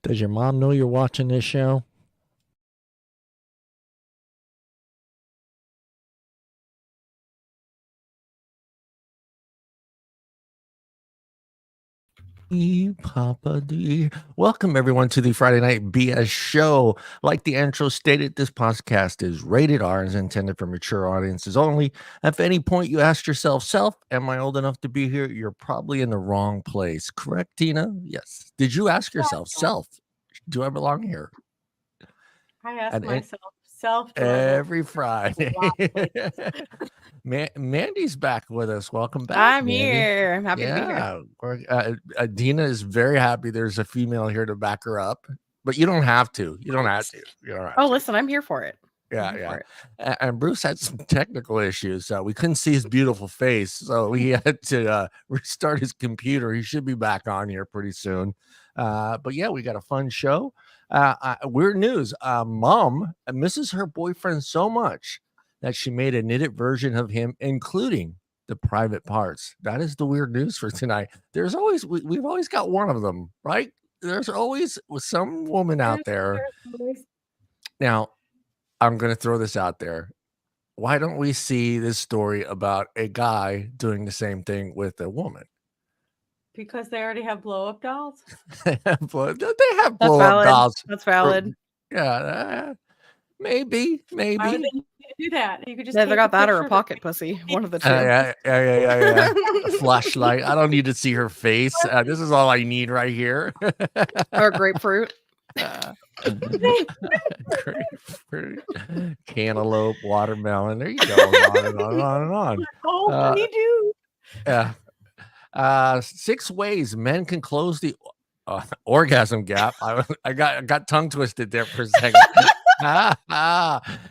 Does your mom know you're watching this show? Papa D. Welcome everyone to the Friday Night BS show. Like the intro stated, this podcast is rated R and is intended for mature audiences only. If at any point you ask yourself, am I old enough to be here? You're probably in the wrong place. Correct, Tina? Yes. Did you ask yourself, do I belong here? I ask And myself, every Friday. Mandy's back with us. Welcome back. I'm Mandy. here. I'm happy to be here. Deana is very happy. There's a female here to back her up, but you don't have to. Listen, I'm here for it. Yeah. And Bruce had some technical issues. We couldn't see his beautiful face, so he had to restart his computer. He should be back on here pretty soon. But yeah, we got a fun show. Weird news. Mom misses her boyfriend so much that she made a knitted version of him, including the private parts. That is the weird news for tonight. There's always, we've always got one of them, right? There's always some woman out there. Now, I'm going to throw this out there. Why don't we see this story about a guy doing the same thing with a woman? Because they already have blow-up dolls? They have blow-up dolls. That's valid. Yeah, maybe. Why would they do that? You could just either got that or a pocket pussy. One of the two. Yeah. A flashlight. I don't need to see her face. This is all I need right here. Or grapefruit. Grapefruit, cantaloupe, watermelon. There you go. On and on. Oh, you do. Yeah. 6 ways men can close the orgasm gap. I got tongue twisted there for a second.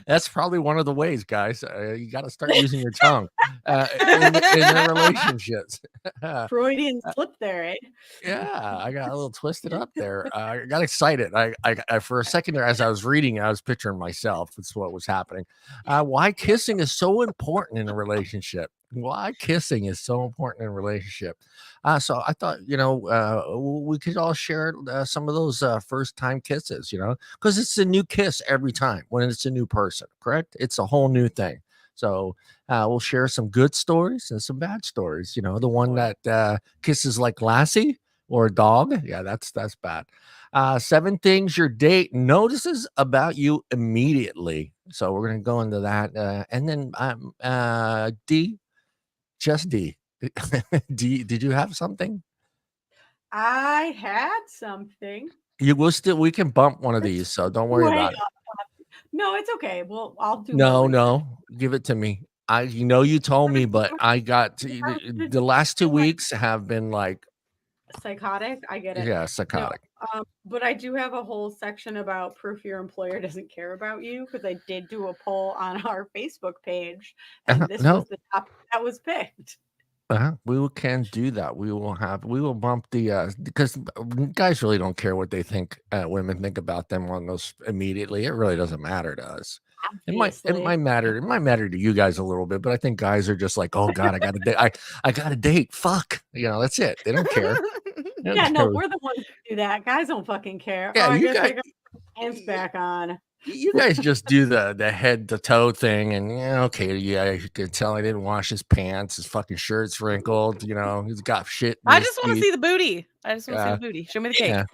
That's probably one of the ways, guys. You got to start using your tongue in your relationships. Freudian slip there, eh? Yeah, I got a little twisted up there. I got excited. I for a second there, as I was reading, I was picturing myself. That's what was happening. Why kissing is so important in a relationship. Why kissing is so important in a relationship. So I thought, we could all share some of those first time kisses, because it's a new kiss every time when it's a new person, correct? It's a whole new thing. So we'll share some good stories and some bad stories. The one that kisses like Lassie or a dog. Yeah, that's bad. 7 things your date notices about you immediately. So we're going to go into that. And then D. Did you have something? I had something. We can bump one of these, so don't worry about it. No, it's okay. Well, I'll do. No, give it to me. You told me, but I got the last 2 weeks have been like psychotic. I get it. Yeah, psychotic. No, but I do have a whole section about proof your employer doesn't care about you, because I did do a poll on our Facebook page, and this was the topic that was picked. We can do that. We will bump the because guys really don't care what they think women think about them on those immediately. It really doesn't matter to us. It might matter to you guys a little bit, but I think guys are just like, oh God, I got a date. I got a date. Fuck. That's it. They don't care. No, we're the ones who do that. Guys don't fucking care. Yeah, I guess I got my hands back on. You guys just do the head to toe thing, and you can tell he didn't wash his pants. His fucking shirt's wrinkled. He's got shit. I just want to see the booty. Show me the cake. Yeah.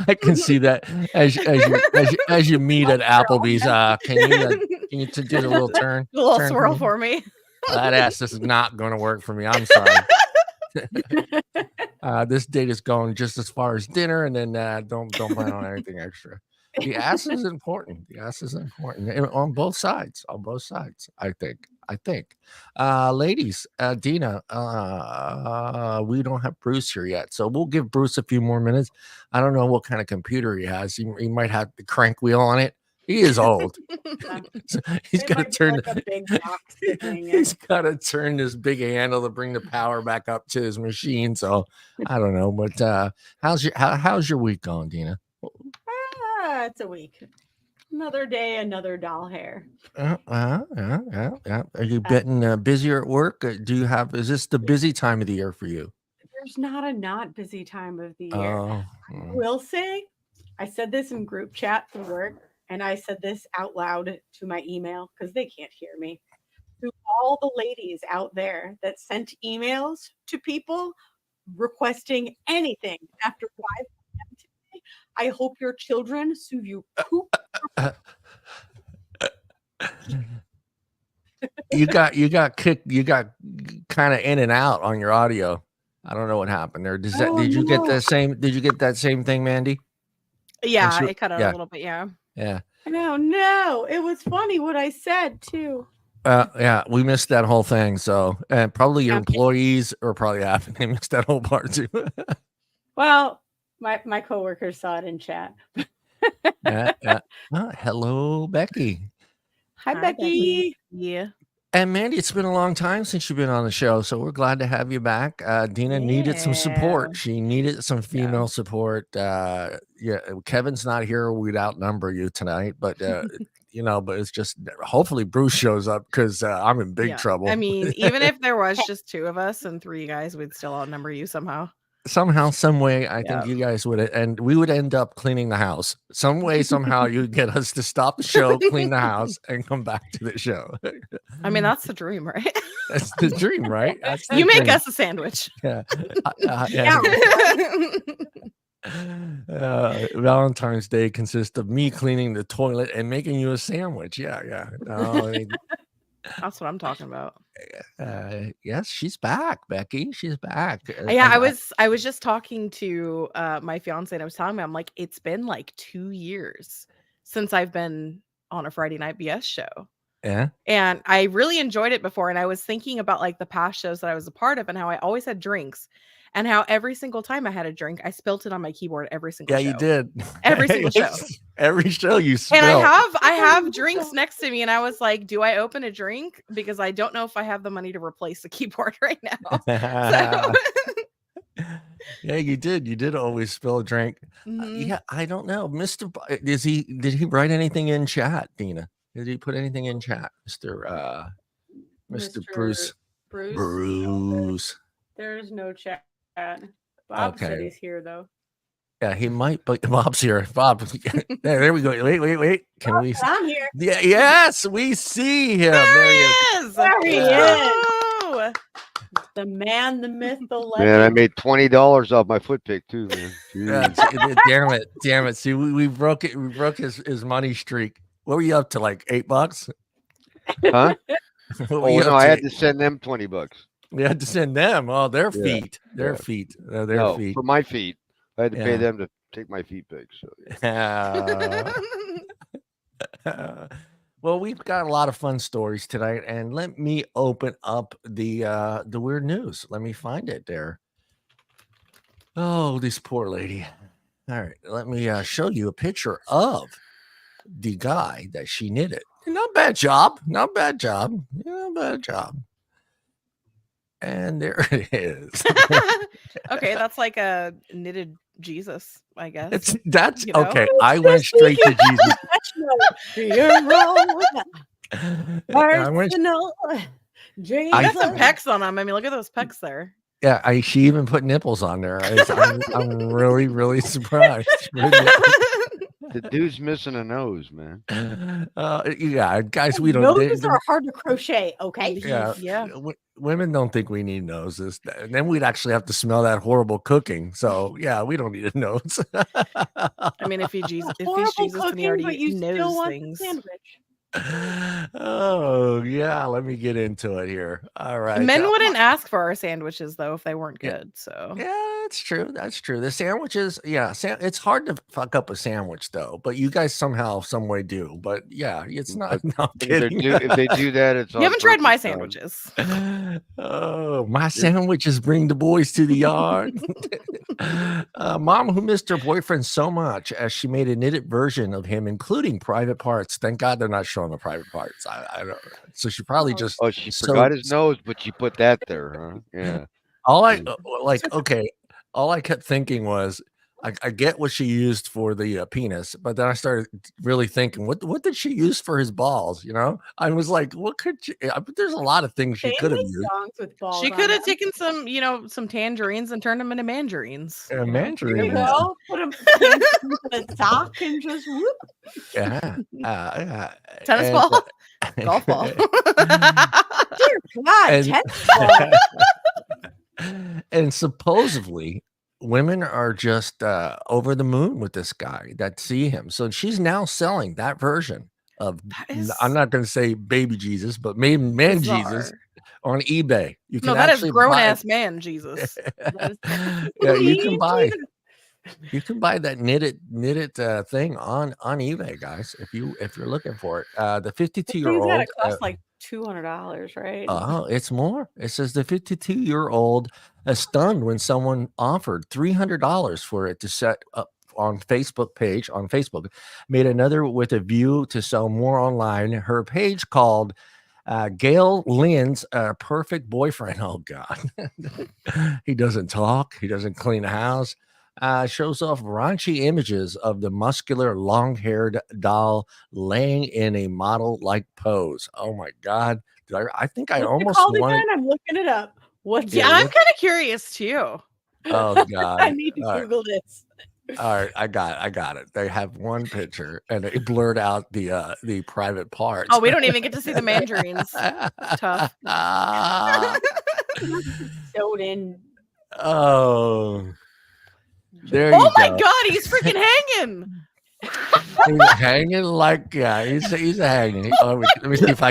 I can see that as you meet at Applebee's. Can you do the little turn? A little swirl for me. That ass is not going to work for me. I'm sorry. This date is going just as far as dinner, and then don't plan on anything extra. The ass is important. On both sides. I think. Ladies, Deana, we don't have Bruce here yet, so we'll give Bruce a few more minutes. I don't know what kind of computer he has. He might have the crank wheel on it. He is old. So he's got to turn. He's got to turn this big handle to bring the power back up to his machine. So I don't know, but how's your week going, Deana? It's a week. Another day, another doll hair. Yeah. Are you getting busier at work? Is this the busy time of the year for you? There's not a not busy time of the year. Oh, I will say, I said this in group chat through work, and I said this out loud to my email because they can't hear me. To all the ladies out there that sent emails to people requesting anything after 5 p.m. today, I hope your children sue you poop. you got kicked. You got kind of in and out on your audio. I don't know what happened there. Did you get the same? Did you get that same thing, Mandy? Yeah, it cut out a little bit. Yeah. Yeah. No, it was funny what I said too. Yeah, we missed that whole thing. So, and probably your employees are probably happy they missed that whole part too. Well, my coworkers saw it in chat. Yeah. Hello, Becky. Hi, Becky. Yeah. And Mandy, it's been a long time since you've been on the show, so we're glad to have you back. Deana needed some support. She needed some female support. Kevin's not here. We'd outnumber you tonight, but but it's just hopefully Bruce shows up because I'm in big trouble. I mean, even if there was just 2 of us and 3 guys, we'd still outnumber you somehow. Somehow, some way, I think you guys would, and we would end up cleaning the house. Some way, somehow, you'd get us to stop the show, clean the house, and come back to the show. I mean, that's the dream, right? That's the dream, right? You make us a sandwich. Yeah. Valentine's Day consists of me cleaning the toilet and making you a sandwich. Yeah. No, that's what I'm talking about. Yes, she's back, Becky. She's back. Yeah, I was just talking to my fiance, and I was telling him, I'm like, it's been like 2 years since I've been on a Friday night BS show. Yeah. And I really enjoyed it before. And I was thinking about like the past shows that I was a part of and how I always had drinks. And how every single time I had a drink, I spilt it on my keyboard every single show. Yeah, you did. Every single show. Every show you spilled. And I have drinks next to me, and I was like, do I open a drink? Because I don't know if I have the money to replace the keyboard right now. Yeah, you did. You did always spill a drink. Yeah, I don't know. Did he write anything in chat, Deana? Did he put anything in chat? Mr. Bruce. Bruce. There is no chat. Bob said he's here though. Yeah, he might, but Bob's here. Bob, there we go. Wait. Can we? I'm here. Yeah, yes, we see him. There he is. There he is. The man, the myth, the legend. Man, I made $20 off my foot pick too, man. Damn it. See, we broke it. We broke his money streak. What were you up to? Like $8? Huh? No, I had to send them $20. We had to send them. Oh, their feet. Their feet. Their feet. For my feet. I had to pay them to take my feet pics. So, well, we've got a lot of fun stories tonight, and let me open up the weird news. Let me find it there. Oh, this poor lady. All right, let me show you a picture of the guy that she knitted. Not bad job. And there it is. Okay, that's like a knitted Jesus, I guess. That's okay. I went straight to Jesus. I got some pecs on him. I mean, look at those pecs there. Yeah, she even put nipples on there. I'm really, really surprised. The dude's missing a nose, man. Yeah, guys, we don't. Noses are hard to crochet. Okay. Yeah. Women don't think we need noses, and then we'd actually have to smell that horrible cooking. So yeah, we don't need a nose. I mean, if he's Jesus, then he already knows things. Oh yeah, let me get into it here. All right. Men wouldn't ask for our sandwiches though if they weren't good. So yeah, that's true. That's true. The sandwiches, it's hard to fuck up a sandwich though, but you guys somehow, some way do. But yeah, it's not. No, if they do that, it's. You haven't tried my sandwiches. Oh, my sandwiches bring the boys to the yard. Mom who missed her boyfriend so much as she made a knitted version of him, including private parts. Thank God they're not showing the private parts. I don't. So she probably just. Oh, she forgot his nose, but she put that there, huh? Yeah. All I kept thinking was, I get what she used for the penis, but then I started really thinking, what did she use for his balls? You know, I was like, what could she? There's a lot of things she They could have make used. songs with balls. She on could have them. taken some, you know, some tangerines and turned them into mandarines. A you know? There mandarin. you go. Put them in a sock and just whoop. Yeah. Tennis and, ball, golf ball. Dear God, And- tennis ball. and supposedly women are just over the moon with this guy that see him. So she's now selling that version of, That is I'm not going to say baby Jesus, but man Jesus bizarre. on eBay. You can No, that is actually grown buy ass man Jesus. yeah, you can buy that knitted thing on eBay, guys, if you're looking for it. The 52-year-old Things gotta cost like $200, right? oh, it's more. It says the 52-year-old is stunned when someone offered $300 for it to set up on Facebook, made another with a view to sell more online. Her page called Gail Lynn's perfect boyfriend. Oh God. He doesn't talk. He doesn't clean the house. Shows off raunchy images of the muscular, long-haired doll laying in a model-like pose. Oh my God. I think I What's it almost called wanted. again? I'm looking it up. What's Yeah, Yeah, I'm look- kind of curious too. Oh God. I need to All right. Google this. All right, I got it. They have one picture and they blurred out the private parts. Oh, we don't even get to see the mandarines. Tough. Sewed in. Oh, there you Oh my go. God, he's freaking hanging. He's hanging like he's hanging. Oh, let me see if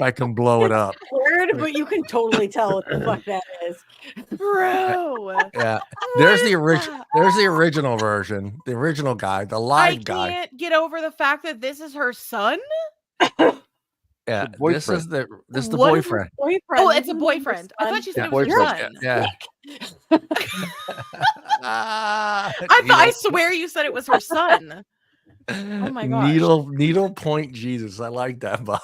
I can blow it up. Word, but you can totally tell what the fuck that is. Bro. Yeah, What there's the is original. that? There's the original version, the original guy, the I live guy. can't get over the fact that this is her son. Yeah, The boyfriend. this is the What is boyfriend. her boyfriend? Oh, This it's a is her boyfriend. I son. thought you said Yeah, it was her boyfriend. son. Yeah. I swear you said it was her son. Oh my gosh. Needle point Jesus. I like that, Bob.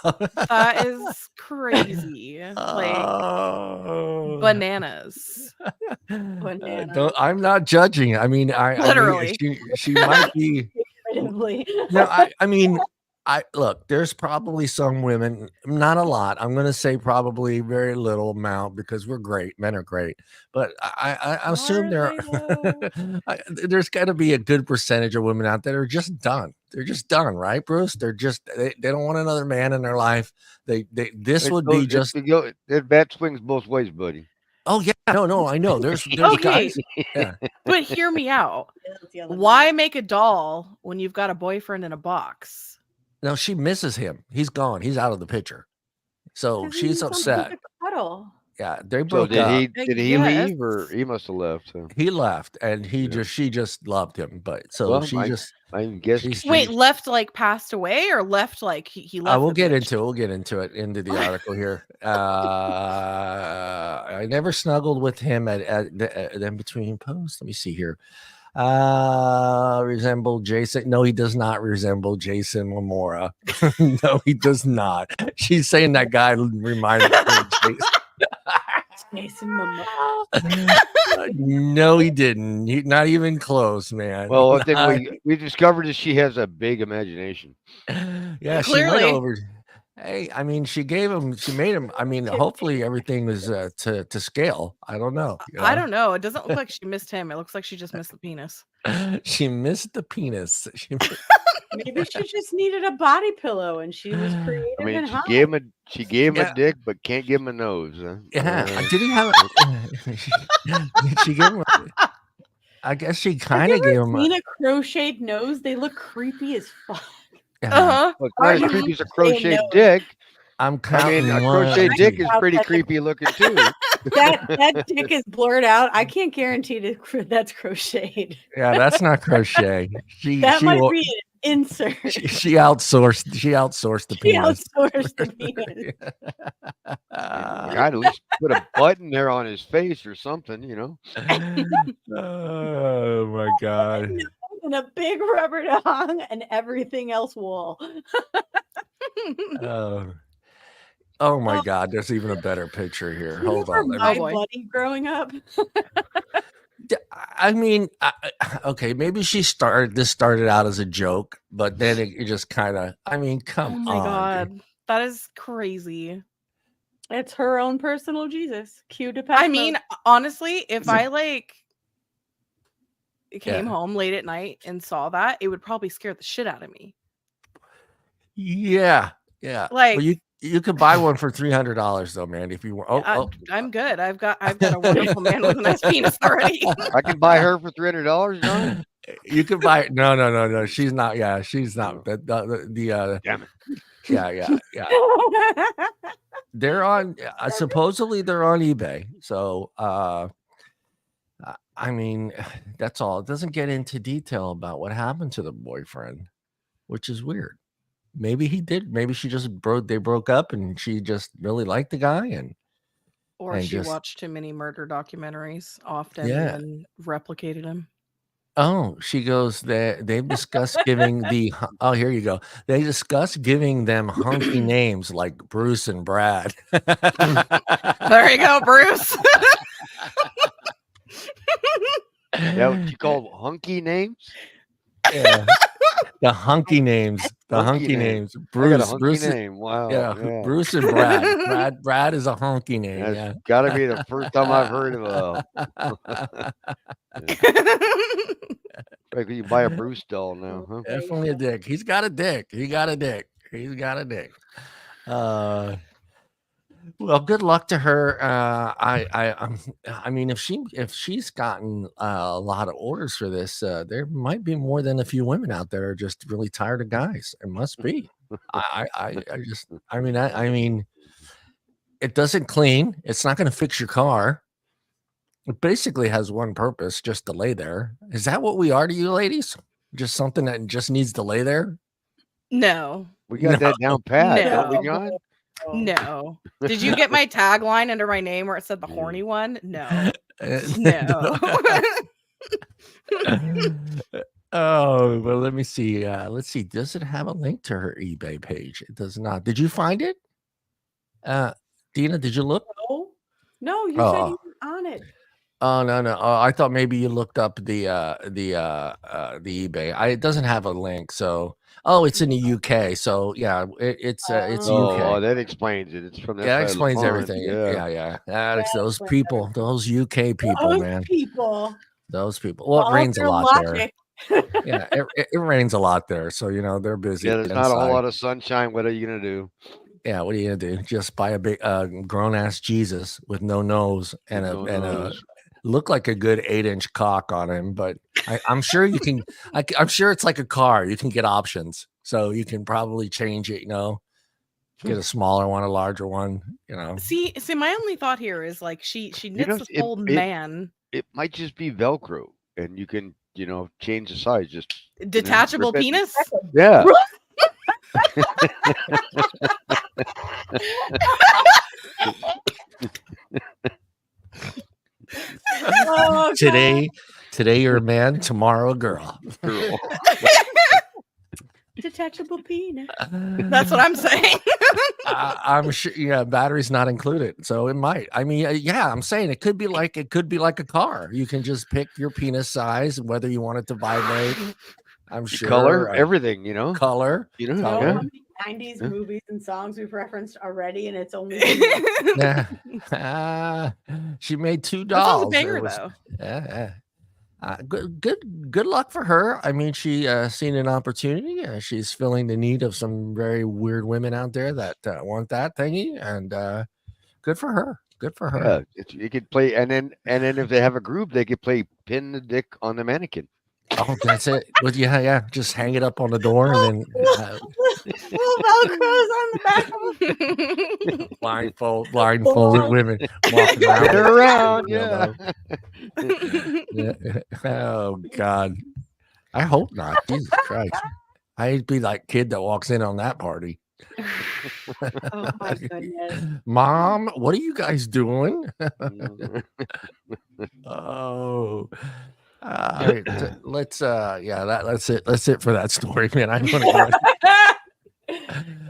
That is crazy. Like Oh. bananas. Bananas. I'm not judging. I mean, Literally. she might be. Figuratively. No, I mean, look. There's probably some women, not a lot. I'm going to say probably very little amount because we're great. Men are great, but I assume Are they, there's got to be a good percentage of women out there that are just done. They're just done, right, Bruce? They're just they don't want another man in their life. This would be just. That bat swings both ways, buddy. Oh yeah, no, I know. There's Okay. guys. Yeah. But hear me out. That's the other Why one. make a doll when you've got a boyfriend in a box? No, she misses him. He's gone. He's out of the picture. So 'Cause he she's needs something upset. to cuddle. Yeah, they So broke up. did he Yes. leave or he must have left? Huh? He left, and Yeah. she just loved him. But so Well, she I just. guess. She's- Wait, left like passed away or left like he left? We'll the get bitch? into it. We'll get into it into the article here. I never snuggled with him at in between posts. Let me see here. Resemble Jason? No, he does not resemble Jason Momoa. No, he does not. She's saying that guy reminded her of Jason. Jason Momoa. No, he didn't. Not even close, man. Well, I think we discovered that she has a big imagination. Yeah, Clearly. she went over. Hey, I mean, she made him. I mean, hopefully everything was to scale. I don't know. I don't know. It doesn't look like she missed him. It looks like she just missed the penis. She missed the penis. Maybe she just needed a body pillow and she was creative I mean, and hot. she gave him Yeah. a dick, but can't give him a nose. Huh? Yeah, did he have? Did she give him? I guess she kind of gave him. Seen a crocheted nose? They look creepy as fuck. Uh-huh. Well, it's not as Are creepy you as a crocheted saying no? dick. I'm I counting mean, a one. crocheted dick is Out pretty that- creepy looking too. That dick is blurred out. I can't guarantee that's crocheted. Yeah, that's not crochet. That might be an insert. She outsourced the She penis. outsourced the penis. God, at least put a button there on his face or something, you know. Oh my god. And a big rubber dong and everything else wool. Oh my god, there's even a better picture here. Hold Remember on. my Oh, boy. buddy growing up? I mean, okay, maybe this started out as a joke, but then it just kind of. I mean, Oh come my on, dude. god, that is crazy. It's her own personal Jesus. Cue Depeche I mean, Mode. honestly, if I like came Yeah. home late at night and saw that, it would probably scare the shit out of me. Yeah, yeah. Like, Well, you could buy one for $300 though, man. If you want. I'm good. I've got a wonderful man with a nice penis already. I can buy her for $300, John. You can buy it. No. She's not. Yeah, she's not. The Damn it. yeah. They're on. Supposedly they're on eBay. So, I mean, that's all. It doesn't get into detail about what happened to the boyfriend, which is weird. Maybe he did. Maybe she just they broke up, and she just really liked the guy, and She just watched too many murder documentaries often Yeah. and replicated them. Oh, she goes, they've discussed giving oh, here you go. They discussed giving them hunky names like Bruce and Brad. There you go, Bruce. Yeah, what you call hunky names? Yeah. The hunky names. The hunky names. I got a Bruce. hunky Bruce. name. Wow. Yeah, Yeah. Bruce and Brad. Brad is a hunky name. That's Yeah. gotta be the first time I've heard of like you buy a Bruce doll now, huh? Definitely a dick. He's got a dick. He got a dick. He's got a dick. Well, good luck to her. I mean, if she's gotten a lot of orders for this, there might be more than a few women out there are just really tired of guys. It must be. I mean, it doesn't clean. It's not going to fix your car. It basically has one purpose, just to lay there. Is that what we are to you ladies? Just something that just needs to lay there? No. We got that down pat, don't we, John? No. Did you get my tagline under my name where it said the horny one? No. No. Oh, well, let me see. Let's see. Does it have a link to her eBay page? It does not. Did you find it? Deana, did you look? No, you said you were on it. Oh, no. I thought maybe you looked up the eBay. It doesn't have a link, so it's in the UK. So yeah, it's UK. Oh, that explains it. It's from that That side of the explains pond. everything. Yeah. That Those explains people, those UK people, Those man. people. Those people. Well, it All rains a their lot logic. there. Yeah, it rains a lot there, so they're busy. Yeah, there's not a whole inside. lot of sunshine. What are you gonna do? Yeah, what are you gonna do? Just buy a big grown ass Jesus with no nose and a look like a good 8-inch cock on him, but I'm sure you can. I'm sure it's like a car. You can get options, so you can probably change it. Get a smaller one, a larger one. See, my only thought here is like she knits this old man. It might just be Velcro, and you can change the size. Just Detachable rip it. penis. Yeah. Oh, Today you're a man, tomorrow a girl. detachable penis. That's what I'm saying. I'm sure. Yeah, battery's not included, so it might. I mean, yeah, I'm saying it could be like a car. You can just pick your penis size, whether you want it to vibrate. I'm sure Color, everything, color. You know Yeah. how many 90s movies and songs we've referenced already, and it's only Yeah. She made 2 That sounds a dolls. banger though. Yeah. Good luck for her. I mean, she seen an opportunity. She's filling the need of some very weird women out there that want that thingy, and good for her. Good for her. Yeah, you could play, and then if they have a group, they could play pin the dick on the mannequin. Oh, that's it. Well, yeah. Just hang it up on the door and then little Velcros on the back of them. blindfolded women walking around. They're around, yeah. Yeah. Oh God. I hope not. Jesus Christ. I'd be like kid that walks in on that party. Oh my goodness. Mom, what are you guys doing? Oh. Let's that's it. That's it for that story, man. I want to go.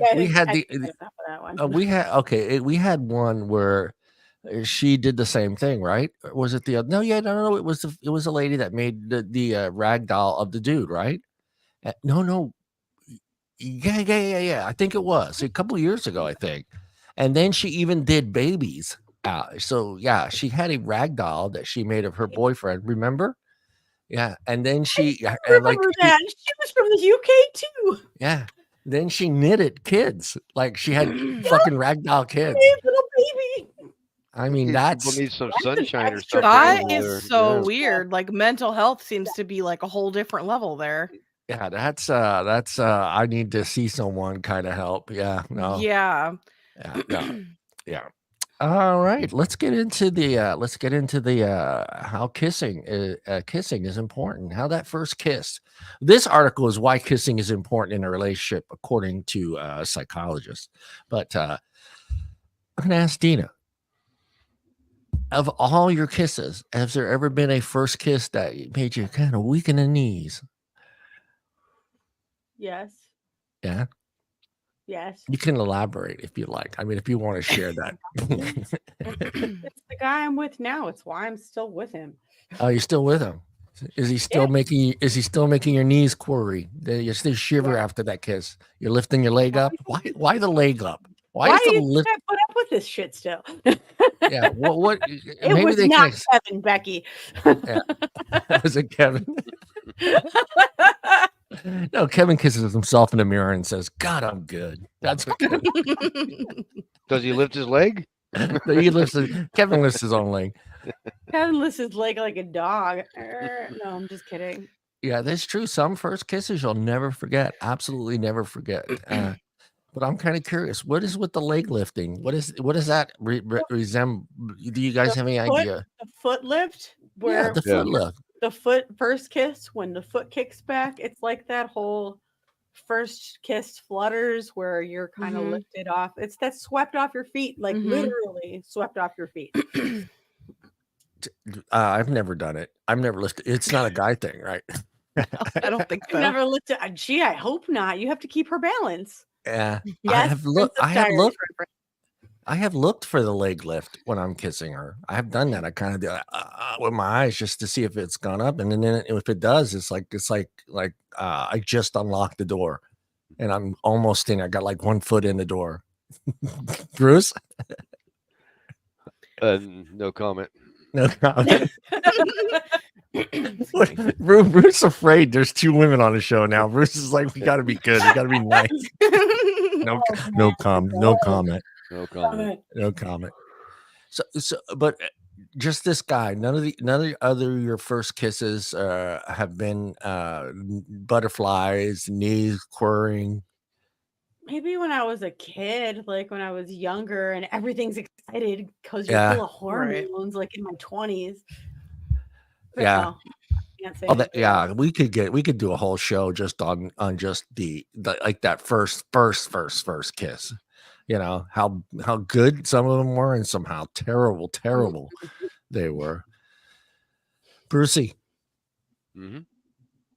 Yeah, We had I the- think that's enough of that one. We had one where she did the same thing, right? Or was it the other? No, yeah, no. It was a lady that made the rag doll of the dude, right? No, yeah. I think it was a couple of years ago, I think. And then she even did babies. So yeah, she had a rag doll that she made of her boyfriend. Remember? Yeah, and then she I like remember that. She was from the UK too. yeah. Then she knitted kids. Like she had Yeah, fucking ragdoll kids. little baby. I mean, People that's need some That's an sunshine or extra something That over is there. so Yeah. weird. Like mental health seems to be like a whole different level there. yeah, that's I need to see someone kind of help. Yeah, no. Yeah. Yeah, no. Yeah. All right, let's get into the how kissing is important. How that first kiss. This article is why kissing is important in a relationship, according to psychologists. But I'm gonna ask Deana, of all your kisses, has there ever been a first kiss that made you kind of weak in the knees? Yes. Yeah, Yes. you can elaborate if you like. I mean, if you want to share that. It's the guy I'm with now. It's why I'm still with him. Oh, you're still with him? Is he still Yeah. making? Is he still making your knees quirry? You still shiver Yeah. after that kiss? You're lifting your leg up. Why? Why the leg up? Why Why is do the you think lift? I put up with this shit still? Yeah. What? It Maybe was they not can. Kevin, Becky. Yeah. Was it Kevin? No, Kevin kisses himself in the mirror and says, "God, I'm good." That's what Kevin. Does he lift his leg? Kevin lifts his own leg. Kevin lifts his leg like a dog. No, I'm just kidding. Yeah, that's true. Some first kisses you'll never forget. Absolutely never forget. But I'm kind of curious. What is with the leg lifting? What is that resemble? Do you guys have any idea? The foot lift, Yeah, where the foot lift. the foot first kiss, when the foot kicks back, it's like that whole first kiss flutters where you're kind of Mhm. lifted off. It's that swept off your feet, like Mhm. literally swept off your feet. I've never done it. I've never lifted. It's not a guy thing, right? I don't think I've so. never looked at. Gee, I hope not. You have to keep her balance. Yeah. Yes, I have looked for the leg lift when I'm kissing her. I have done that. I kind of do with my eyes just to see if it's gone up, and then if it does, it's like I just unlocked the door, and I'm almost in. I got like 1 foot in the door. Bruce, No comment. no comment. Bruce afraid there's 2 women on the show now. Bruce is like, we got to be good. We got to be nice. No comment. No comment. No comment. So, but just this guy. None of the other your first kisses have been butterflies, knees quirring. Maybe when I was a kid, like when I was younger, and everything's excited because you're Yeah. full of hormones, like in my 20s. But Yeah. no, can't say Oh, anything yeah. else. We could do a whole show just on just the like that first kiss. You know how good some of them were, and somehow terrible they were. Brucey, Mhm.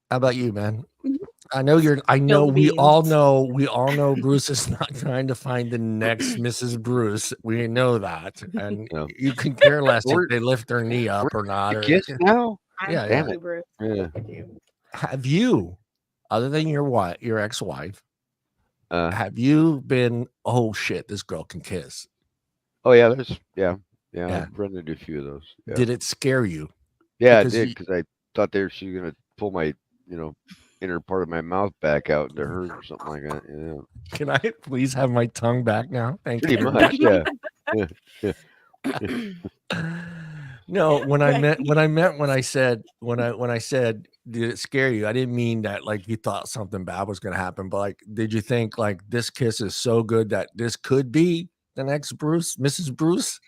how about you, man? Mhm. I know we beans. all know Bruce is not trying to find the next Mrs. Bruce. We know that, and No. you can care less if We're- they lift their knee up or not. Or Kiss now? Yeah, I'm yeah. with you, Bruce. Yeah. With you. Have you, other than your ex-wife, Uh, have you been? Oh shit, this girl can kiss. oh yeah, yeah. Yeah. I've run into a few of those. Yeah, Did it scare you? yeah, because I did you- because I thought she was gonna pull my, inner part of my mouth back out into hers or something like that. Yeah, Can I please have my tongue back now? Thank pretty you. much. Yeah. No, when I said did it scare you? I didn't mean that like you thought something bad was going to happen, but like did you think like this kiss is so good that this could be the next Bruce, Mrs. Bruce?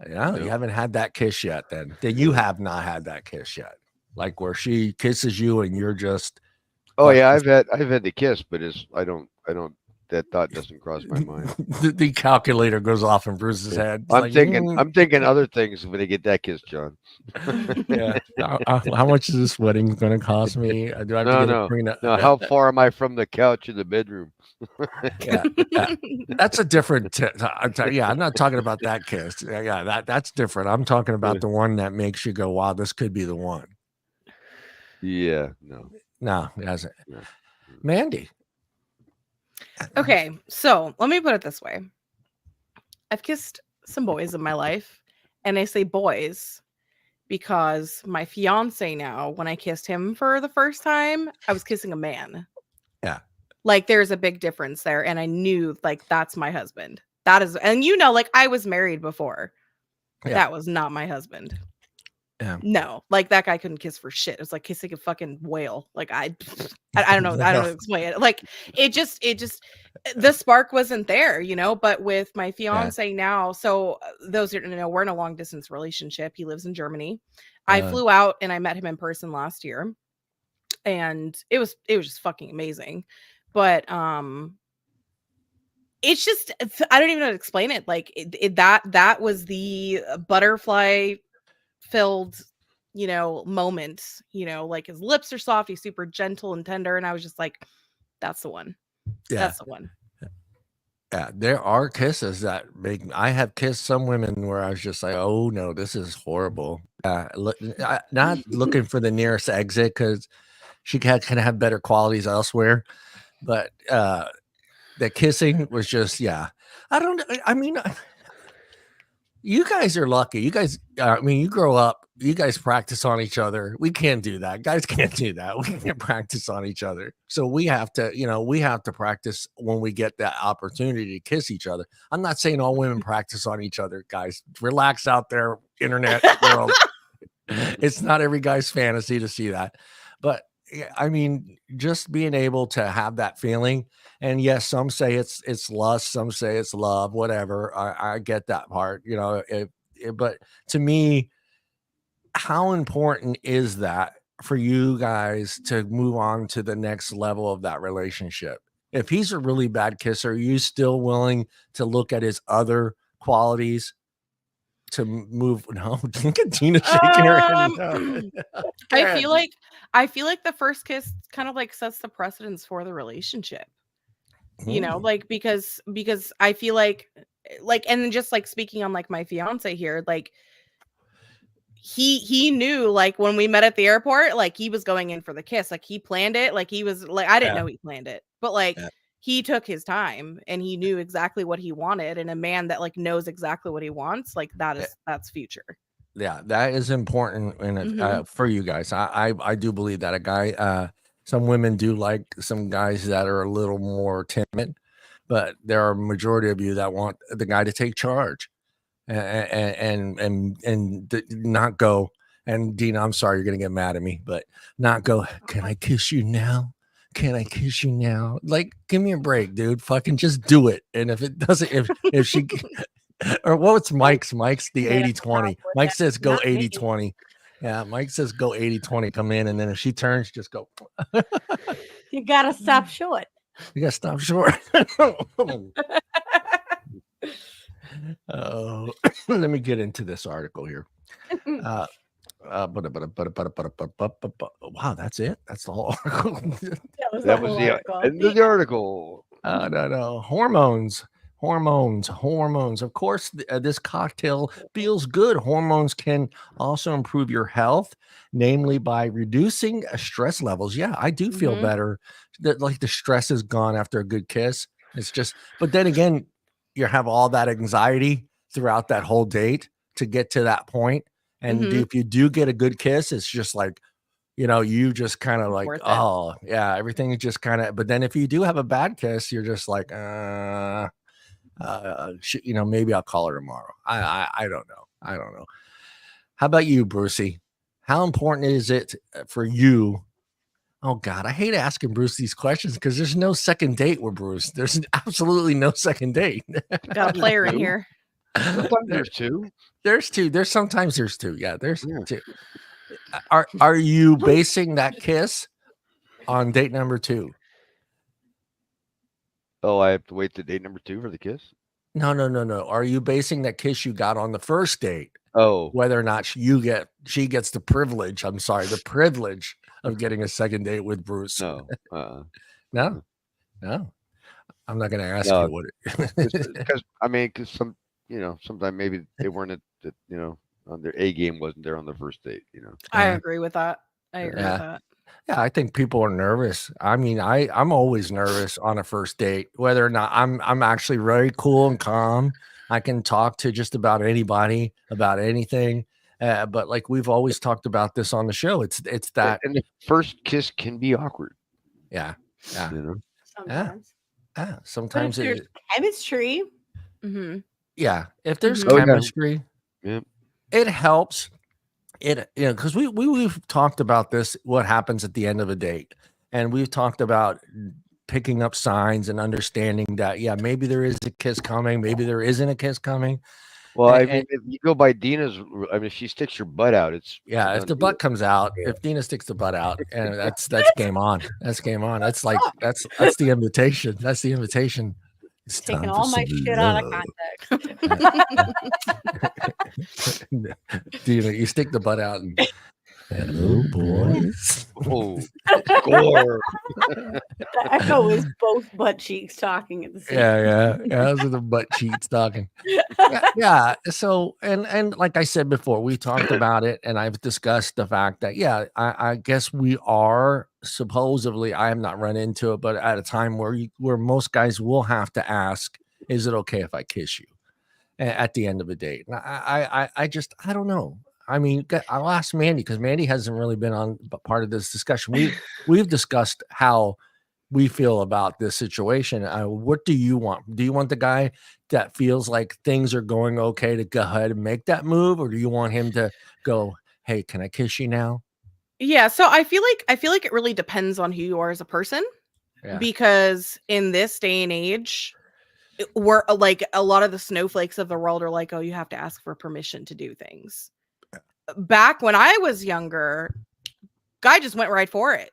Yeah, you No. haven't had that kiss yet. Then you have not had that kiss yet, like where she kisses you and you're just. Oh yeah, I've had the kiss, but I don't that thought doesn't cross my mind. The calculator goes off in Bruce's head. It's I'm like, thinking other things when they get that kiss, John. yeah. How much is this wedding going to cost me? Do I have to get a prenup? No. How far am I from the couch in the bedroom? Yeah. That's a different. Yeah, I'm not talking about that kiss. Yeah, that's different. I'm talking about the one that makes you go, "Wow, this could be the one." Yeah, no, it hasn't. No. Mandy. Okay, so let me put it this way. I've kissed some boys in my life, and I say boys because my fiance now, when I kissed him for the first time, I was kissing a man. Yeah. Like there's a big difference there, and I knew like that's my husband. That is, and like I was married before. Yeah. That was not my husband. Yeah. No, like that guy couldn't kiss for shit. It's like kissing a fucking whale. Like I don't know. I don't know how to explain it. Like it just the spark wasn't there, but with my fiance now, so those who don't know, we're in a long distance relationship. He lives in Germany. I flew out and I met him in person last year, and it was just fucking amazing. But it's just, I don't even know how to explain it. Like that was the butterfly filled moment, like his lips are soft, he's super gentle and tender, and I was just like, that's the one. That's the one. Yeah, there are kisses that make. I have kissed some women where I was just like, "Oh no, this is horrible." Not looking for the nearest exit because she can have better qualities elsewhere, but the kissing was just, yeah. I mean, you guys are lucky. You guys, you grow up. You guys practice on each other. We can't do that. Guys can't do that. We can't practice on each other. So we have to practice when we get that opportunity to kiss each other. I'm not saying all women practice on each other, guys. Relax out there, internet world. It's not every guy's fantasy to see that. But I mean, just being able to have that feeling. And yes, some say it's lust, some say it's love, whatever. I get that part, but to me, how important is that for you guys to move on to the next level of that relationship? If he's a really bad kisser, are you still willing to look at his other qualities to move? No, look at Tina shaking her head. No. I feel like the first kiss kind of like sets the precedence for the relationship. Like because I feel like and just like speaking on like my fiance here, like he knew, like when we met at the airport, like he was going in for the kiss, like he planned it, like he was like, I didn't know he planned it, but like he took his time and he knew exactly what he wanted, and a man that like knows exactly what he wants, like that's future. Yeah, that is important for you guys. I do believe that a guy, some women do like some guys that are a little more timid, but there are a majority of you that want the guy to take charge and not go. And Deana, I'm sorry, you're gonna get mad at me, but not go, can I kiss you now? Can I kiss you now? Like, give me a break, dude. Fucking just do it. And if it doesn't, if she or what's Mike's the 80-20. Mike says go 80-20. Yeah, Mike says go 80-20. Come in, and then if she turns, just go. You gotta stop short. You gotta stop short. Oh, let me get into this article here. Wow, that's it. That's the whole article. That was the end of the article. No. Hormones. Of course, this cocktail feels good. Hormones can also improve your health, namely by reducing stress levels. Yeah, I do feel better. That like the stress is gone after a good kiss. It's just, but then again, you have all that anxiety throughout that whole date to get to that point. And if you do get a good kiss, it's just like, you just kind of like, oh yeah, everything is just kind of, but then if you do have a bad kiss, you're just like, maybe I'll call her tomorrow. I don't know. How about you, Brucey? How important is it for you? Oh God, I hate asking Bruce these questions because there's no second date with Bruce. There's absolutely no second date. Got a player in here. Sometimes there's two. There's two. Sometimes there's two. Yeah, there's two. Are you basing that kiss on date number 2? Oh, I have to wait to date number 2 for the kiss? No. Are you basing that kiss you got on the first date, Oh, whether or not she gets the privilege? I'm sorry, the privilege of getting a second date with Bruce. no. No. I'm not going to ask No, you what. Because I mean, because sometimes maybe they weren't on their A game wasn't there on the first date. I Yeah. agree with that. I agree with that. Yeah, I think people are nervous. I mean, I'm always nervous on a first date, whether or not I'm actually very cool and calm. I can talk to just about anybody about anything. But like we've always talked about this on the show, it's that. And the first kiss can be awkward. Yeah. Sometimes. But Sometimes if there's chemistry, Mm-hmm. if there's Mhm. Oh, yeah. chemistry, Yep. it helps. Because we've talked about this, what happens at the end of a date, and we've talked about picking up signs and understanding that maybe there is a kiss coming, maybe there isn't a kiss coming. Well, I And- mean, if you go by Deana's, I mean, if she sticks your butt out, it's if done the deal. butt comes out, if Deana sticks the butt out, and that's game on. That's game on. That's like that's the invitation. That's the invitation. It's taking time all for my some shit out of love. context. Deana, you stick the butt out and hello, boys. Oh, score. The echo is both butt cheeks talking at the same time. Those are the butt cheeks talking. So and like I said before, we talked about it, and I've discussed the fact that I guess we are supposedly, I have not run into it, but at a time where most guys will have to ask, is it okay if I kiss you at the end of a date? And I don't know. I mean, I'll ask Mandy, because Mandy hasn't really been on part of this discussion. We've discussed how we feel about this situation. What do you want? Do you want the guy that feels like things are going okay to go ahead and make that move, or do you want him to go, "Hey, can I kiss you now?" Yeah, so I feel like it really depends on who you are as a person, because in this day and age, we're like, a lot of the snowflakes of the world are like, oh, you have to ask for permission to do things. Back when I was younger, guy just went right for it.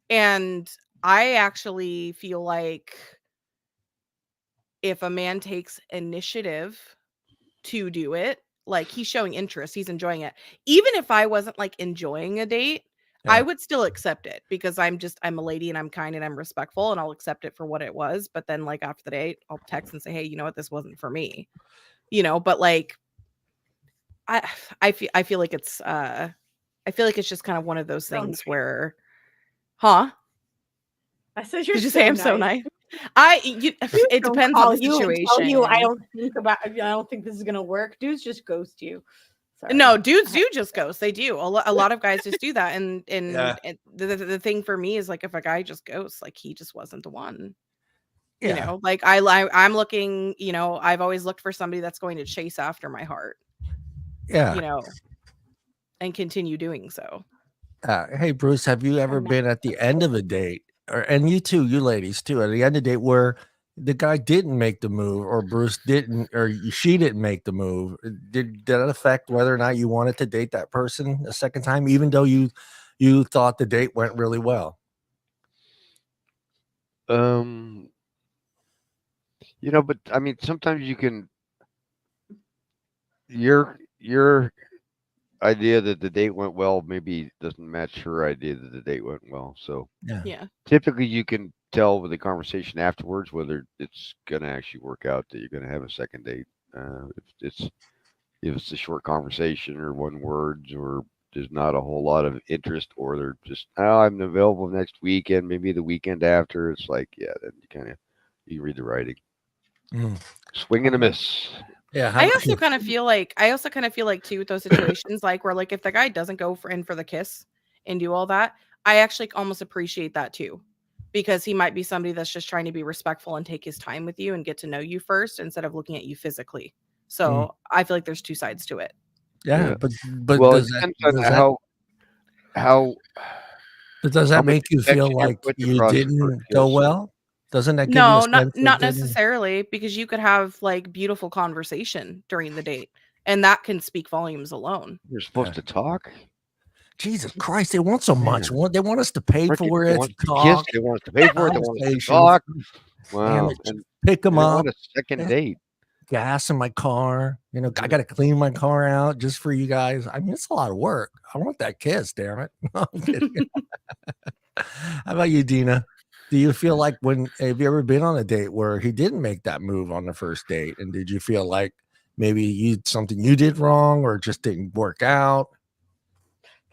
And I actually feel like if a man takes initiative to do it, like he's showing interest, he's enjoying it. Even if I wasn't like enjoying a date, I would still accept it, because I'm a lady and I'm kind and I'm respectful, and I'll accept it for what it was. But then like after the date, I'll text and say, hey, you know what, this wasn't for me, but like I feel like it's just kind of one of those things where, I said did you say I'm so nice? It depends on the situation. I don't think this is gonna work. Dudes just ghost you. Sorry. No, dudes do just ghost. They do. A lot of guys just do that. And the thing for me is, like, if a guy just ghosts, like, he just wasn't the one. Like I'm looking, I've always looked for somebody that's going to chase after my heart. And continue doing so. Hey, Bruce, have you ever been at the end of a date, and you too, you ladies too, at the end of a date where the guy didn't make the move, or Bruce didn't, or she didn't make the move? Did that affect whether or not you wanted to date that person a second time, even though you thought the date went really well? But I mean, sometimes you can, your idea that the date went well maybe doesn't match her idea that the date went well. So yeah, typically you can tell with the conversation afterwards whether it's gonna actually work out that you're gonna have a second date. If it's a short conversation or one words, or there's not a whole lot of interest, or they're just, I'm available next weekend, maybe the weekend after. It's like, then you read the writing. Swing and a miss. Yeah. I also kind of feel like too, with those situations, like where, like, if the guy doesn't go in for the kiss and do all that, I actually almost appreciate that too, because he might be somebody that's just trying to be respectful and take his time with you and get to know you first, instead of looking at you physically. So I feel like there's two sides to it. Yeah. But well, does it that, depends on how but does that make you feel like you didn't go well? Doesn't that give you a sense not necessarily, because you could have like beautiful conversation during the date, and that can speak volumes alone. You're supposed to talk. Jesus Christ, they want so much. They want us to pay for it. They want us to kiss. They want us to pay for it. They want us to talk. Damn Wow. it, And pick them they up. want a second Yeah. date. Gas in my car. You know, I got to clean my car out just for you guys. I mean, it's a lot of work. I want that kiss, damn it. No, I'm kidding. How about you, Deana? Do you feel like have you ever been on a date where he didn't make that move on the first date? And did you feel like maybe something you did wrong or just didn't work out?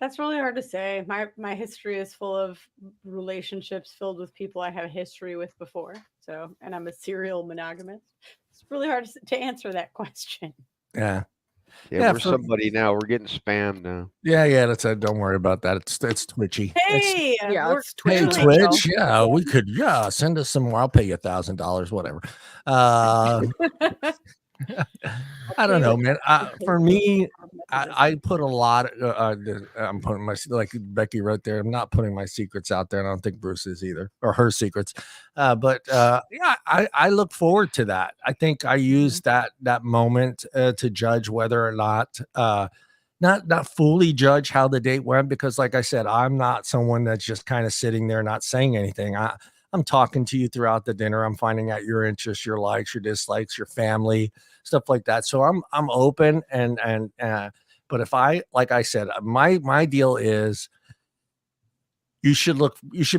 That's really hard to say. My history is full of relationships filled with people I have a history with before. So, and I'm a serial monogamist. It's really hard to answer that question. Yeah. Yeah, Yeah, we're somebody now. We're getting spammed now. Yeah, that's it. Don't worry about that. It's twitchy. Hey, Yeah, we're it's Twitch Hey, in a clearly- nutshell. Twitch. Yeah, we could. Yeah, send us some more. I'll pay you $1,000, whatever. I don't know, man. For me, I put a lot. I'm putting my, like Becky wrote there. I'm not putting my secrets out there. And I don't think Bruce is either, or her secrets. But yeah, I look forward to that. I think I use that moment to judge whether or not. Not fully judge how the date went, because like I said, I'm not someone that's just kind of sitting there not saying anything. I'm talking to you throughout the dinner. I'm finding out your interests, your likes, your dislikes, your family, stuff like that. So I'm open and but if like I said, my deal is you should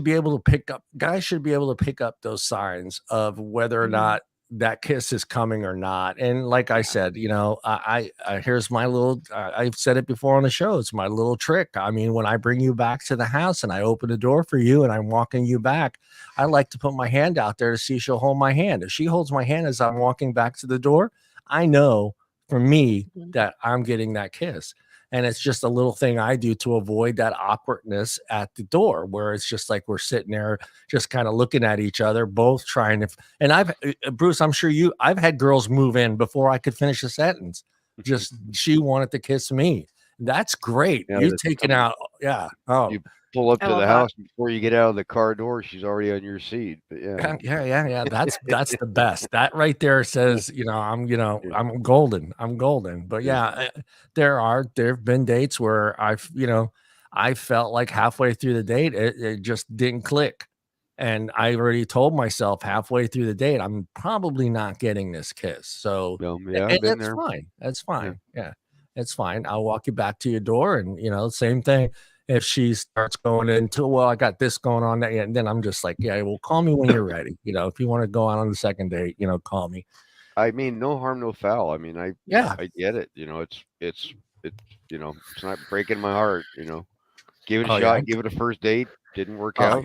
be able to guys should be able to pick up those signs of whether or not that kiss is coming or not. And like I said, you know, I here's my little, I've said it before on the show. It's my little trick. I mean, when I bring you back to the house and I open the door for you and I'm walking you back, I like to put my hand out there to see if she'll hold my hand. If she holds my hand as I'm walking back to the door, I know for me that I'm getting that kiss. And it's just a little thing I do to avoid that awkwardness at the door, where it's just like we're sitting there just kind of looking at each other, both trying to. And Bruce, I'm sure I've had girls move in before I could finish a sentence. Just she wanted to kiss me. That's great. Yeah, You're that's taking something. out. Yeah. Oh, You pull up I to love the that. house before you get out of the car door. She's already on your seat. But yeah, yeah. That's the best. That right there says, I'm golden. I'm golden. But yeah, there've been dates where I felt like halfway through the date, it just didn't click. And I already told myself halfway through the date, I'm probably not getting this kiss. So yeah, I've and been that's there. fine. That's fine. Yeah, it's fine. I'll walk you back to your door, and same thing. If she starts going into, well, I got this going on, and then I'm just like, yeah, well, call me when you're ready. If you want to go out on the second date, call me. I mean, no harm, no foul. I mean, I get it. It's not breaking my heart. Give it a shot. Give it a first date. Didn't work out.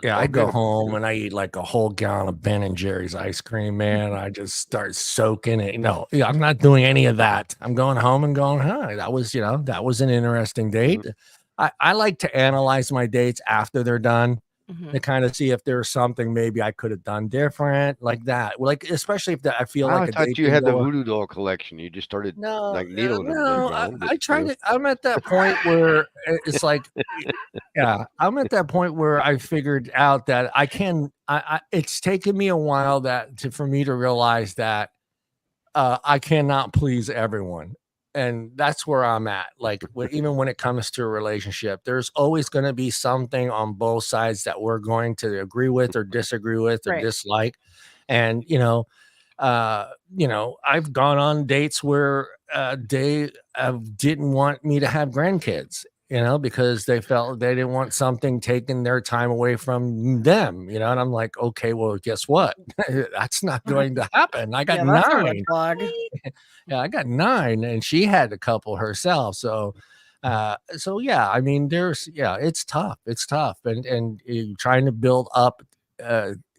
Yeah, I go home and I eat like a whole gallon of Ben and Jerry's ice cream, man. I just start soaking it. No, I'm not doing any of that. I'm going home and going, that was an interesting date. I like to analyze my dates after they're done to kind of see if there's something maybe I could have done different, like that. Like, especially if I feel Wow, like I a thought date you can had the go. voodoo doll collection. You just started like needling them. No, I try to. I'm at that point where it's like, yeah, I'm at that point where I figured out that I can. It's taken me a while for me to realize that I cannot please everyone. And that's where I'm at. Like, even when it comes to a relationship, there's always going to be something on both sides that we're going to agree with or disagree with or dislike. And, I've gone on dates where they didn't want me to have grandkids, because they felt they didn't want something taking their time away from them, and I'm like, okay, well, guess what? That's not going to happen. I got that's a red 9. flag. Yeah, I got 9, and she had a couple herself. So yeah, I mean, it's tough. It's tough. And you're trying to build up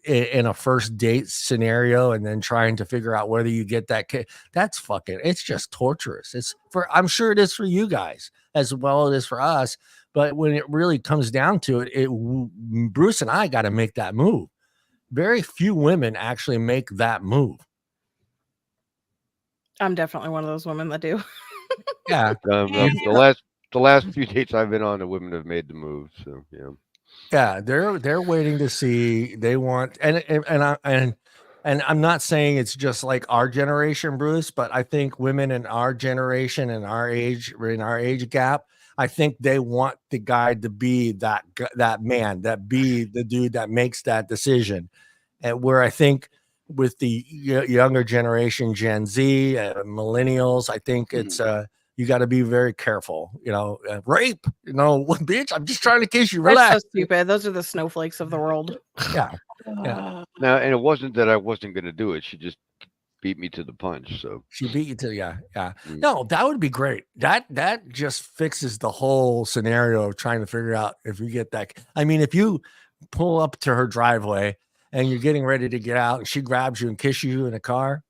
in a first date scenario and then trying to figure out whether you get that kid. It's just torturous. I'm sure it is for you guys as well as it is for us. But when it really comes down to it, Bruce and I got to make that move. Very few women actually make that move. I'm definitely one of those women that do. Yeah. The last few dates I've been on, the women have made the move. So yeah. Yeah, they're waiting to see. They want and I'm not saying it's just like our generation, Bruce, but I think women in our generation and our age, in our age gap, I think they want the guy to be that man, that be the dude that makes that decision. where I think with the younger generation, Gen Z, millennials, I think it's you got to be very careful. Rape, bitch, I'm just trying to kiss you. That's Relax. so stupid. Those are the snowflakes of the world. Yeah. Now, and it wasn't that I wasn't going to do it. She just beat me to the punch. So she beat you to No, that would be great. That just fixes the whole scenario of trying to figure out if you get that. I mean, if you pull up to her driveway and you're getting ready to get out and she grabs you and kisses you in a car,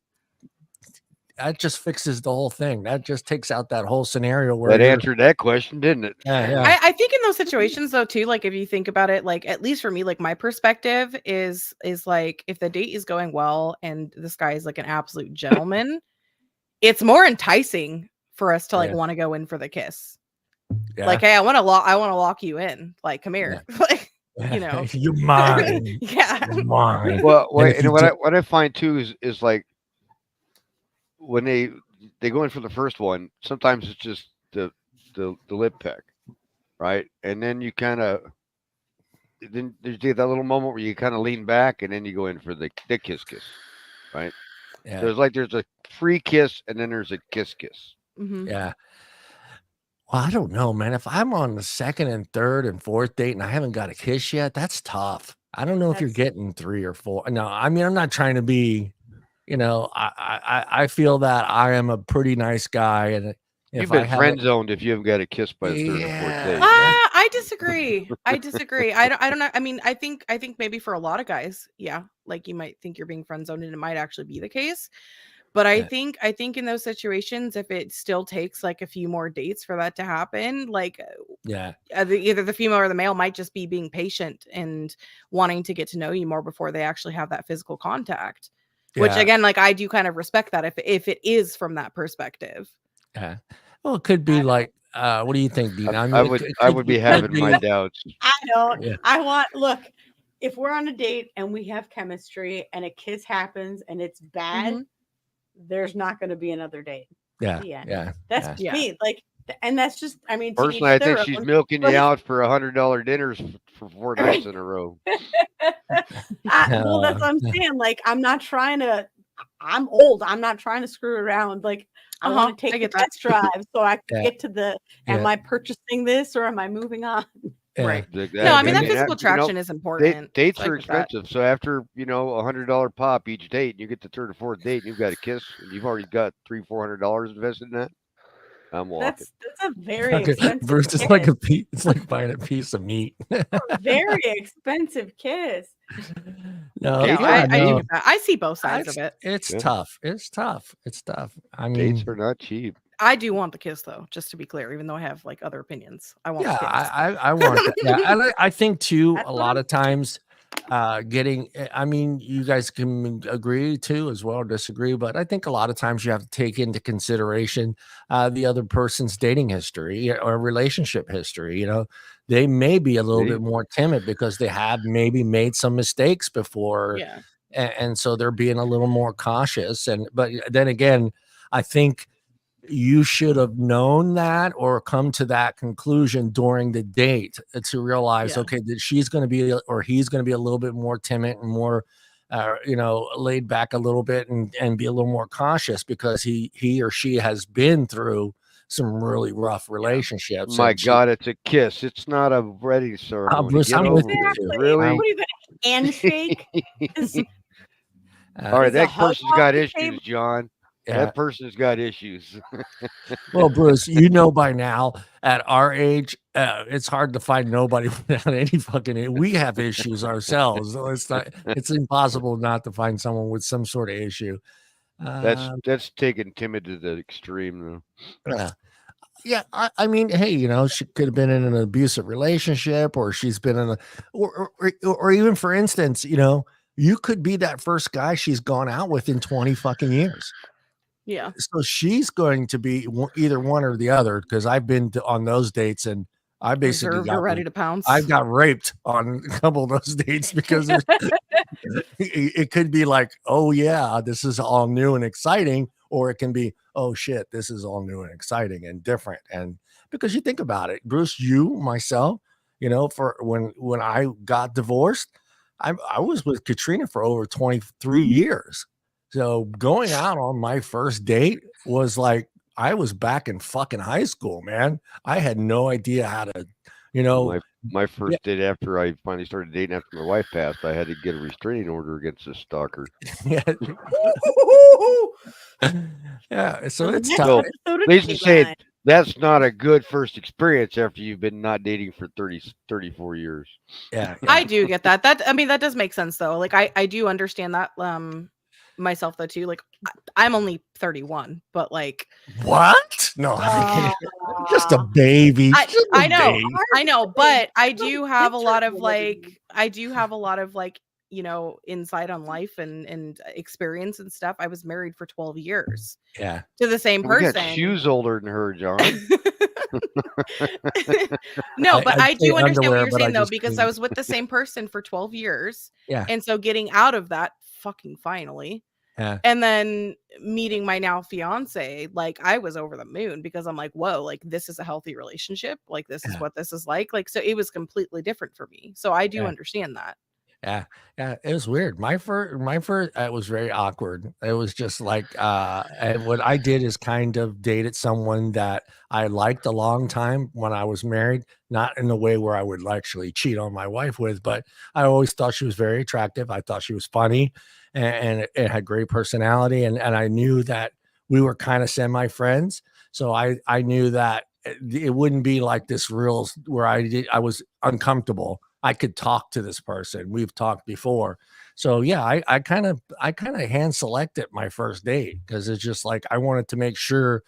that just fixes the whole thing. That just takes out that whole scenario where that answered that question, didn't it? Yeah. I think in those situations though too, like if you think about it, like at least for me, like my perspective is like if the date is going well and this guy is like an absolute gentleman, it's more enticing for us to like want to go in for the kiss. Like, hey, I want to lock you in. Like, come here. Like, you're mine. You're mine. Well, and what I find too is like when they go in for the first one, sometimes it's just the lip peck, right? And then you kind of there's that little moment where you kind of lean back and then you go in for the kiss, right? Yeah. There's a free kiss and then there's a kiss. Mm-hmm. Yeah. Well, I don't know, man. If I'm on the second and third and fourth date and I haven't got a kiss yet, that's tough. I don't know if you're getting 3 or 4. No, I mean, I'm not trying to be, I feel that I am a pretty nice guy. And you've been friend zoned if you haven't got a kiss by the third or fourth date. I disagree. I don't know. I mean, I think maybe for a lot of guys, like you might think you're being friend zoned and it might actually be the case. But I think in those situations, if it still takes like a few more dates for that to happen, like either the female or the male might just be being patient and wanting to get to know you more before they actually have that physical contact. Which again, like I do kind of respect that if it is from that perspective. Yeah. Well, it could be like, what do you think, Deana? I mean, I would be having my doubts. I don't. Yeah. Look, if we're on a date and we have chemistry and a kiss happens and it's bad, there's not going to be another date. Yeah. That's me. Like, and that's just, I mean, personally, I think she's milking you out for $100 dinners for 4 nights in a row. Well, that's what I'm saying. Like, I'm old. I'm not trying to screw around. Like, I want to take a test drive so I can get to am I purchasing this or am I moving on? Right. No, I mean that physical attraction is important. Dates are expensive, so after $100 pop each date, and you get the third or fourth date, and you've got a kiss, and you've already got $300-400 invested in that. I'm walking. That's a very expensive. Bruce, it's like it's like buying a piece of meat. Very expensive kiss. No, I do get that. I see both sides of it. It's tough. It's tough. I mean, dates are not cheap. I do want the kiss though, just to be clear, even though I have like other opinions. I want the kiss. I want that. Yeah, I think too, a lot of times I mean, you guys can agree too as well or disagree, but I think a lot of times you have to take into consideration the other person's dating history or relationship history. They may be a little bit more timid because they have maybe made some mistakes before. And so they're being a little more cautious. But then again, I think you should have known that or come to that conclusion during the date to realize, okay, that she's going to be, or he's going to be a little bit more timid and more, laid back a little bit and be a little more cautious because he or she has been through some really rough relationships. My God, it's a kiss. It's not a wedding ceremony. Bruce, I'm with you. Really? What are you going to handshake? All right, that person's got issues, John. Yeah. That person's got issues. Well, Bruce, by now at our age, it's hard to find nobody without any fucking. We have issues ourselves, so it's impossible not to find someone with some sort of issue. That's taking timid to the extreme, though. Yeah, I mean, hey, she could have been in an abusive relationship, or she's been in or even for instance, you could be that first guy she's gone out with in 20 fucking years. Yeah. So she's going to be either one or the other because I've been on those dates and I basically got ready to pounce. I got raped on a couple of those dates because it could be like, oh yeah, this is all new and exciting, or it can be, oh shit, this is all new and exciting and different. And because you think about it, Bruce, myself, for when I got divorced, I was with Katrina for over 23 years. So going out on my first date was like I was back in fucking high school, man. I had no idea how to, you know, My first date after I finally started dating after my wife passed, I had to get a restraining order against this stalker. yeah, yeah. So it's Next tough. episode of Lisa said Dateline. that's not a good first experience after you've been not dating for 34 years. Yeah, I do get that. That, I mean, that does make sense though. Like I do understand that myself though too. Like I'm only 31, but like what? No, just a baby. Just a I know, baby. I know, but I do have a lot of like you know, insight on life and experience and stuff. I was married for 12 years Yeah. to the same We person. got shoes older than her, John. No, but I do understand underwear, what you're but I saying though, just because couldn't. I was with the same person for 12 years. Yeah. And so getting out of that fucking finally, Yeah. and then meeting my now fiance, like I was over the moon because I'm like, whoa, like this is a healthy relationship. Like this is what this is like. Like, so it was completely different for me. So I do understand that. Yeah, yeah, it was weird. My first, it was very awkward. It was just like, and what I did is kind of dated someone that I liked a long time when I was married, not in the way where I would actually cheat on my wife with, but I always thought she was very attractive. I thought she was funny, and it had great personality, and I knew that we were kind of semi friends, so I knew that it wouldn't be like this real where I was uncomfortable. I could talk to this person. We've talked before. So yeah, I kind of hand selected my first date because it's just like I wanted to make sure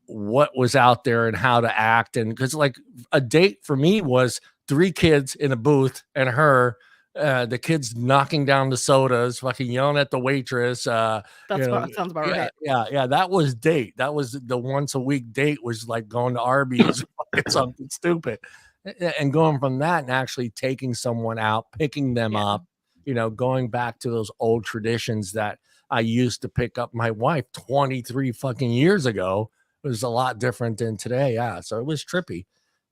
what was out there and how to act. And because like a date for me was 3 kids in a booth and her, the kids knocking down the sodas, fucking yelling at the waitress. That sounds about right. Yeah. That was date. That was the once a week date was like going to Arby's or fucking something stupid. And going from that and actually taking someone out, picking them up, you know, going back to those old traditions that I used to pick up my wife 23 fucking years ago. It was a lot different than today. Yeah. So it was trippy.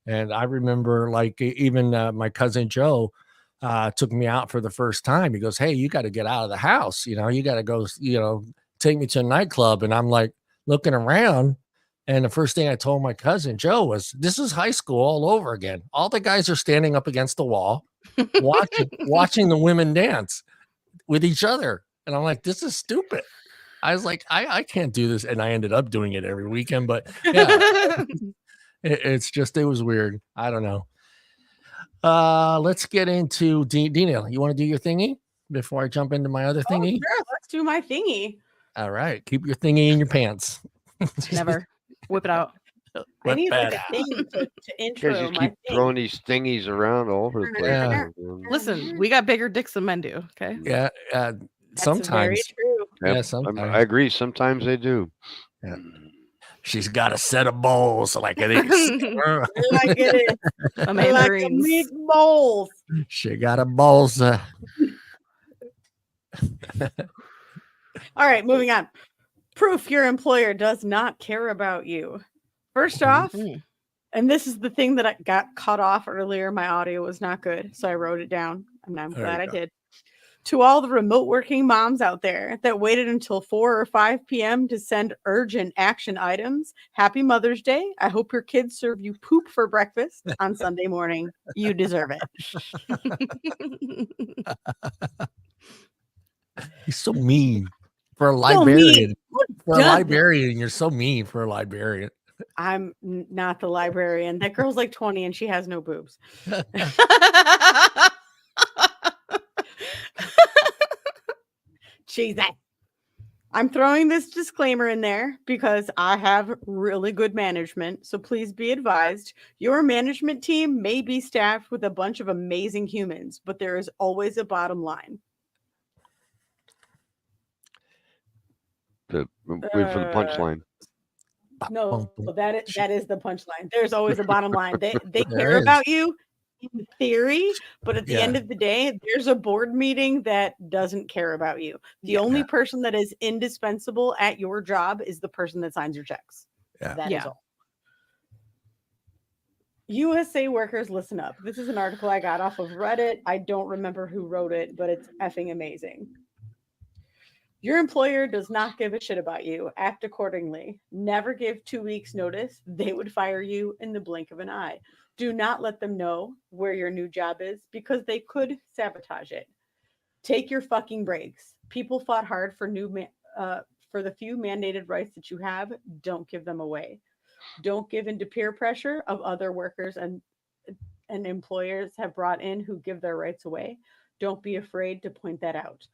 And I remember like even my cousin Joe took me out for the first time. He goes, "Hey, you got to get out of the house. You know, you got to go, you know, take me to a nightclub." And I'm like looking around. And the first thing I told my cousin Joe was, "This is high school all over again. All the guys are standing up against the wall, watching the women dance with each other." And I'm like, "This is stupid." I was like, I can't do this. And I ended up doing it every weekend. But yeah, it was weird. I don't know. Let's get into Deana. You want to do your thingy before I jump into my other thingy? Sure, let's do my thingy. All right. Keep your thingy in your pants. Never. Whip it out. I need like a thing to intro Guys just my keep throwing these thingies around all over the place. Yeah. Listen, we got bigger dicks than men do. Okay. Yeah. That's Sometimes. very true. Yeah, sometimes. I agree. Sometimes they do. Yeah. She's got a set of bowls like I think. I get it. A I like the meat bowls. She got a balls. All right, moving on. Proof your employer does not care about you. First off, and this is the thing that I got cut off earlier. My audio was not good, so I wrote it down, and I'm glad I did. To all the remote working moms out there that waited until 4 or 5 p.m. to send urgent action items, happy Mother's Day. I hope your kids serve you poop for breakfast on Sunday morning. You deserve it. He's so mean for a librarian. For a doesn't? librarian, you're so mean for a librarian. I'm not the librarian. That girl's like 20 and she has no boobs. Jesus. I'm throwing this disclaimer in there because I have really good management. So please be advised, your management team may be staffed with a bunch of amazing humans, but there is always a bottom line. Wait for the punchline. No, that is the punchline. There's always a bottom line. They There care is. about you in theory, but at the end of the day, there's a board meeting that doesn't care about you. The only person that is indispensable at your job is the person that signs your checks. That is all. USA workers, listen up. This is an article I got off of Reddit. I don't remember who wrote it, but it's effing amazing. Your employer does not give a shit about you. Act accordingly. Never give 2 weeks notice. They would fire you in the blink of an eye. Do not let them know where your new job is because they could sabotage it. Take your fucking breaks. People fought hard for for the few mandated rights that you have. Don't give them away. Don't give in to peer pressure of other workers and employers have brought in who give their rights away. Don't be afraid to point that out.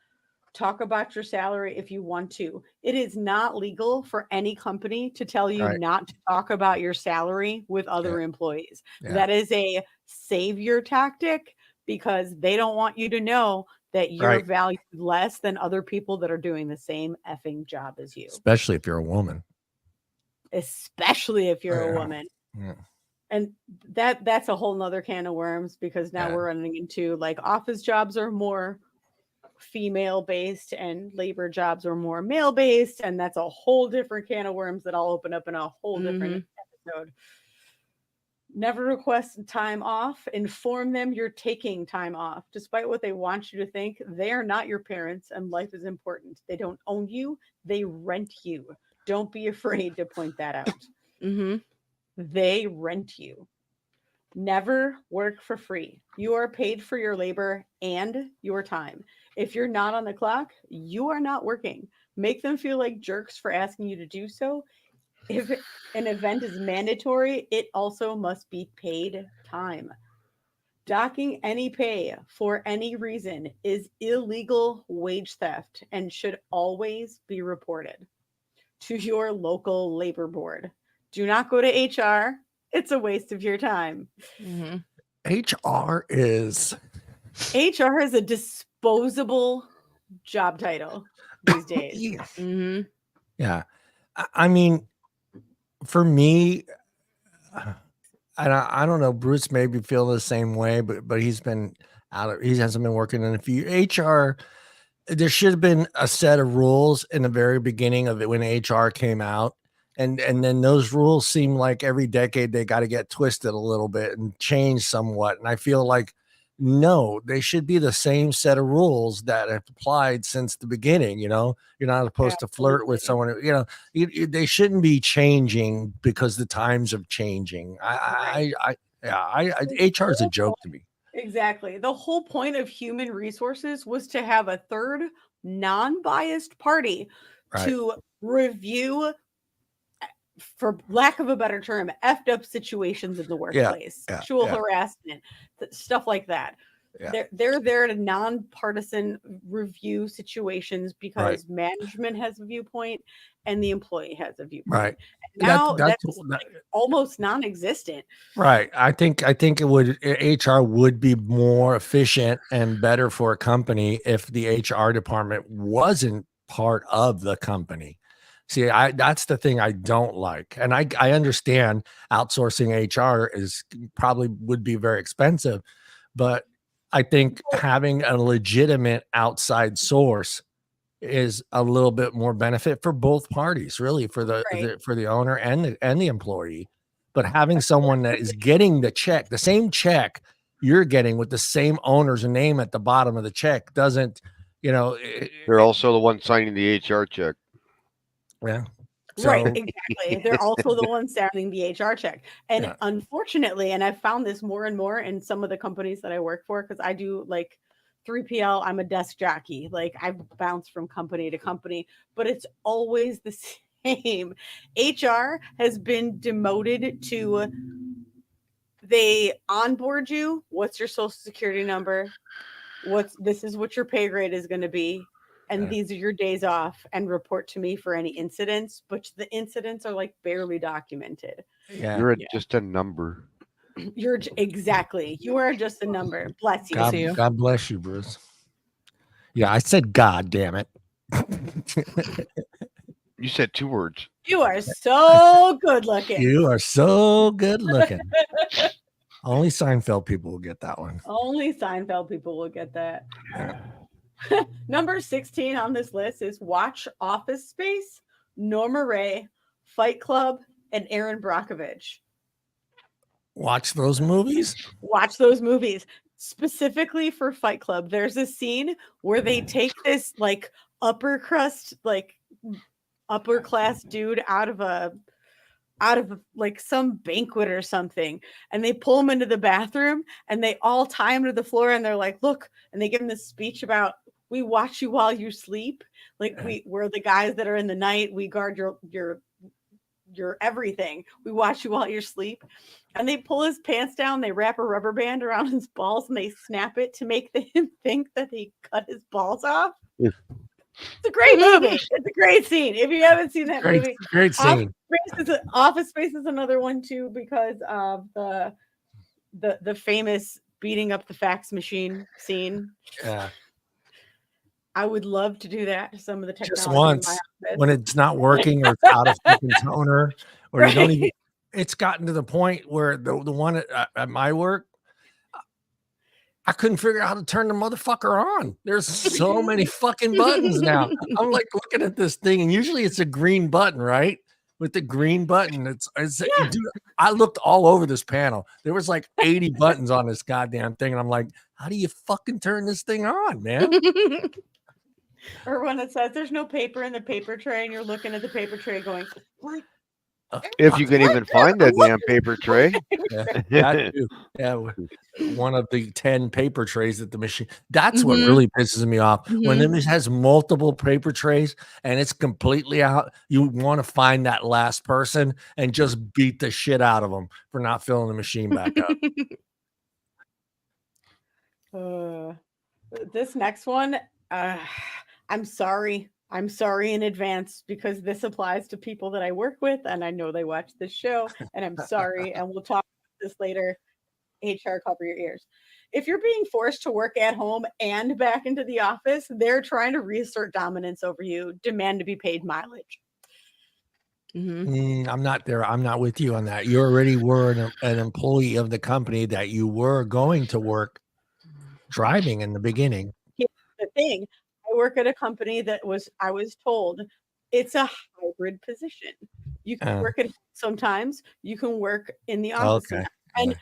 Talk about your salary if you want to. It is not legal for any company to tell you Right. not to talk about your salary with other employees. Yeah. That is a savior tactic because they don't want you to know that you're Right. valued less than other people that are doing the same effing job as you. Especially if you're a woman. Especially if you're a Yeah. woman. Yeah. And that's a whole nother can of worms because now we're running into like office jobs are more female based and labor jobs are more male based, and that's a whole different can of worms that I'll open up in a whole different episode. Never request time off. Inform them you're taking time off. Despite what they want you to think, they are not your parents and life is important. They don't own you, they rent you. Don't be afraid to point that out. They rent you. Never work for free. You are paid for your labor and your time. If you're not on the clock, you are not working. Make them feel like jerks for asking you to do so. If an event is mandatory, it also must be paid time. Docking any pay for any reason is illegal wage theft and should always be reported to your local labor board. Do not go to HR. It's a waste of your time. HR is a disposable job title these days. Yeah. I mean, for me, I don't know, Bruce maybe feel the same way, but he hasn't been working in a few HR. There should have been a set of rules in the very beginning of it when HR came out. And then those rules seem like every decade they got to get twisted a little bit and change somewhat. And I feel like, no, they should be the same set of rules that have applied since the beginning. You know, you're not supposed to flirt with someone, they shouldn't be changing because the times are changing. HR is a joke to me. Exactly. The whole point of human resources was to have a third non-biased party to review, for lack of a better term, effed up situations in the workplace, sexual harassment, stuff like that. They're there to nonpartisan review situations because management has a viewpoint and the employee has a viewpoint. Now that's almost non-existent. Right. I think HR would be more efficient and better for a company if the HR department wasn't part of the company. See, that's the thing I don't like. And I understand outsourcing HR probably would be very expensive, but I think having a legitimate outside source is a little bit more benefit for both parties, really, for the owner and the employee. But having someone that is getting the check, the same check you're getting with the same owner's name at the bottom of the check doesn't, they're also the one signing the HR check. Yeah. Right, exactly. They're also the ones signing the HR check. And unfortunately, and I've found this more and more in some of the companies that I work for, because I do like 3PL, I'm a desk jockey. Like I've bounced from company to company, but it's always the same. HR has been demoted to, they onboard you. What's your social security number? This is what your pay grade is going to be. And these are your days off, and report to me for any incidents, but the incidents are like barely documented. You're just a number. You are just a number. Bless you. God bless you, Bruce. Yeah, I said God damn it. You said 2 words. You are so good looking. You are so good looking. Only Seinfeld people will get that one. Only Seinfeld people will get that. Number 16 on this list is watch Office Space, Norma Ray, Fight Club, and Aaron Brockovich. Watch those movies. Watch those movies. Specifically for Fight Club, there's a scene where they take this like upper crust, like upper class dude out of like some banquet or something, and they pull him into the bathroom and they all tie him to the floor and they're like, look, and they give him this speech about, we watch you while you sleep, like we're the guys that are in the night, we guard your everything, we watch you while you're asleep. And they pull his pants down, they wrap a rubber band around his balls and they snap it to make him think that he cut his balls off. It's a great movie. It's a great scene. If you haven't seen that movie, great scene. Office Space is another one too, because of the famous beating up the fax machine scene. Yeah. I would love to do that to some of the technology. Just once when it's not working or it's out of fucking toner, or you don't even. It's gotten to the point where the one at my work, I couldn't figure out how to turn the motherfucker on. There's so many fucking buttons now. I'm like looking at this thing, and usually it's a green button, right? With the green button, dude, I looked all over this panel. There was like 80 buttons on this goddamn thing, and I'm like, how do you fucking turn this thing on, man? Or when it says there's no paper in the paper tray, and you're looking at the paper tray going, what? If you can even find that damn paper tray. Yeah, one of the 10 paper trays at the machine. That's what really pisses me off. When it has multiple paper trays and it's completely out, you want to find that last person and just beat the shit out of them for not filling the machine back up. This next one, I'm sorry. I'm sorry in advance, because this applies to people that I work with and I know they watch this show, and I'm sorry, and we'll talk about this later. HR, cover your ears. If you're being forced to work at home and back into the office, they're trying to reassert dominance over you, demand to be paid mileage. I'm not there. I'm not with you on that. You already were an employee of the company that you were going to work driving in the beginning. Here's the thing. I work at a company that I was told it's a hybrid position. You can work at home sometimes, you can work in the office. Okay. And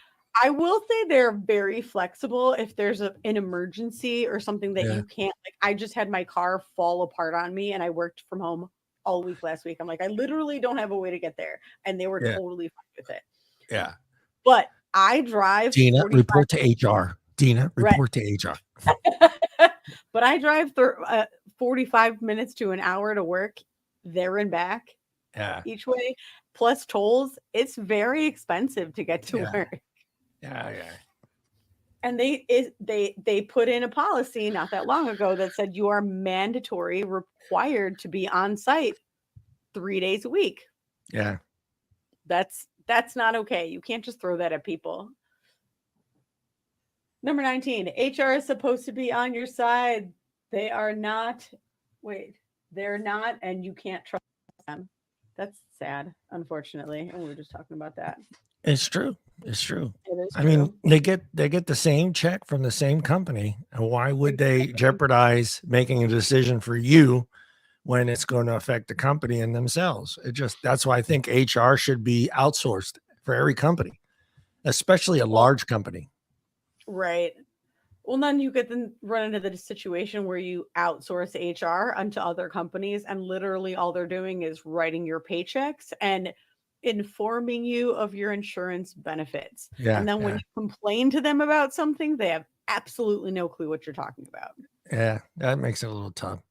I will say they're very flexible if there's an emergency or something that you can't, like, I just had my car fall apart on me and I worked from home all week last week. I'm like, I literally don't have a way to get there. And they were totally fine with it. Yeah. But I drive. Deana, report to HR. Deana, report to HR. But I drive 45 minutes to an hour to work there and back each way, plus tolls. It's very expensive to get to work. Yeah. And they put in a policy not that long ago that said you are mandatory, required to be on site 3 days a week. Yeah. That's not okay. You can't just throw that at people. Number 19, HR is supposed to be on your side. They are not. They're not, and you can't trust them. That's sad, unfortunately. And we were just talking about that. It's true. It's true. It is I true. mean, they get the same check from the same company. And why would they jeopardize making a decision for you when it's going to affect the company and themselves? That's why I think HR should be outsourced for every company, especially a large company. Right. Well, then you could then run into the situation where you outsource HR onto other companies, and literally all they're doing is writing your paychecks and informing you of your insurance benefits. Yeah. And then when you complain to them about something, they have absolutely no clue what you're talking about. Yeah, that makes it a little tough.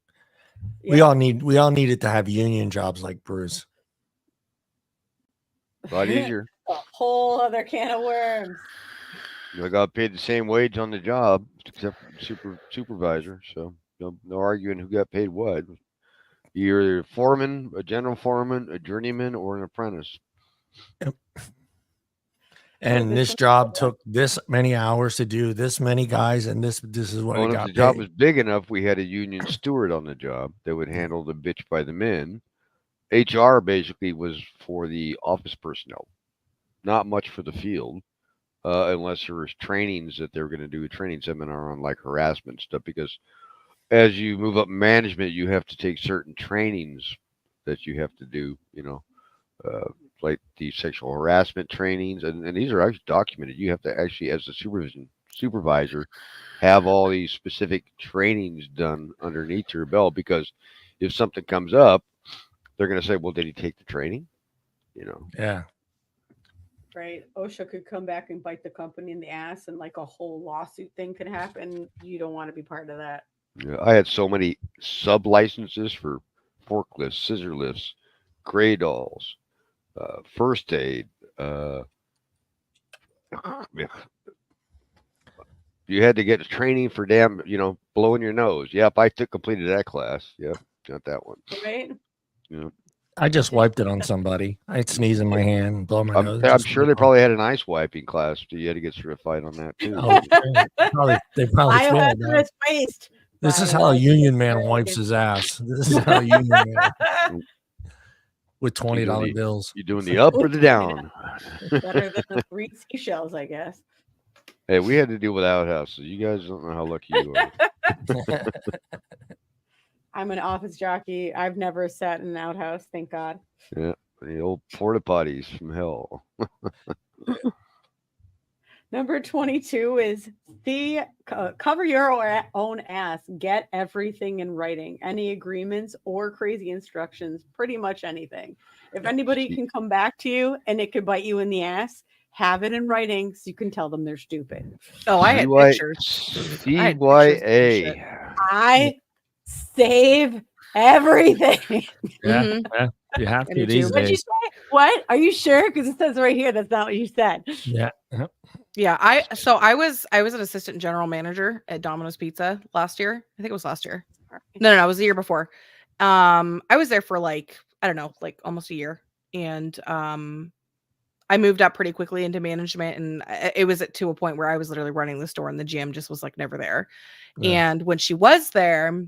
Yeah. We all needed to have union jobs like Bruce. A lot easier. A whole other can of worms. I got paid the same wage on the job, except for supervisor. So no arguing who got paid what. You're a foreman, a general foreman, a journeyman, or an apprentice. Yep. And this job took this many hours to do, this many guys, and this is what I got. If the job was big enough, we had a union steward on the job that would handle the bitch by the men. HR basically was for the office personnel, not much for the field. Unless there was trainings that they were going to do a training seminar on like harassment stuff, because as you move up management, you have to take certain trainings that you have to do, like the sexual harassment trainings, and these are actually documented. You have to actually, as a supervisor, have all these specific trainings done underneath your belt, because if something comes up, they're going to say, well, did he take the training? Yeah. Right. OSHA could come back and bite the company in the ass, and like a whole lawsuit thing could happen. You don't want to be part of that. I had so many sub licenses for forklifts, scissor lifts, gray dolls, first aid. You had to get training for damn, blowing your nose. Yep, I completed that class. Yep, got that one. Right. Yeah. I just wiped it on somebody. I'd sneeze in my hand and blow my nose. I'm just sure they probably had an ice wiping class. You had to get certified on that too. Oh, they probably failed that. Biohazardous waste. This is how a union man wipes his ass. This is how a union man with $20 bills. You doing the up or the down? Better than the 3 seashells, I guess. Hey, we had to deal with outhouses. You guys don't know how lucky you are. I'm an office jockey. I've never sat in an outhouse, thank God. Yeah, the old porta potties from hell. Number 22 is cover your own ass. Get everything in writing. Any agreements or crazy instructions, pretty much anything. If anybody can come back to you and it could bite you in the ass, have it in writing so you can tell them they're stupid. Oh, I had pictures. CYA. I save everything. Yeah, yeah, you have to these What'd you days. say? What? Are you sure? Because it says right here that's not what you said. Yeah. Yeah, I was an assistant general manager at Domino's Pizza last year. I think it was last year. No, it was the year before. I was there for like, I don't know, like almost a year. And I moved up pretty quickly into management, and it was to a point where I was literally running the store and the GM just was like never there. Yeah. And when she was there,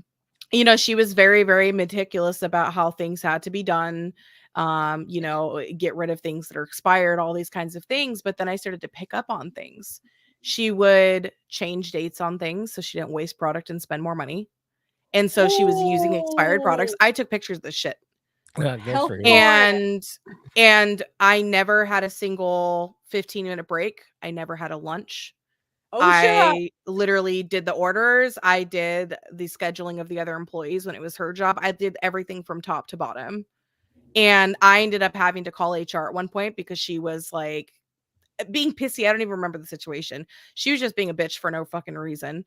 she was very, very meticulous about how things had to be done. Get rid of things that are expired, all these kinds of things. But then I started to pick up on things. She would change dates on things so she didn't waste product and spend more money. And so she was using expired products. I took pictures of this shit. And I never had a single 15-minute break. I never had a lunch. I literally did the orders. I did the scheduling of the other employees when it was her job. I did everything from top to bottom. And I ended up having to call HR at one point because she was like being pissy. I don't even remember the situation. She was just being a bitch for no fucking reason.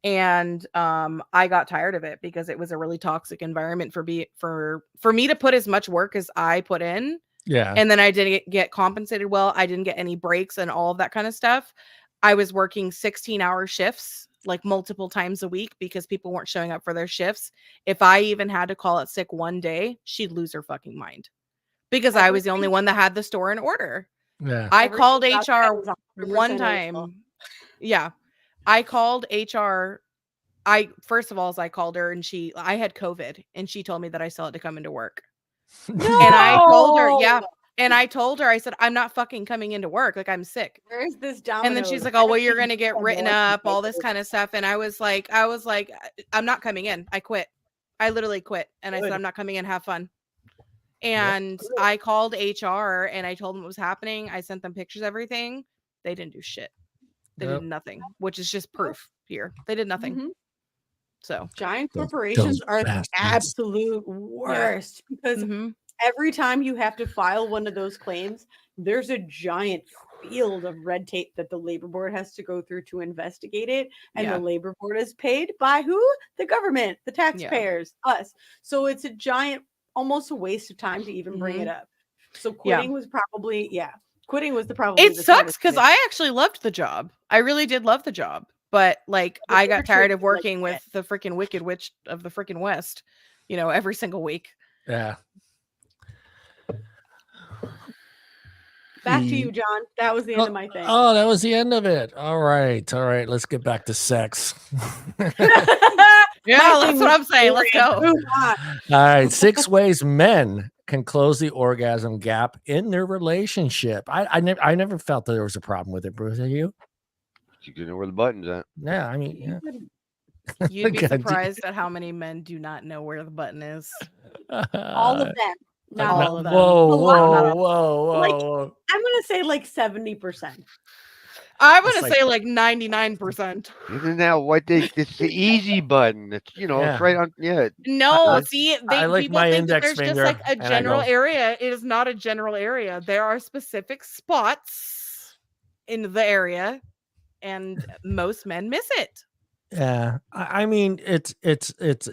And I got tired of it because it was a really toxic environment for me to put as much work as I put in. Yeah. And then I didn't get compensated well. I didn't get any breaks and all of that kind of stuff. I was working 16-hour shifts like multiple times a week because people weren't showing up for their shifts. If I even had to call it sick one day, she'd lose her fucking mind because I was the only one that had the store in order. Yeah. I called HR one time. Yeah. I called HR. First of all, I called her and I had COVID and she told me that I still had to come into work. No! And I told her, yeah. And I told her, I said, I'm not fucking coming into work. Like, I'm sick. Where's this Domino's? And then she's like, oh, well, you're going to get written up, all this kind of stuff. And I was like, I'm not coming in. I quit. I literally quit. And I said, I'm not coming in. Have fun. And I called HR and I told them what was happening. I sent them pictures of everything. They didn't do shit. They did nothing, which is just proof here. They did nothing. Mm-hmm. So giant corporations are the absolute worst because every time you have to file one of those claims, there's a giant field of red tape that the labor board has to go through to investigate it. And the labor board is paid by who? The government, the taxpayers, us. So it's a giant, almost a waste of time to even bring it up. So quitting was probably, quitting was It sucks because I actually loved the job. I really did love the job. But like, I got tired of working with the freaking Wicked Witch of the freaking West, every single week. Yeah. Back to you, John. That was the end of my thing. Oh, that was the end of it. All right. Let's get back to sex. Yeah, that's what I'm saying. Let's go. All right. 6 ways men can close the orgasm gap in their relationship. I never felt that there was a problem with it, Bruce. Are you? You know where the button's at. Yeah, I mean, you'd be surprised at how many men do not know where the button is. All of them. Not all all of of them. them. Whoa, A lot. whoa, of- whoa, Like- whoa. I'm gonna say like 70%. I'm It's gonna like- say like 99%. Isn't that what it's the easy button? It's it's Yeah. right on. Yeah. No, I- see, I lick people my think that index there's just finger like a and I general go- area. It is not a general area. There are specific spots in the area, and most men miss it. Yeah, I mean, it's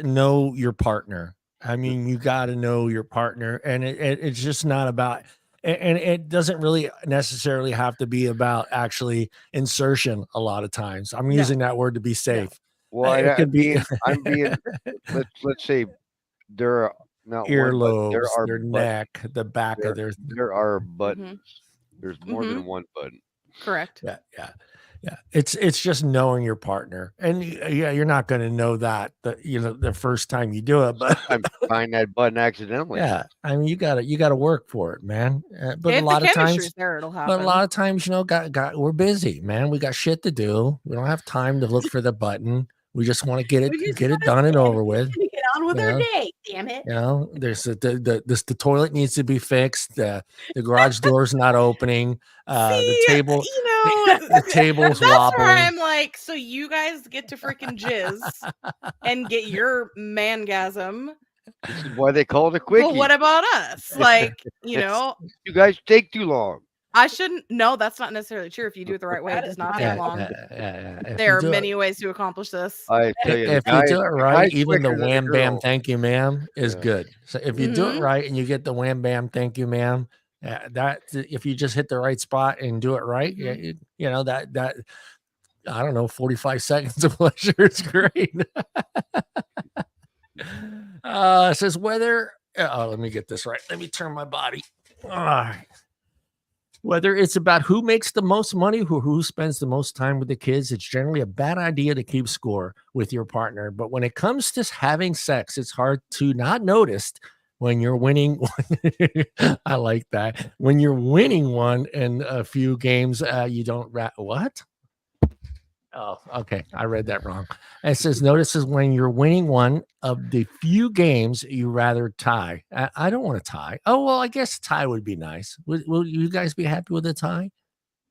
know your partner. I mean, you got to know your partner, and it's just not about, and it doesn't really necessarily have to be about actually insertion. A lot of times, I'm No. using that word to be safe. Well, It could be I'm being. Let's say there are not one, but earlobes, there are their buttons. neck, the back of their. There are buttons. There's more than one button. Correct. Yeah, yeah, yeah. It's just knowing your partner, and yeah, you're not going to know that the first time you do it, but Sometimes you find that button accidentally. yeah, I mean, you gotta work for it, man. But If a lot the of chemistry's times, there, it'll happen. but a lot of times, we're busy, man. We got shit to do. We don't have time to look for the button. We just want to get We just it wanna done and say, over "We're with. gonna get on with you our know? day, damn it." There's the toilet needs to be fixed. The garage door's not opening. The See, table, the table's that's wobbling. where I'm like, so you guys get to freaking jizz and get your mangasm. This is why they call it a quickie. But what about us? Like, you know, You guys take too long. I shouldn't. No, that's not necessarily true. If you do it the right way, it That does is not not take it. long. If There you are do it- many ways to accomplish this. I tell you, the if guy, you do it the right, guy's even the quicker than wham bam girl. thank you ma'am is Yeah. good. So if you do it Mhm. right and you get the wham bam thank you ma'am, that if you just hit the right spot and do it right, Mhm. that I don't know, 45 seconds of pleasure is great. It says whether let me get this right. Let me turn my body. Whether it's about who makes the most money or who spends the most time with the kids, it's generally a bad idea to keep score with your partner. But when it comes to having sex, it's hard to not notice when you're winning. I like that. When you're winning one in a few games, you don't what? Oh, okay. I read that wrong. It says notices when you're winning one of the few games you rather tie. I don't want to tie. Oh, well, I guess a tie would be nice. Will you guys be happy with a tie?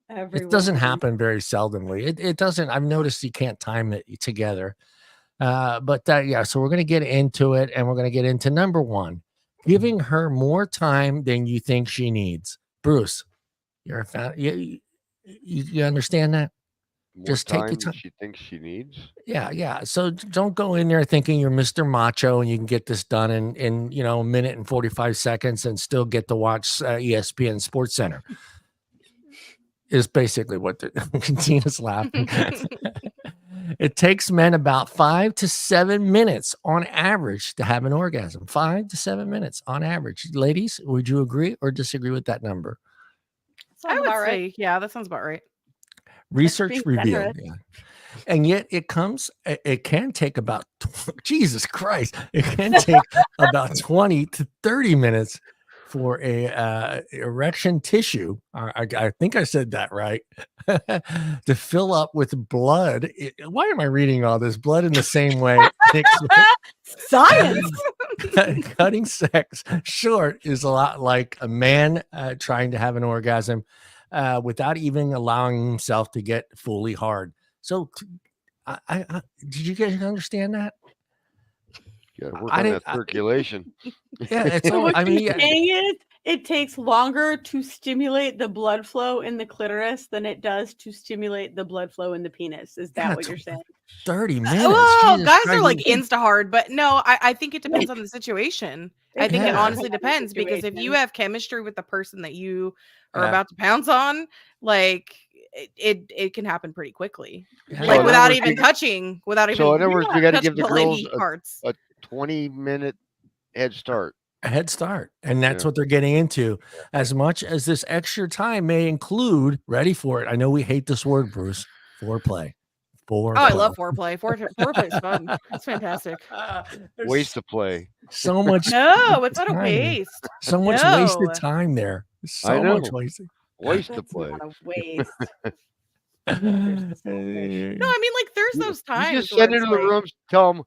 It doesn't happen very seldomly. It doesn't. I've noticed you can't time it together. But yeah, so we're going to get into it, and we're going to get into number one, giving her more time than you think she needs. Bruce, you're a fan. You understand that? More Just take your time time. she thinks she needs. Yeah. So don't go in there thinking you're Mr. Macho and you can get this done in a minute and 45 seconds and still get to watch ESPN Sports Center. Is basically what Tina's laughing. It takes men about 5 to 7 minutes on average to have an orgasm. 5 to 7 minutes on average. Ladies, would you agree or disagree with that number? I would say, yeah, that sounds about right. Research being revealed, yeah. And yet it can take about Jesus Christ, it can take about 20 to 30 minutes for a erection tissue. I think I said that right. To fill up with blood. Why am I reading all this? Blood in the same way. Science. Cutting sex short is a lot like a man trying to have an orgasm without even allowing himself to get fully hard. So, did you guys understand that? You got to work on that circulation. Yeah, it's So all. what I mean, you're saying is it takes longer to stimulate the blood flow in the clitoris than it does to stimulate the blood flow in the penis. Is that what you're saying? 30 minutes. Well, Jesus guys Christ. are like insta hard, but no, I think it depends on the situation. I think it Yeah. honestly depends because if you Situation. have chemistry with the person that you are Yeah. about to pounce on, like it can happen pretty quickly. Yeah. Like in without other even words, touching, without even So in other words, we got to touching give the the lady girls parts. a 20-minute head start. A head start, and that's Yeah. what they're getting into. As much as this extra time may include, ready for it. I know we hate this word, Bruce. Foreplay. Oh, I love foreplay. Foreplay is fun. It's fantastic. Waste of play. So much. No, it's not a time. waste. So much No. wasted time there. So know. much wasted. Waste of That's play. not a waste. No, I mean like there's those You times just where send it's into the like, rooms, tell them,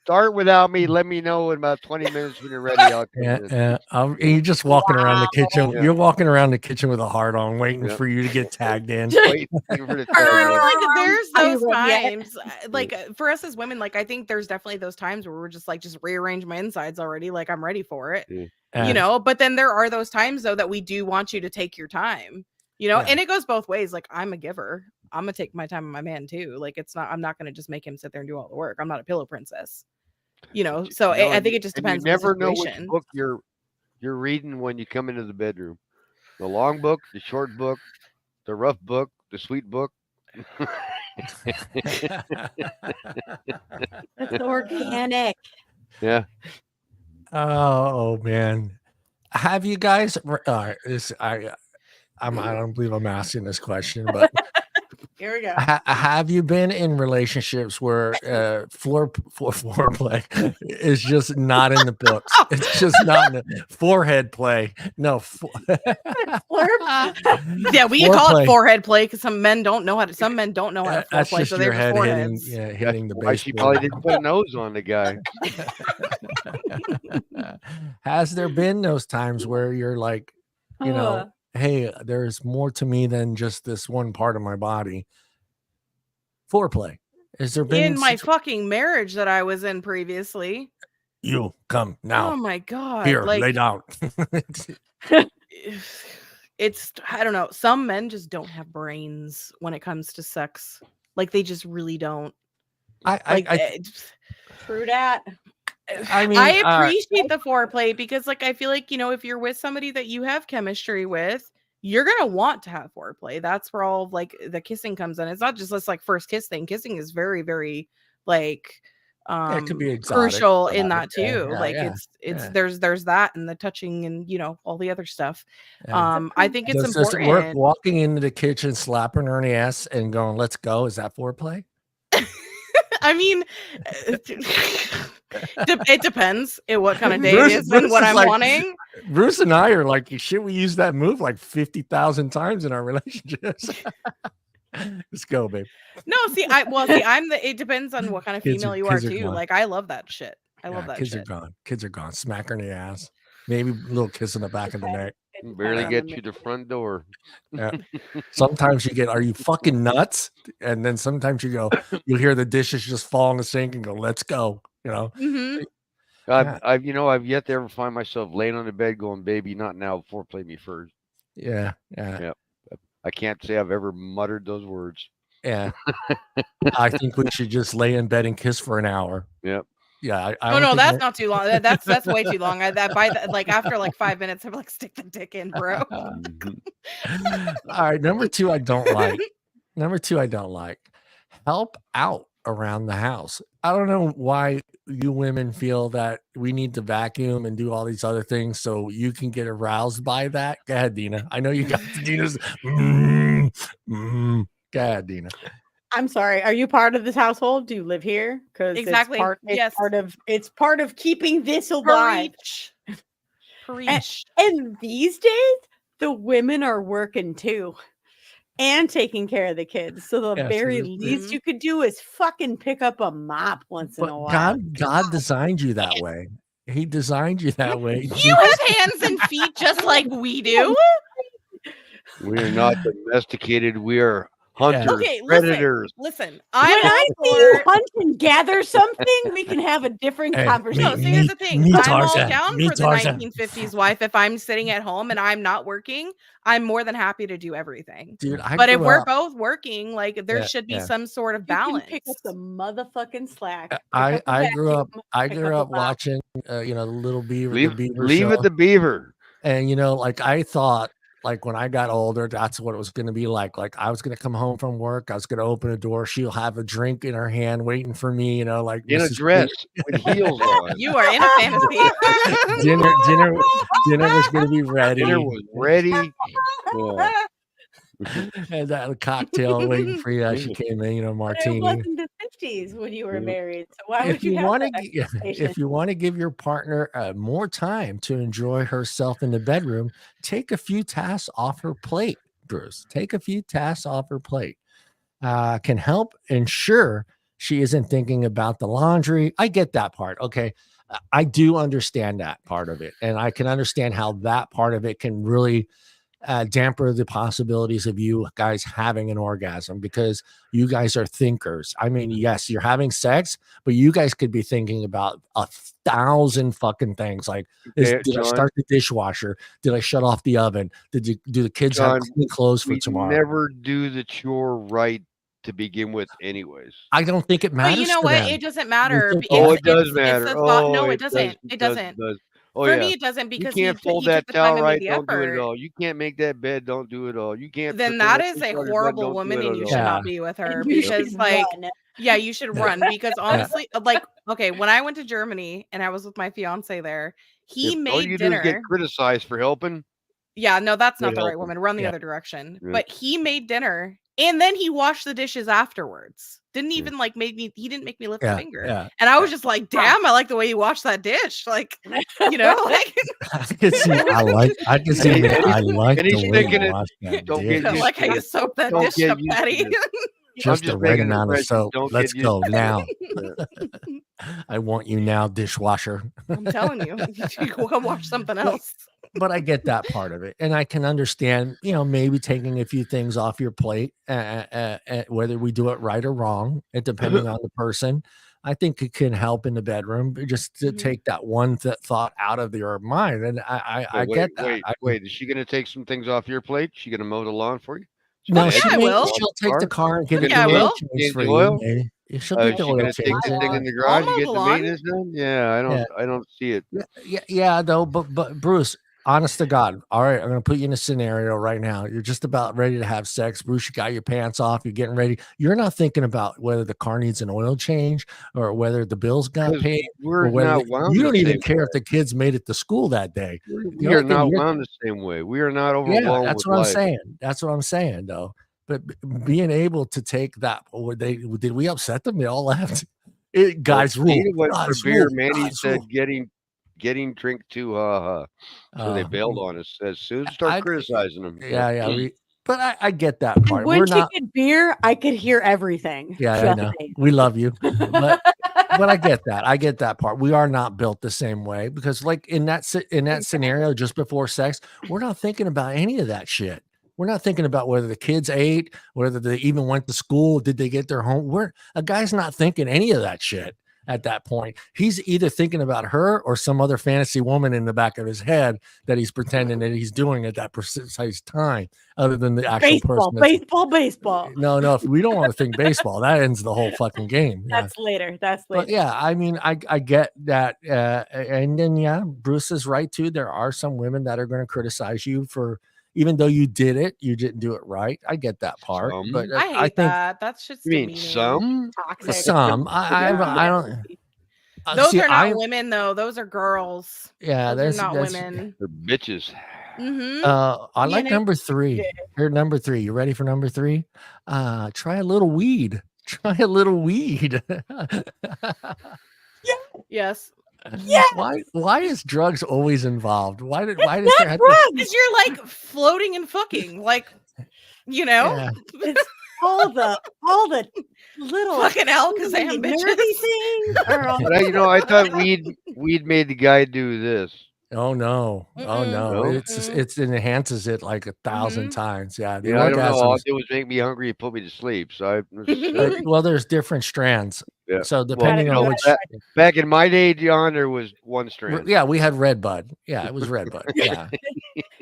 Start without me. Let me know in about 20 minutes when you're ready. I'll come in. Yeah. And you're just walking around the kitchen. Yeah. You're walking around the kitchen with a heart on, waiting Yep. for you to get tagged in. Waiting for the tag in. Like there's Are you those ready yet? times like for us as women, like I think there's definitely those times where we're just rearrange my insides already, like I'm ready for it. Yeah. You know, but then there are those times though that we do want you to take your time, you know, Yeah. and it goes both ways. Like I'm a giver, I'm gonna take my time with my man too. Like I'm not gonna just make him sit there and do all the work. I'm not a pillow princess, you know. So I think it just depends. You never on the know which situation. book you're reading when you come into the bedroom. The long book, the short book, the rough book, the sweet book. It's organic. Yeah. Oh man, have you guys? I don't believe I'm asking this question, but Here we go. have you been in relationships where foreplay is just not in the books? It's just not in the forehead play. No. Yeah, we can call Foreplay. it forehead play because some men don't know how to That's foreplay, just so your they're head just hitting, foreheads. hitting the Why she baseboard. probably didn't put a nose on the guy. Has there been those times where you're like, you know, hey, there's more to me than just this one part of my body? Foreplay. Has there been In my fucking marriage that I was in previously. you come now? Oh my god! Here, like, lay down. it's I don't know. Some men just don't have brains when it comes to sex. Like they just really don't. I True that. mean, I appreciate the foreplay because, like, I feel like, you know, if you're with somebody that you have chemistry with, you're gonna want to have foreplay. That's where all of like the kissing comes in. It's not just this like first kiss thing. Kissing is very, very like it could be exotic. crucial in that too. Yeah, like yeah, it's yeah. there's that and the touching and you know all the other stuff. Yeah. I think it's Does this important. work? Walking into the kitchen, slapping her in the ass, and going, "Let's go." Is that foreplay? I mean, it depends on what kind of day Bruce- it is Bruce and what is I'm like- wanting. Bruce and I are like, shit, we use that move like 50,000 times in our relationships. Let's go, babe. No, it depends on what kind of Kids female are- you are kids are too. gone. Like I love that shit. I love that Kids shit. are gone. Kids are gone. Smack her in the ass. Maybe a little kiss in the back of the neck. Barely get you the front door. Yeah. Sometimes you get, are you fucking nuts? And then sometimes you go, you'll hear the dishes just fall in the sink and go, let's go. You know? Mhm. I've yet to ever find myself laying on the bed going, baby, not now, foreplay me first. Yeah. I can't say I've ever muttered those words. Yeah. I think we should just lay in bed and kiss for an hour. Yep. Yeah. I Oh don't no, think that's we're- not too long. That's way too long. Like after like 5 minutes, I'm like, stick the dick in, bro. Mhm. All right. Number two, I don't like. Help out around the house. I don't know why you women feel that we need to vacuum and do all these other things so you can get aroused by that. Go ahead, Deana. I know you got Deana's. Go ahead, Deana. I'm sorry. Are you part of this household? Do you live here? Because Exactly. Yes. It's part of keeping this alive. Preach. And these days, the women are working too. And taking care of the kids. So the Yeah, so very there's- least you could do is fucking pick up a mop once in a while. God designed you that way. He designed you that way. You have hands and feet just like we do. We are not domesticated. We are hunters, Okay, predators. Listen. When I'm I all see you for. hunt and gather something, we can have a different Hey, conversation. No, see, here's the thing. me I'm Tarzan, all down me for the Tarzan. 1950s wife. If I'm sitting at home and I'm not working, I'm more than happy to do everything. Dude, But if we're up, both working, like there Yeah, should be yeah. some sort of You can balance. pick up the motherfucking slack. I Pick up the grew up vacuum, pick up a mop. watching the Little Beaver, Leave, the Beaver leave show. it the beaver. And like I thought, like when I got older, that's what it was going to be like. Like I was going to come home from work, I was going to open a door, she'll have a drink in her hand, waiting for me. Like In a Mrs. dress with heels on. You are in a fantasy. dinner was going to be ready, Dinner was ready. Yeah. and that cocktail waiting for you as she came in. But it Martini. wasn't the 50s when you were Mhm. married. So why If would you you have want that to, expectation? if you want to give your partner more time to enjoy herself in the bedroom, take a few tasks off her plate, Bruce. Take a few tasks off her plate. Can help ensure She isn't thinking about the laundry. I get that part. Okay. I do understand that part of it. And I can understand how that part of it can really damper the possibilities of you guys having an orgasm, because you guys are thinkers. I mean, yes, you're having sex, but you guys could be thinking about 1,000 fucking things. Like, did I John, start the dishwasher? Did I shut off the oven? Do the kids have John, clean clothes for we tomorrow? never do the chore right to begin with, anyways. I don't think it matters. But you know to what? them. It doesn't matter. think- Oh, It's, it does it's matter. the thought. Oh, No, it it does. doesn't. It doesn't. It does. Oh, For yeah. me, it doesn't, You because can't fold he took that the towel time and right. made the Don't do it at effort. all. You can't make that bed. Don't do it all. You can't. Then put that the is a dishwasher horrible done, don't do woman, it and at you all. should Yeah. not be with her, And you because should like, run. yeah, you should run, because honestly, like, okay, when I went to Germany and I was with my fiance there, he If all made you do is get dinner. criticized for helping, Yeah, no, that's Good not the right helper. woman. Run the Yeah. other direction. Yeah. But he made dinner, and then he washed the dishes afterwards. Didn't Yeah. even like make me. He didn't make me lift a Yeah, finger. yeah. And I was just like, damn, I like the way you washed that dish. Like, you know, like, I can see. I can see. And I like and the he's way thinking you it- wash that don't dish. get I used like to how you it. soaked that Don't dish get up, used to Patty. this. Just just the right making an amount of impression. soap. Don't Let's get go used to it. now. I want you now, dishwasher. I'm telling you, you go watch something else. But I get that part of it, and I can understand, maybe taking a few things off your plate, whether we do it right or wrong, it depending on the person. I think it can help in the bedroom, but just to Mhm. take that one thought out of your mind, and I Wait, get that. wait, wait. Is she gonna take some things off your plate? She gonna mow the lawn for you? She No, gonna Yeah, I empty will. she'll take the car and get Get the Yeah, I oil will. change Get for the you. oil? Maybe. She'll Is get the she oil gonna take change. this thing in the I'll garage? You mow get the the lawn. maintenance done? Yeah, I don't see it. Yeah, though, but Bruce, honest to God, all right, I'm gonna put you in a scenario right now. You're just about ready to have sex, Bruce. You got your pants off, you're getting ready. You're not thinking about whether the car needs an oil change or whether the bills got 'Cause paid, we're or whether not wound you the don't even same care if the kids made it to school that day. We The are only thing not you're wound the same way. We are not Yeah, overwhelmed that's with what I'm life. saying. That's what I'm saying, though. But being able to take that, did we upset them? They all left. Guys rule. Nita went for Guys beer. rule. Manny Guys said rule. getting drink too, so they bailed on us as soon as start I- criticizing them. Yeah. But I get that And part. when We're she not. get beer, I could hear everything. Yeah, I Trust know. me. We love you, but I get that. I get that part. We are not built the same way, because, like, in that scenario just before sex, we're not thinking about any of that shit. We're not thinking about whether the kids ate, whether they even went to school, did they get their home. A guy's not thinking any of that shit at that point. He's either thinking about her or some other fantasy woman in the back of his head that he's pretending that he's doing at that precise time, other than the actual person. Baseball. No, if we don't want to think baseball, that ends the whole fucking game. Yeah. That's later. But yeah, I mean, I get that, and then Bruce is right too. There are some women that are going to criticize you for, even though you did it, you didn't do it right. I get that part, Some? but I hate think that. That's just You mean demeaning. some? Toxic. some. I don't. Those see, are not women, though. Those are girls. Yeah, Those are not women. They're bitches. Mm-hmm. I like DNA number 3. Here, number 3. You ready for number 3? Try a little weed. Try a little weed. Yes. Yeah. Why is drugs always involved? Why does there have Because you're like floating and fucking, like, you know, Yeah. It's all the little fucking Alakazam bitches. nerdy things are all But I thought weed made the guy do this. Oh no! Oh no! No? It enhances it like 1,000 times. Yeah, the I don't know. All orgasms. it did was make me hungry and put me to sleep. So Well, there's different strands. Yeah. So depending Well, on which, back in my day, John, there was one strand. yeah, we had red bud. Yeah, it was red bud. Yeah,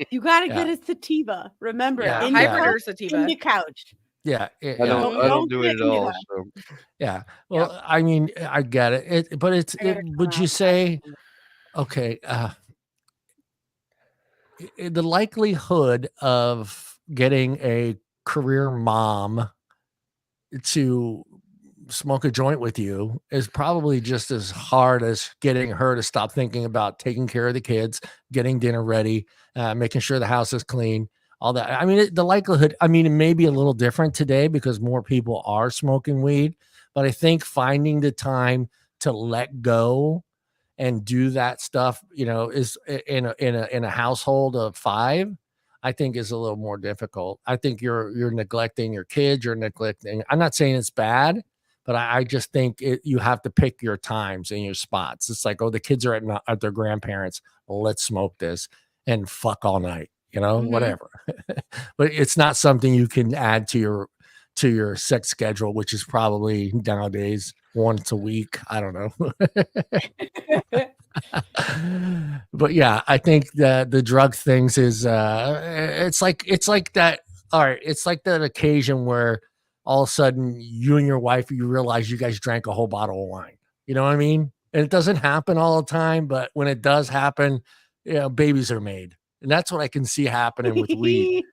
you got to Yeah. get a sativa. Remember, Yeah. in Hybrid your or sativa. in the couch. yeah, I don't Don't do it get at all. into So yeah. Well, I mean, I get it. But would you say, okay, the likelihood of getting a career mom to smoke a joint with you is probably just as hard as getting her to stop thinking about taking care of the kids, getting dinner ready, making sure the house is clean, all that. I mean, the likelihood, I mean, it may be a little different today because more people are smoking weed, but I think finding the time to let go and do that stuff, is in a household of 5, I think is a little more difficult. I think you're neglecting your kids. You're neglecting. I'm not saying it's bad, But I just think you have to pick your times and your spots. It's like, oh, the kids are at their grandparents. Well, let's smoke this and fuck all night, whatever. But it's not something you can add to your sex schedule, which is probably nowadays once a week. I don't know. But yeah, I think that the drug things is it's like that. All right, it's like that occasion where all of a sudden you and your wife, you realize you guys drank a whole bottle of wine. You know what I mean? And it doesn't happen all the time, but when it does happen, babies are made. And that's what I can see happening with weed.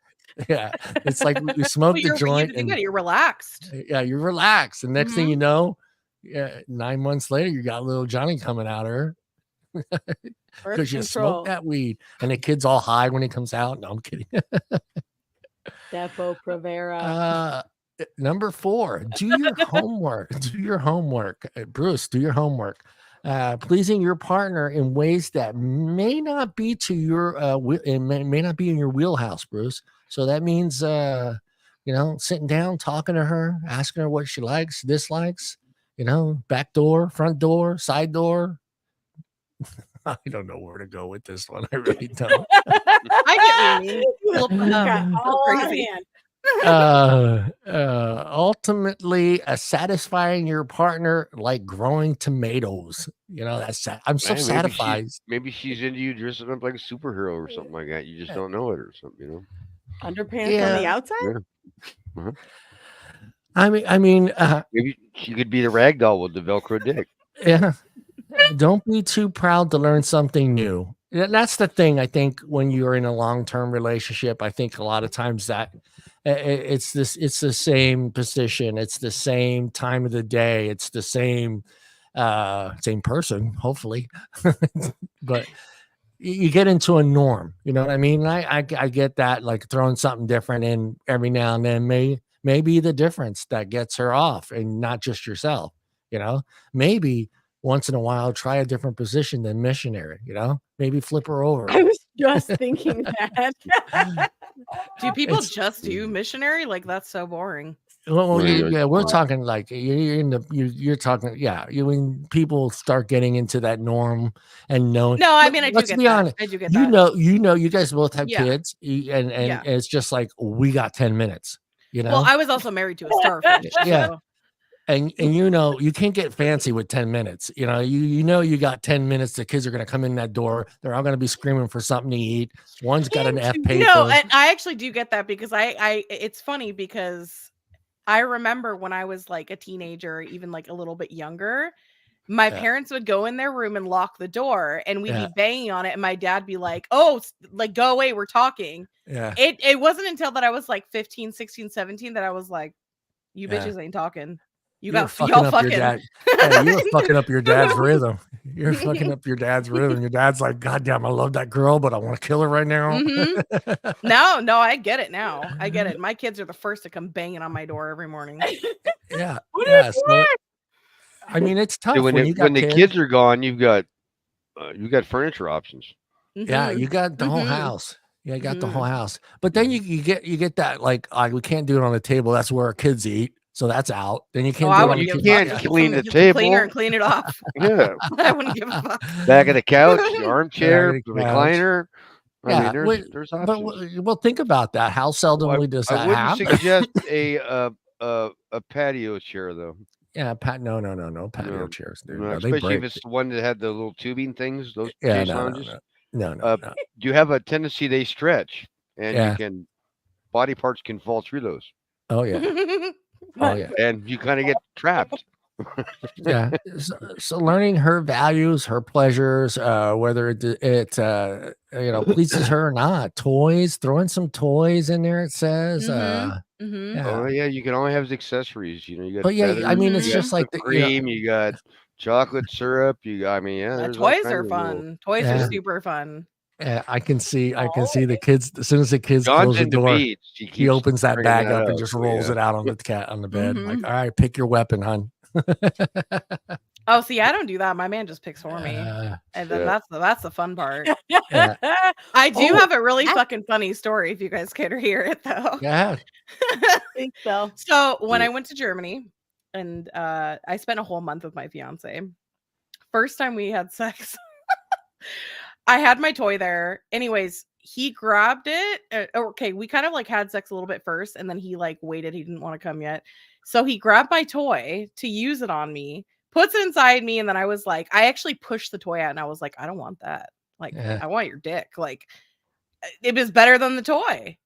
Yeah. It's like we smoked the joint and you're relaxed. Yeah, you're relaxed. And next thing you know, 9 months later, you got little Johnny coming out of her. Because you smoke that weed. And the kid's all high when he comes out. No, I'm kidding. Depo-Provera. Number 4, do your homework. Do your homework. Bruce, do your homework. Pleasing your partner in ways that may not be to your it may not be in your wheelhouse, Bruce. So that means sitting down, talking to her, asking her what she likes, dislikes, back door, front door, side door. I don't know where to go with this one. I really don't. I get what you mean. Ultimately satisfying your partner like growing tomatoes. That's I'm so satisfied. Maybe she's into you dressing up like a superhero or something like that. You just don't know it or something, Underpants on the outside. Yeah. Uh-huh. I mean, maybe she could be the rag doll with the Velcro dick. Yeah. Don't be too proud to learn something new. That's the thing. I think when you're in a long-term relationship, I think a lot of times that it's the same position. It's the same time of the day. It's the same person, hopefully. But you get into a norm. You know what I mean? I get that, like throwing something different in every now and then may be the difference that gets her off, and not just yourself. Maybe once in a while, try a different position than missionary, maybe flip her over. I was just thinking that. Do people just do missionary? Like, that's so boring. Well, we're talking like you're talking. Yeah. When people start getting into that norm and knowing. No, I mean, I do get that. I do get that. You guys both have kids and it's just like, we got 10 minutes, Well, I was also married to a starfish. Yeah. So. And you can't get fancy with 10 minutes. You got 10 minutes. The kids are going to come in that door. They're all going to be screaming for something to eat. One's got an F paper. No, and I actually do get that because it's funny because I remember when I was like a teenager, even like a little bit younger, my parents would go in their room and lock the door and we'd be banging on it. And my dad be like, oh, like, go away. We're talking. Yeah. It wasn't until that I was like 15, 16, 17 that I was like, you bitches ain't talking. Y'all fucking. You were fucking up your dad's rhythm. You're fucking up your dad's rhythm. Your dad's like, God damn, I love that girl, but I want to kill her right now. Mm-hmm. No, I get it now. I get it. My kids are the first to come banging on my door every morning. Yeah. So, I mean, it's tough. When the kids are gone, you've got furniture options. Mm-hmm. Yeah, you got the whole house. Yeah, you got the whole house. But then you get that like, we can't do it on the table. That's where our kids eat. So that's out. Then you can't do it. You can't clean the table. Cleaner and clean it off. Yeah. I wouldn't give a fuck. Back of the couch, the armchair, the recliner. Yeah, I mean, there's options. But think about that. How seldomly does that happen? I wouldn't suggest a patio chair though. Yeah, no patio chairs, dude. No, especially if it's the one that had the little tubing things. Those lounges. No. Do you have a tendency they stretch, and body parts can fall through those. Oh yeah. Oh yeah, and you kind of get trapped. Yeah. So learning her values, her pleasures, whether it pleases her or not. Toys, throwing some toys in there. It says. Yeah. Oh yeah, you can only have accessories. You got. But feathers, I mean, it's just like the cream. You got chocolate syrup. Toys are fun. Toys are super fun. Yeah, I can see the kids. As soon as the kids close the door, he opens that bag up and just rolls it out on the bed. Like, all right, pick your weapon, hon. Oh, see, I don't do that. My man just picks for me, and then that's the fun part. Yeah. I do have a really fucking funny story if you guys care to hear it, though. Yeah, I think so. So when I went to Germany, and I spent a whole month with my fiance. First time we had sex, I had my toy there. Anyways, he grabbed it. Okay, we kind of like had sex a little bit first, and then he like waited. He didn't want to come yet, so he grabbed my toy to use it on me, puts it inside me, and then I was like, I actually pushed the toy out, and I was like, I don't want that. Like, Yeah. I want your dick. Like, it was better than the toy.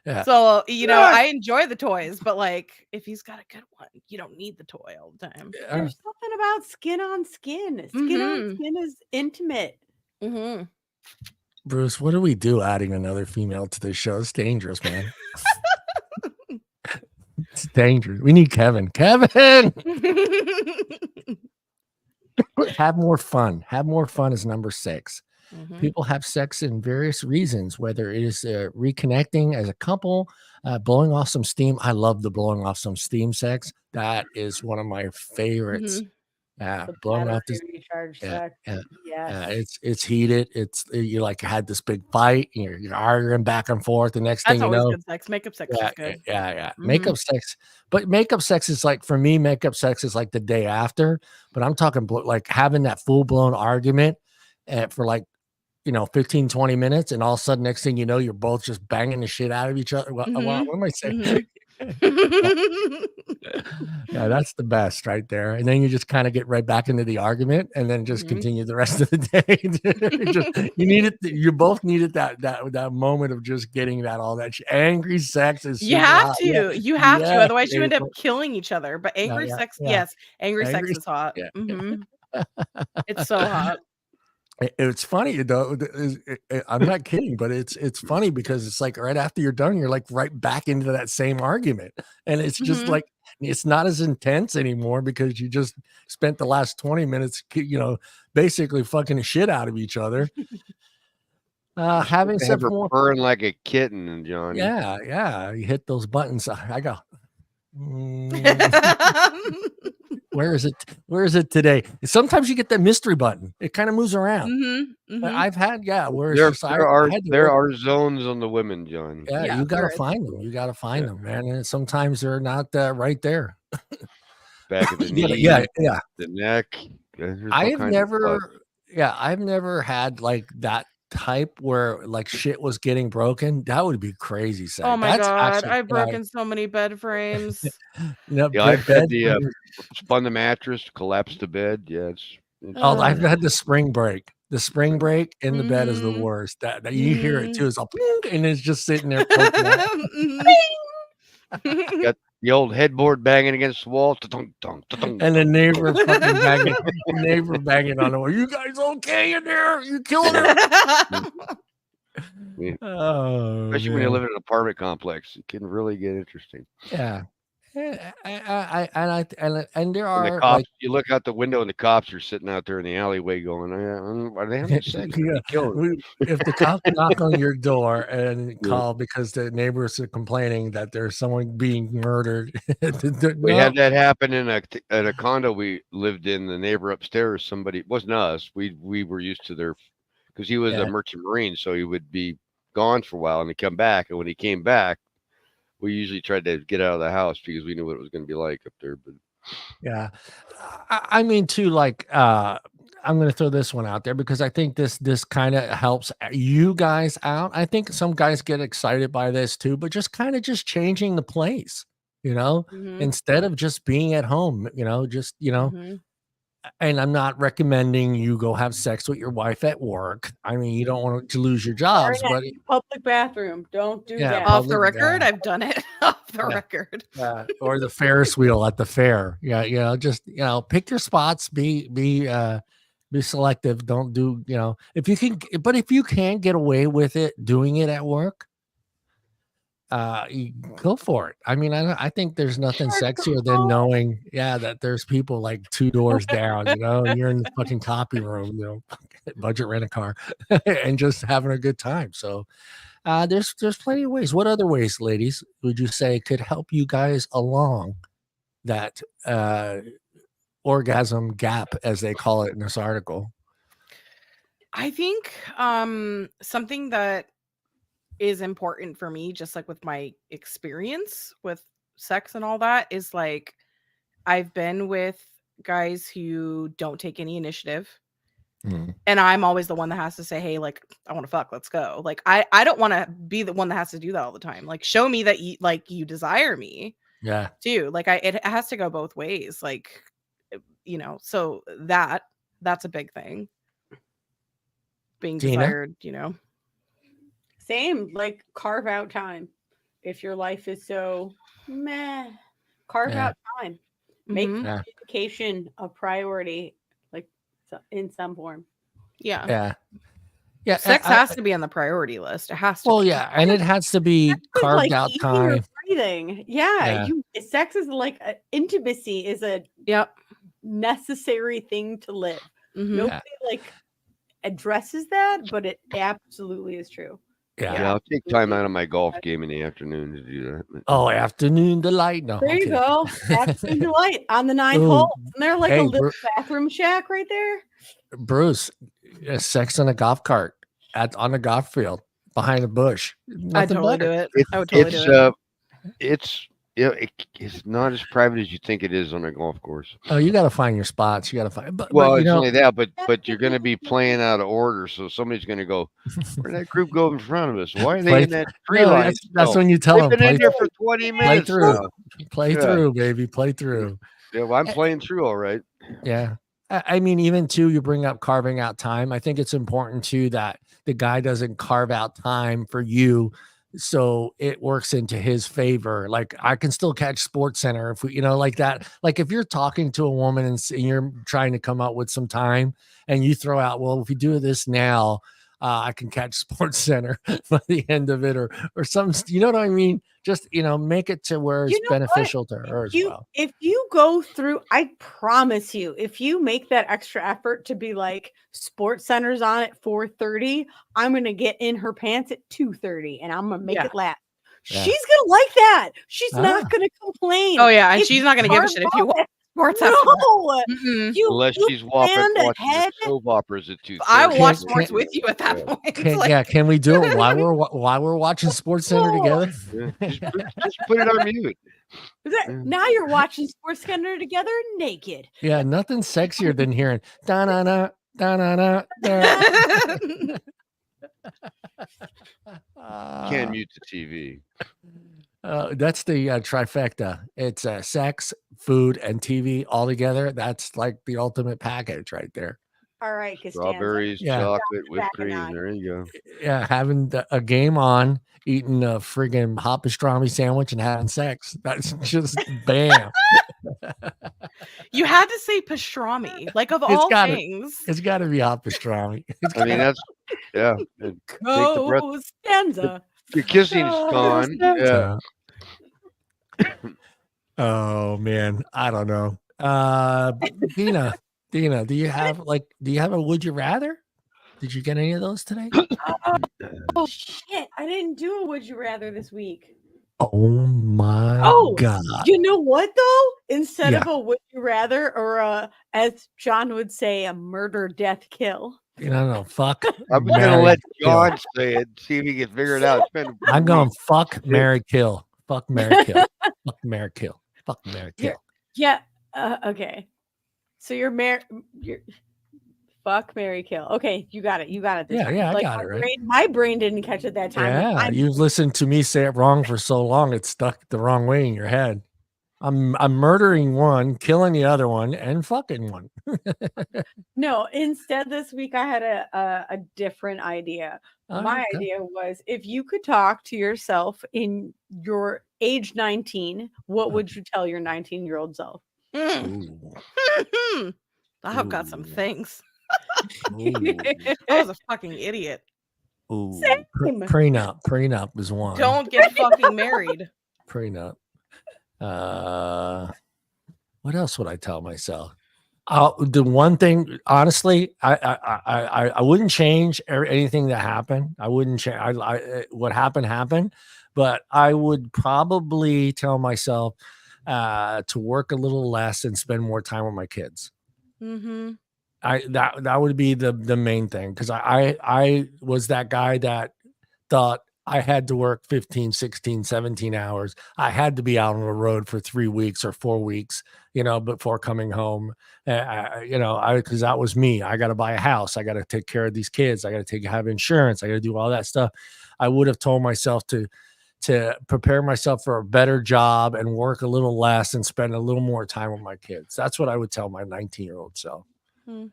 Yeah. So, you know, Yeah. I enjoy the toys, but like, if he's got a good one, you don't need the toy all the time. There's something about skin on skin. Skin on skin is intimate. Mm-hmm. Bruce, what do we do adding another female to this show? It's dangerous, man. It's dangerous. We need Kevin. Kevin! Have more fun. Have more fun is number 6. Mm-hmm. People have sex in various reasons, whether it is reconnecting as a couple, blowing off some steam. I love the blowing off some steam sex. That is one of my favorites. The Blowing off battery this. recharge Yeah, sex. yeah. Yes. It's heated. You like had this big fight. You're arguing back and forth. The next thing That's you always know, good sex. Makeup sex is good. yeah. Mhm. Makeup sex, but makeup sex is like, for me, makeup sex is like the day after. But I'm talking like having that full blown argument for like, 15, 20 minutes, and all of a sudden, next thing you know, you're both just banging the shit out of each other. What am I saying? Yeah, that's the best right there. And then you just kind of get right back into the argument, and then just continue the rest of the day. You both needed that moment of just getting that all that angry sex is You super have hot. to. You have to. Yeah, Otherwise, you end up April. killing each other. But angry sex, yeah. yes, angry sex Angry is hot. yeah. Mhm. It's so hot. It's funny though. I'm not kidding, but it's funny because it's like right after you're done, you're like right back into that same argument, and it's just Mhm. like it's not as intense anymore because you just spent the last 20 minutes, basically fucking the shit out of each other. Having Have some her more, purring like a kitten, Johnny. yeah. You hit those buttons. I go. Where is it? Where is it today? Sometimes you get that mystery button. It kind of moves around. But I've had, where it's just There are zones on the women, John. yeah, Yeah, you gotta there is. find them. You gotta find them, man. And sometimes they're not right there. Back of the Yeah, knee, yeah. the neck. There's all I've kinds of stuff. never had like that type where like shit was getting broken. That would be crazy. Oh my That's god, actually, I've broken so many bed frames. Yeah, I've had the spun the mattress, collapsed the bed. Yeah, it's I've had the spring break. The spring break in the bed is the Mhm. worst. That you hear it too. It's a plink, and it's just sitting there. got the old headboard banging against the wall. And the neighbor fucking banging on the wall. You guys okay in there? You killing her? Oh, especially when you live in an apartment complex, it can really get interesting. yeah. And there And the are cops, like, you look out the window and the cops are sitting out there in the alleyway going, "Are they having sex? Are they killing?" if the cops knock on your door and call because the neighbors are complaining that there's someone being murdered, We had that happen in a condo we lived in. The neighbor upstairs, somebody, it wasn't us. We were used to their, because he was a merchant marine, so he would be gone for a while and he'd come back. And when he came back, we usually tried to get out of the house because we knew what it was going to be like up there. But yeah, I mean too, like I'm going to throw this one out there because I think this kind of helps you guys out. I think some guys get excited by this too, but just kind of just changing the place, instead of just being at home, and I'm not recommending you go have sex with your wife at work. I mean, you don't want to lose your jobs, but Public bathroom. Don't do that. Off the record, I've done it. Off the record. Or the Ferris wheel at the fair. Yeah, just pick your spots. Be selective. Don't do if you can. But if you can get away with it, doing it at work, you go for it. I mean, I think there's nothing sexier than knowing, that there's people like 2 doors down, and you're in the fucking copy room, budget rent a car, and just having a good time. So, there's plenty of ways. What other ways, ladies, would you say could help you guys along that orgasm gap, as they call it in this article? I think something that is important for me, just like with my experience with sex and all that, is like I've been with guys who don't take any initiative. Mm. And I'm always the one that has to say, hey, like, I want to fuck, let's go. Like, I don't want to be the one that has to do that all the time. Like, show me that you desire me Yeah. too. Like, it has to go both ways. Like, so that's a big thing. Being Deana? desired, Same, like carve out time. If your life is so meh, carve Yeah. out time. Make Mhm. Yeah. communication a priority, like in some form. Yeah. Yeah. Yeah. Sex has to be on the priority list. It has to. Well, be. yeah, and it has to be It's carved like out eating or time. breathing. Yeah, Yeah. sex is like intimacy is a Yep. necessary thing to live. Mhm. Nobody like addresses that, but it absolutely is true. Yeah. I'll take time out of my golf game in the afternoon to do that. but- Oh, afternoon delight. No, There I'm you kidding. go. Afternoon delight on the 9th Ooh. hole. Isn't there like Hey, a little bathroom shack right there? Bruce, sex on a golf cart on the golf field behind a bush. I'd Nothing totally better. do it. It's I would totally it's do it. it's not as private as you think it is on a golf course. Oh, you got to find your spots. You got to find. But Well, you it's know, only that, but you're going to be playing out of order, so somebody's going to go, "Where did that group go in front of us? Why are they Play in that tree no, line?" that's when you tell They've them been in play, there for 20 minutes through. now. Play Yeah. through, baby. Play through. Yeah, well, I'm playing through all right. Yeah. I mean, even too, you bring up carving out time. I think it's important too that the guy doesn't carve out time for you so it works into his favor. Like I can still catch Sports Center if we, like that. Like if you're talking to a woman and you're trying to come up with some time and you throw out, well, if you do this now, I can catch Sports Center by the end of it, or some, you know what I mean? Just make it to where it's You know what? beneficial to her as well. If you go through, I promise you, if you make that extra effort to be like Sports Center's on at 4:30, I'm gonna get in her pants at 2:30 and I'm gonna make Yeah. it last. Yeah. She's gonna like that. She's Ah. not gonna complain. Oh yeah, and If she's not gonna give a shit if you carve watch sports out- after that. No, Mm-mm. Unless you she's watching planned the ahead. soap operas at 2:30. I will watch Can't- sports with you at that point. Can, Like, can we do it while we're watching Sports Center No. together? Yeah, just put it on mute. Now you're watching Sports Center together naked. Yeah, nothing sexier than hearing da na na da na na. Can't mute the TV. That's the trifecta. It's sex, food, and TV all together. That's like the ultimate package right there. All right, Costanza. Strawberries, Yeah. chocolate, whipped Back a cream. notch. There you go. Yeah, having a game on, eating a friggin' hot pastrami sandwich, and having sex. That's just bam. you had to say pastrami, like of It's all gotta- things. It's got to be hot pastrami. I mean, that's yeah. and Take the breath. Costanza. Your kissing's gone. Yeah. Oh man, I don't know. Deana, do you have a would you rather? Did you get any of those today? Oh shit! I didn't do a would you rather this week. Oh my god. You know what though? Instead of Yeah. a would you rather or as John would say, a murder, death, kill. No, fuck. I was gonna marry, let kill. John say it, see if he can figure it out. It's been- I'm going fuck, marry, kill. Fuck, marry, kill. Fuck, marry, kill. Fuck, marry, kill. Yeah. Okay. So you're married. You're fuck, marry, kill. Okay, you got it. You got it. This Yeah, time. yeah, I Like, got my it, right? my brain didn't catch it that time. Yeah, you've listened to me say it wrong for so long, it's stuck the wrong way in your head. I'm murdering one, killing the other one, and fucking one. No, instead this week I had a different idea. My Okay. idea was if you could talk to yourself in your age 19, what would you tell your 19-year-old self? Mm. Ooh. I've got some Ooh. things. Ooh. I was a fucking idiot. Ooh. Same. Prenup is one. Don't get fucking married. Prenup. What else would I tell myself? The one thing, honestly, I wouldn't change anything that happened. I wouldn't change. What happened, but I would probably tell myself to work a little less and spend more time with my kids. Mm-hmm. That would be the main thing, because I was that guy that thought I had to work 15, 16, 17 hours. I had to be out on the road for 3 weeks or 4 weeks, before coming home. Because that was me. I got to buy a house. I got to take care of these kids. I got to have insurance. I got to do all that stuff. I would have told myself to prepare myself for a better job and work a little less and spend a little more time with my kids. That's what I would tell my 19-year-old self. Hmm.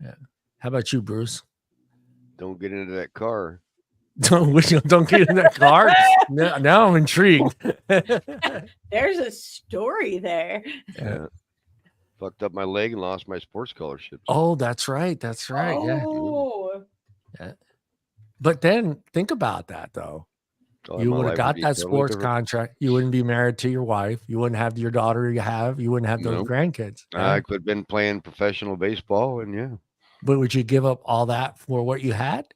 Yeah. How about you, Bruce? Don't get into that car. Don't get in that car. Now I'm intrigued. There's a story there. Yeah. Fucked up my leg and lost my sports scholarships. Oh, that's right. Oh. Yeah. But then think about that, though. Oh, You my would have life got be that totally sports different. contract. You wouldn't be married to your wife. You wouldn't have your daughter you have. You wouldn't have those Nope. grandkids. I could have been playing professional baseball, and yeah. But would you give up all that for what you had?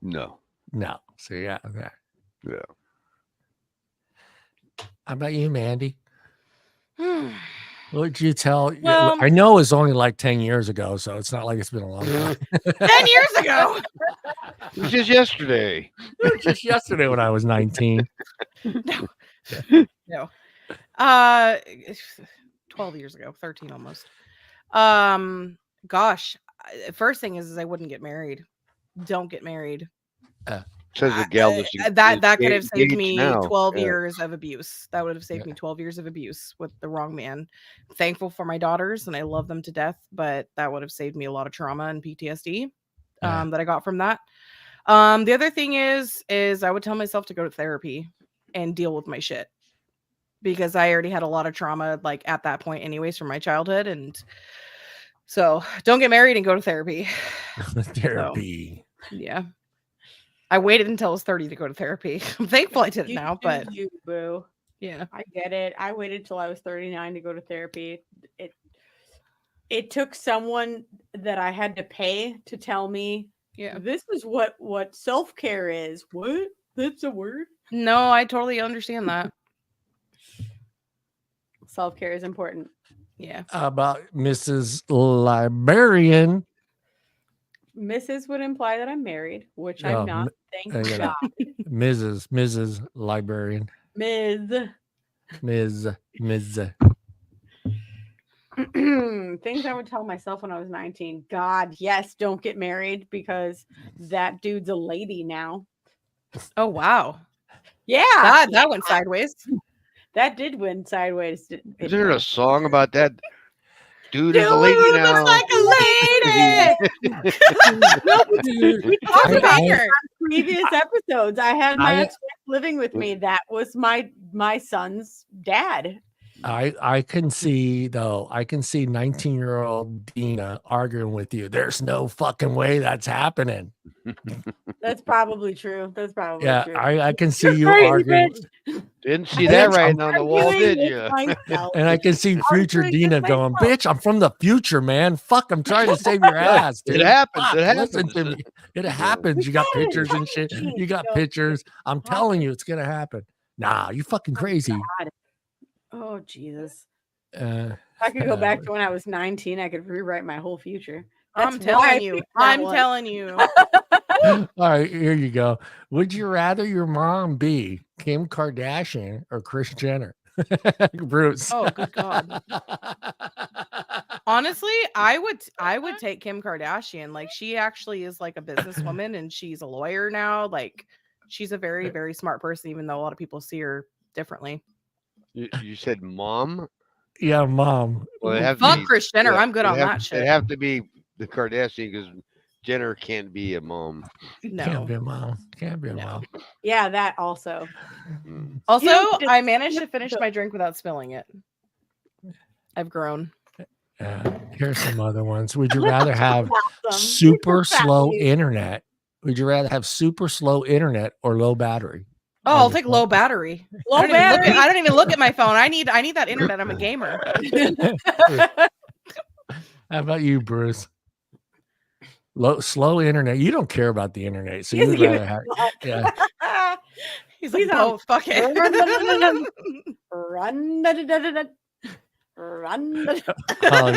No. No. So yeah. Yeah. How about you, Mandy? What would you tell? Well- I know it's only like 10 years ago, so it's not like it's been a long time. 10 years ago. It was just yesterday. Just yesterday when I was 19. No. 12 years ago, 13 almost. Gosh, first thing is I wouldn't get married. Don't get married. Says the gal that could have saved me now. 12 Yeah. years of abuse. That would have saved me 12 years of abuse with the wrong man. I'm thankful for my daughters and I love them to death, but that would have saved me a lot of trauma and PTSD that I got from that. The other thing is I would tell myself to go to therapy and deal with my shit, because I already had a lot of trauma like at that point anyways from my childhood. And so don't get married and go to therapy. Therapy. So, yeah. I waited until I was 30 to go to therapy. I'm thankful I did it now, but you, boo. yeah. I get it. I waited till I was 39 to go to therapy. It took someone that I had to pay to tell me, Yeah. this is what self-care is. What? That's a word? No, I totally understand that. Self-care is important. Yeah. How about Mrs. Librarian? Mrs. would imply that I'm married, which Oh, I'm not. Thank you God. know, Mrs. Librarian. Ms. Ms. Things I would tell myself when I was 19. God, yes, don't get married because that dude's a lady now. Oh, wow. Yeah. That went sideways. That did win sideways. Isn't there a song about that? Dude is a lady Dude now. looks like a lady. We talked about her. Previous episodes, I had my ex-wife living with me. That was my son's dad. I can see 19-year-old Deana arguing with you. There's no fucking way that's happening. That's probably true. That's probably true. I can see you crazy, arguing. bitch. Didn't see that writing on the wall, did Arguing you? with myself. And I can see future Arguing Deana with going, myself. bitch, I'm from the future, man. Fuck, I'm trying to save your ass, dude. It happens. Fuck, It happens. listen to me. It happens. You got pictures and shit. You got pictures. I'm telling you, it's gonna happen. Nah, you fucking crazy. God. Oh, Jesus. Uh, If I could go back to when I was 19, I could rewrite my whole future. I'm That's why I telling you. picked that I'm one. telling you. all right, here you go. Would you rather your mom be Kim Kardashian or Kris Jenner? Bruce. Oh, good God. Honestly, I would take Kim Kardashian. Like, she actually is like a businesswoman and she's a lawyer now. Like, she's a very, very smart person, even though a lot of people see her differently. You said mom? Yeah, mom. Well, it have to Fuck be- Kris Jenner. yeah, I'm good it'd on have- that shit. It'd have to be the Kardashian because Jenner can't be a mom. Can't No. be a mom. Can't be a No. mom. Yeah, that also. Mm. Also, You just- I managed to finish my drink without spilling it. I've grown. Here's some other ones. Would you rather have Awesome. super Fat slow lady. internet? Would you rather have super slow internet or low battery? Oh, I'll take low battery. Low I battery. don't even look at my phone. I need that internet. I'm a gamer. How about you, Bruce? Slow internet. You don't care about the internet, so Yes, you'd you rather have. Yeah. He's like, Please oh, fuck it. Run, da, da, da, da, da. Run. Da, da. Oh,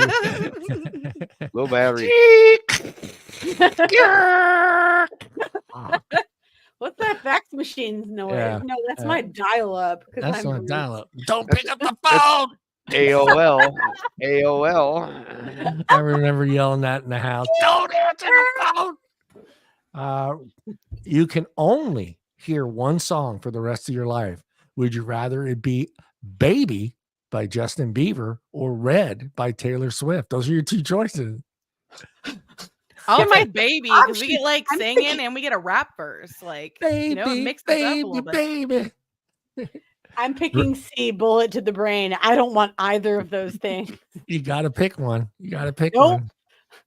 Low battery. What's that fax machine's noise? Yeah. No, that's my dial-up. That's I'm on rude. dial-up. Don't That's- pick up the phone. AOL. AOL. I remember yelling that in the house. Don't answer the phone. You can only hear one song for the rest of your life. Would you rather it be Baby by Justin Bieber or Red by Taylor Swift? Those are your two choices. I'll my take baby I'm because we get like I'm singing thinking- and we get a rap verse. Like, Baby, you know, it mixes up a baby, little bit. baby. I'm picking C, bullet to the brain. I don't want either of those things. You got to pick one. You got to pick Nope. one.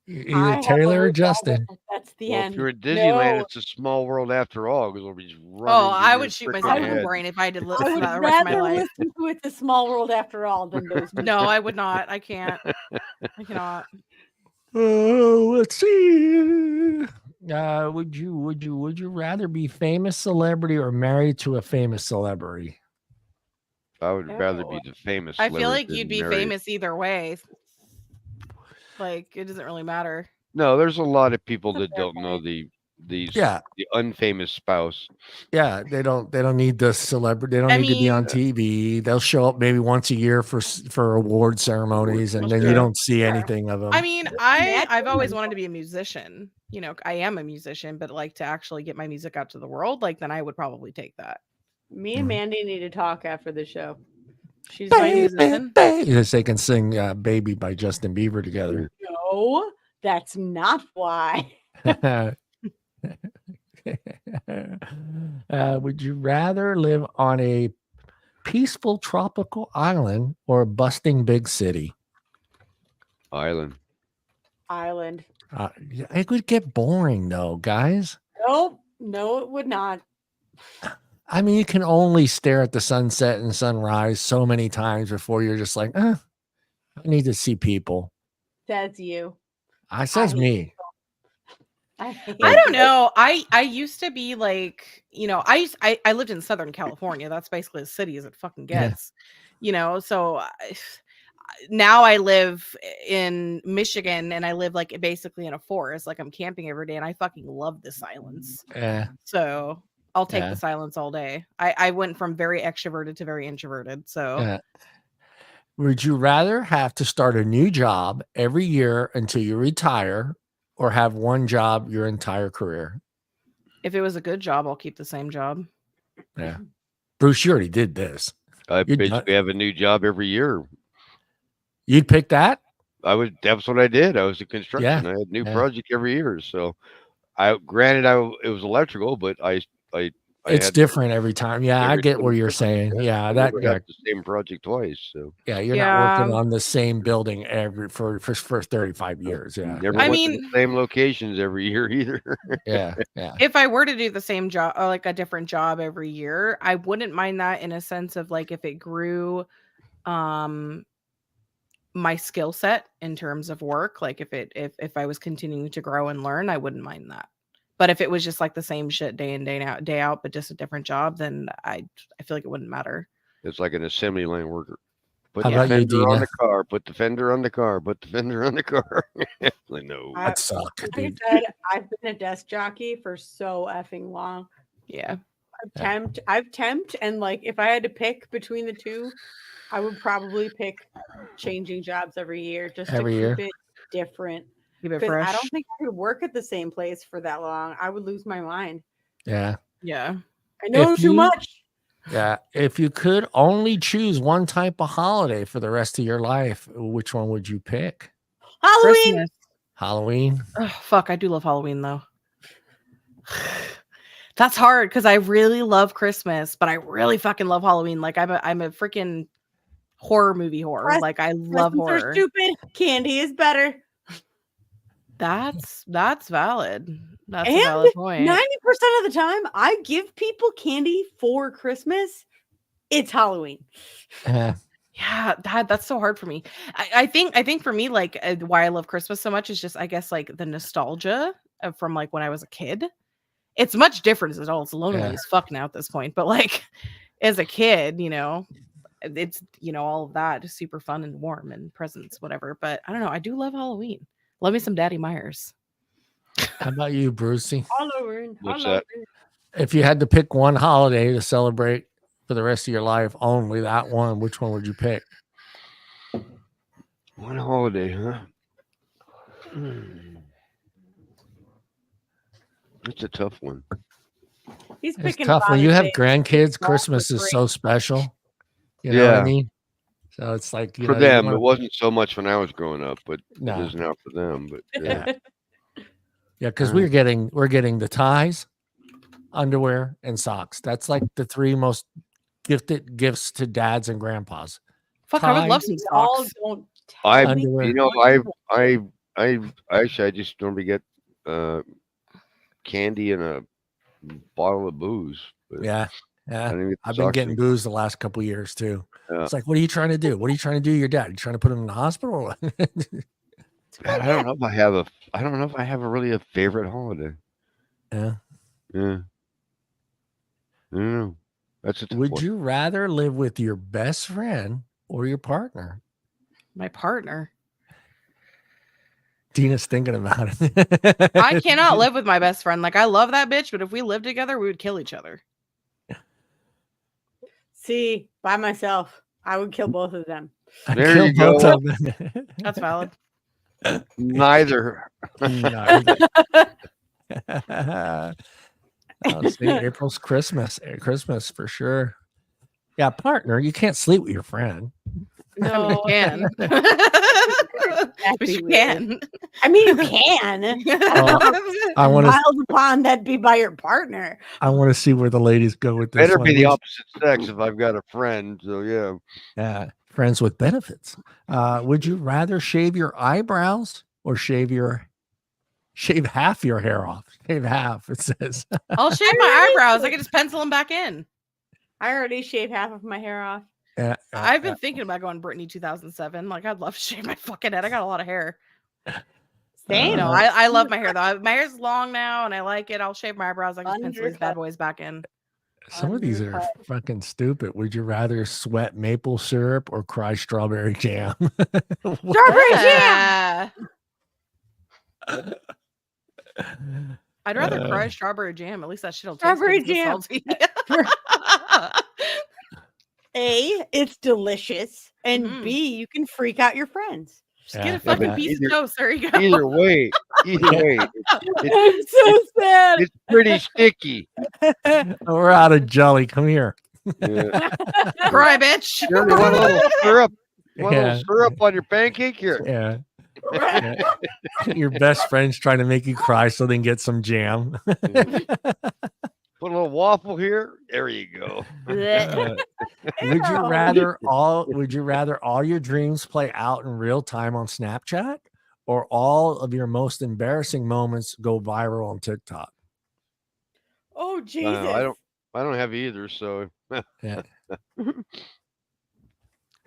I Either have Taylor a or resolve. Justin. That's the Well, end. if you're at Disneyland, No. it's a small world after all because it'll be just running. Oh, through I your would shoot freaking myself in the head. brain if I had to I listen to would that the rest of my rather life. listen to It's a Small World After All than those. No, I would not. I can't. I cannot. Oh, let's see. Would you rather be famous celebrity or married to a famous celebrity? I would rather Oh. be the famous. I feel like celebrity you'd than be married. famous either way. Like, it doesn't really matter. No, there's a lot of people That's a that fair don't know the Yeah. unfamous spouse. Yeah, they don't need the celebrity. They don't I need to be on mean- TV. They'll show up maybe once a year for award ceremonies, and then you Sure. don't see anything of them. I mean, Imagine I've always them. wanted to be a musician. You know, I am a musician, but like to actually get my music out to the world, like then I would probably take that. Me and Mandy need to talk after the show. She's my my musician. Yes, they can sing "Baby" by Justin Bieber together. No, that's not why. Would you rather live on a peaceful tropical island or a busting big city? Island. Island. It would get boring though, guys. Nope. No, it would not. I mean, you can only stare at the sunset and sunrise so many times before you're just like, I need to see people. That's you. Says hate me. I don't know. I used to be like, you know, I lived in Southern California. That's basically as city as it fucking Yeah. gets. You know, so now I live in Michigan and I live like basically in a forest. Like I'm camping every day and I fucking love the silence. Yeah. So I'll take Yeah. the silence all day. I went from very extroverted to very introverted. So Would you rather have to start a new job every year until you retire or have one job your entire career? if it was a good job, I'll keep the same job. Yeah. Bruce, you already did this. I You're basically have a new job every year. You'd pick that? That's what I did. I was in construction. Yeah. I had a new Yeah. project every year. So it was electrical, but I It's had different every time. Yeah, I every get time what it's you're different. saying. Yeah, I that never had the same project twice. So yeah, you're not working Yeah. on the same building for 35 years. Yeah. never I went to mean- the same locations every year either. Yeah. Yeah. If I were to do the same job or like a different job every year, I wouldn't mind that in a sense of like if it grew my skill set in terms of work, like if I was continuing to grow and learn, I wouldn't mind that. But if it was just like the same shit day in day out, but just a different job, then I feel like it wouldn't matter. It's like an assembly line worker. Put How the about you, fender on Deana? the car. Put the fender on the car. Put the fender on the car. Like, no. That suck, Like I dude. said, I've been a desk jockey for so effing long. Yeah. I've temped, and like if I had to pick between the two, I would probably pick changing jobs every year just Every to year? keep it different. Keep it Because fresh. I don't think I could work at the same place for that long. I would lose my mind. Yeah. Yeah. I know If too you- much. Yeah. If you could only choose one type of holiday for the rest of your life, which one would you pick? Halloween. Christmas. Halloween? Oh, fuck, I do love Halloween though. That's hard because I really love Christmas, but I really fucking love Halloween. Like I'm a freaking horror movie whore. Press- Like I love Presents are horror. stupid. Candy is better. That's valid. That's a And valid point. 90% of the time, I give people candy for Christmas. It's Halloween. Yeah. Yeah, that's so hard for me. I think for me, like why I love Christmas so much is just I guess like the nostalgia from like when I was a kid. It's much different as adults. Lonely Yeah. as fuck now at this point, but like as a kid, you know, it's all of that is super fun and warm and presents, whatever. But I don't know. I do love Halloween. Love me some Daddy Myers. How about you, Brucey? Halloween. What's that? If you had to pick one holiday to celebrate for the rest of your life, only that one, which one would you pick? One holiday, huh? That's a tough one. He's It's picking tough when you have Father's Day. grandkids. Golf Christmas with is so Ray. special. You know what I Yeah. mean? So it's like For you them, wanna- it wasn't so much when I was growing up, but No. it is now for them. But Yeah. Yeah, because we're getting the ties, underwear, and socks. That's like the three most gifted gifts to dads and grandpas. Fuck, I would love Ties. some We all socks. don't I, tell me Underwear. you know, what I actually I just normally get candy and a bottle of booze. But Yeah, I yeah. didn't get the I've been socks getting anymore. booze the last couple of years too. Yeah. It's like, what are you trying to do? What are you trying to do to your dad? You trying to put him in the hospital? Man, I don't know if I have a. I don't know if I have a really a favorite holiday. Yeah. Yeah. I don't know. That's a tough Would one. you rather live with your best friend or your partner? My partner. Dina's thinking about it. I cannot live with my best friend. Like, I love that bitch, but if we lived together, we would kill each other. See, by myself, I would kill both of them. I'd There kill you both go. of them. That's valid. Neither. Neither. Oh, see, April's Christmas. Christmas for sure. Yeah, partner. You can't sleep with your friend. I mean, you can. That'd But be you weird. can. I mean, you can. I want to. Miles upon that be by your partner. I want to see where the ladies go with this. Better one. be the Would- opposite sex if I've got a friend. So yeah. friends with benefits. Would you rather shave your eyebrows or shave half your hair off? Shave half. It says. I'll shave my eyebrows. I can just pencil them back in. I already shaved half of my hair off. Yeah, I've been thinking about going Britney 2007. Like, I'd love to shave my fucking head. I got a lot of hair. Same. No, I love my hair though. My hair's long now and I like it. I'll shave my eyebrows. I can just pencil these bad Undercut. boys back in. Some of these are fucking stupid. Would you rather sweat maple syrup or cry strawberry jam? Strawberry jam. Yeah. I'd rather cry strawberry jam. At least that shit'll taste Strawberry good jam. salty. A, it's delicious, and Mhm. B, you can freak out your friends. Just get a Yeah, fucking yeah. piece Either- of toast. There you go. Either way, I'm so sad. it's pretty sticky. We're out of jelly. Come here. Yeah. Cry, bitch. You only want a little syrup. Want a Yeah. little syrup on your pancake here. Yeah. Yeah. Your best friend's trying to make you cry so they can get some jam. Put a little waffle here. There you go. Would you rather all your dreams play out in real time on Snapchat or all of your most embarrassing moments go viral on TikTok? Oh Jesus! I don't have either. So Yeah.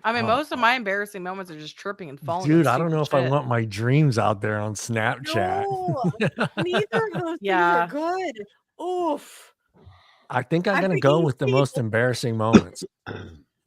I mean, Oh. most of my embarrassing moments are just tripping and falling. Dude, and I don't stupid know if I shit. want my dreams out there on Snapchat. No, neither of those Yeah. things are good. Oof. I think I'm I going to think go you with the see- most embarrassing moments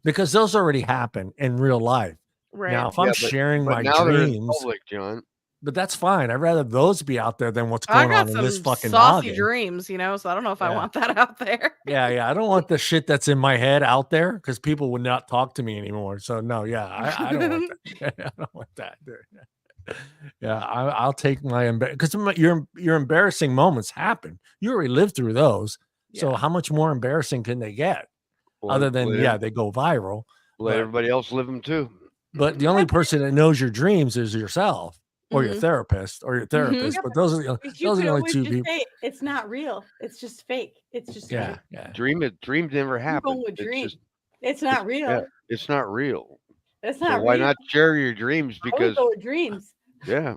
because those already happen in real life. Right. Now, if Yeah, I'm but- sharing but my now they're in dreams, public, John. but that's fine. I'd rather those be out there than what's I going got on in this some fucking saucy noggin. dreams, you know, so I don't know if I Yeah. want that out there. Yeah. I don't want the shit that's in my head out there because people would not talk to me anymore. So no, yeah, I don't want that. I don't want that. Dude. Yeah, I'll take my because your embarrassing moments happen. You already lived through those. So Yeah. how much more embarrassing can they get? Well, Other than let, they go viral. let but- everybody else live them too. But the only person that knows your dreams is yourself or your Mhm. therapist or your therapist. Yeah, But those are the But you those are could the only always two just people. say it's not real. It's just fake. It's just Yeah, fake. yeah. Dreams never I'm happen. going with It's dream. just- It's not real. yeah, it's not real. It's So not why real. not share your dreams? I would Because go with dreams. yeah,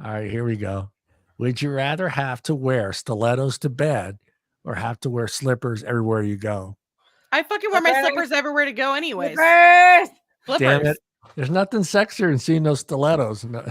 All right, here we go. Would you rather have to wear stilettos to bed or have to wear slippers everywhere you go? I fucking wear my Okay. slippers everywhere to go, anyways. Slippers! Flippers. Damn it. There's nothing sexier than seeing those stilettos. No.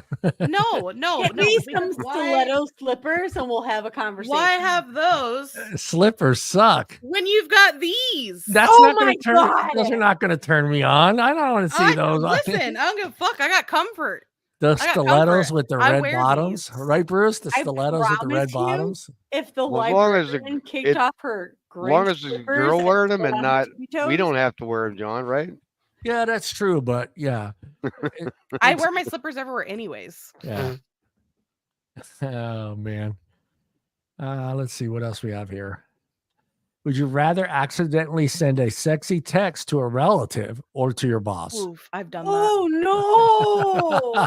No. Get me some because why- stiletto slippers and we'll have a conversation. Why have those Slippers suck. when you've got these? That's Oh not going my to turn. God. Those are not going to turn me on. I don't want to see those. Listen, I don't give a fuck. I got comfort. The I got stilettos comfort. with the I red wear bottoms, these. right, Bruce? The I stilettos with the red promise you, bottoms. if the Well, as long as librarian kicked it- off her As long Grinch as it's a slippers girl wearing them still and had not, tippy we toes, don't have to wear them, John, right? Yeah, that's true, but yeah. I wear my slippers everywhere, anyways. Yeah. Oh man. Let's see what else we have here. Would you rather accidentally send a sexy text to a relative or to your boss? Oof, I've done that. Oh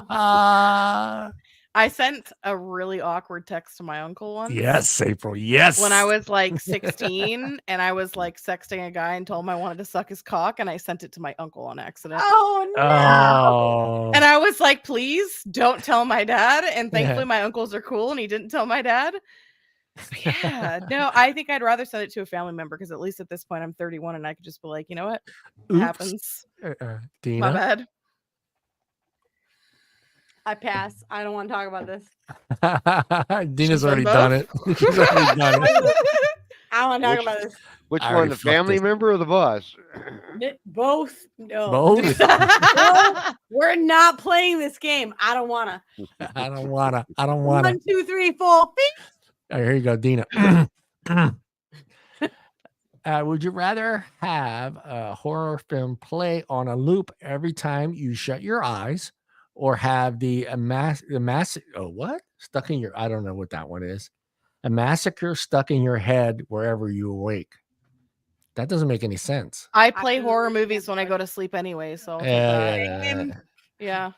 no! I sent a really awkward text to my uncle once. Yes, April. Yes. When I was like 16 and I was like sexting a guy and told him I wanted to suck his cock, and I sent it to my uncle on accident. Oh no! Oh. And I was like, please don't tell my dad. And thankfully Yeah. my uncles are cool and he didn't tell my dad. Yeah, no, I think I'd rather send it to a family member, because at least at this point I'm 31 and I could just be like, you know what? It Oops. happens. Deana. My bad. I pass. I don't want to talk about this. Deana's She's already done done it. She's already done it. I don't want to talk Which- about this. Which I one, already the fucked family this. member or the boss? Both. No. Both. We're not playing this game. I don't want to. I don't wanna. I don't wanna. 1, 2, 3, 4. Oh, here you go, Deana. Would you rather have a horror film play on a loop every time you shut your eyes, or have stuck in your, I don't know what that one is, a massacre stuck in your head wherever you awake? That doesn't make any sense. I play I horror really movies when I can't go to sleep anyway, so I'll take Yeah. that. Yeah.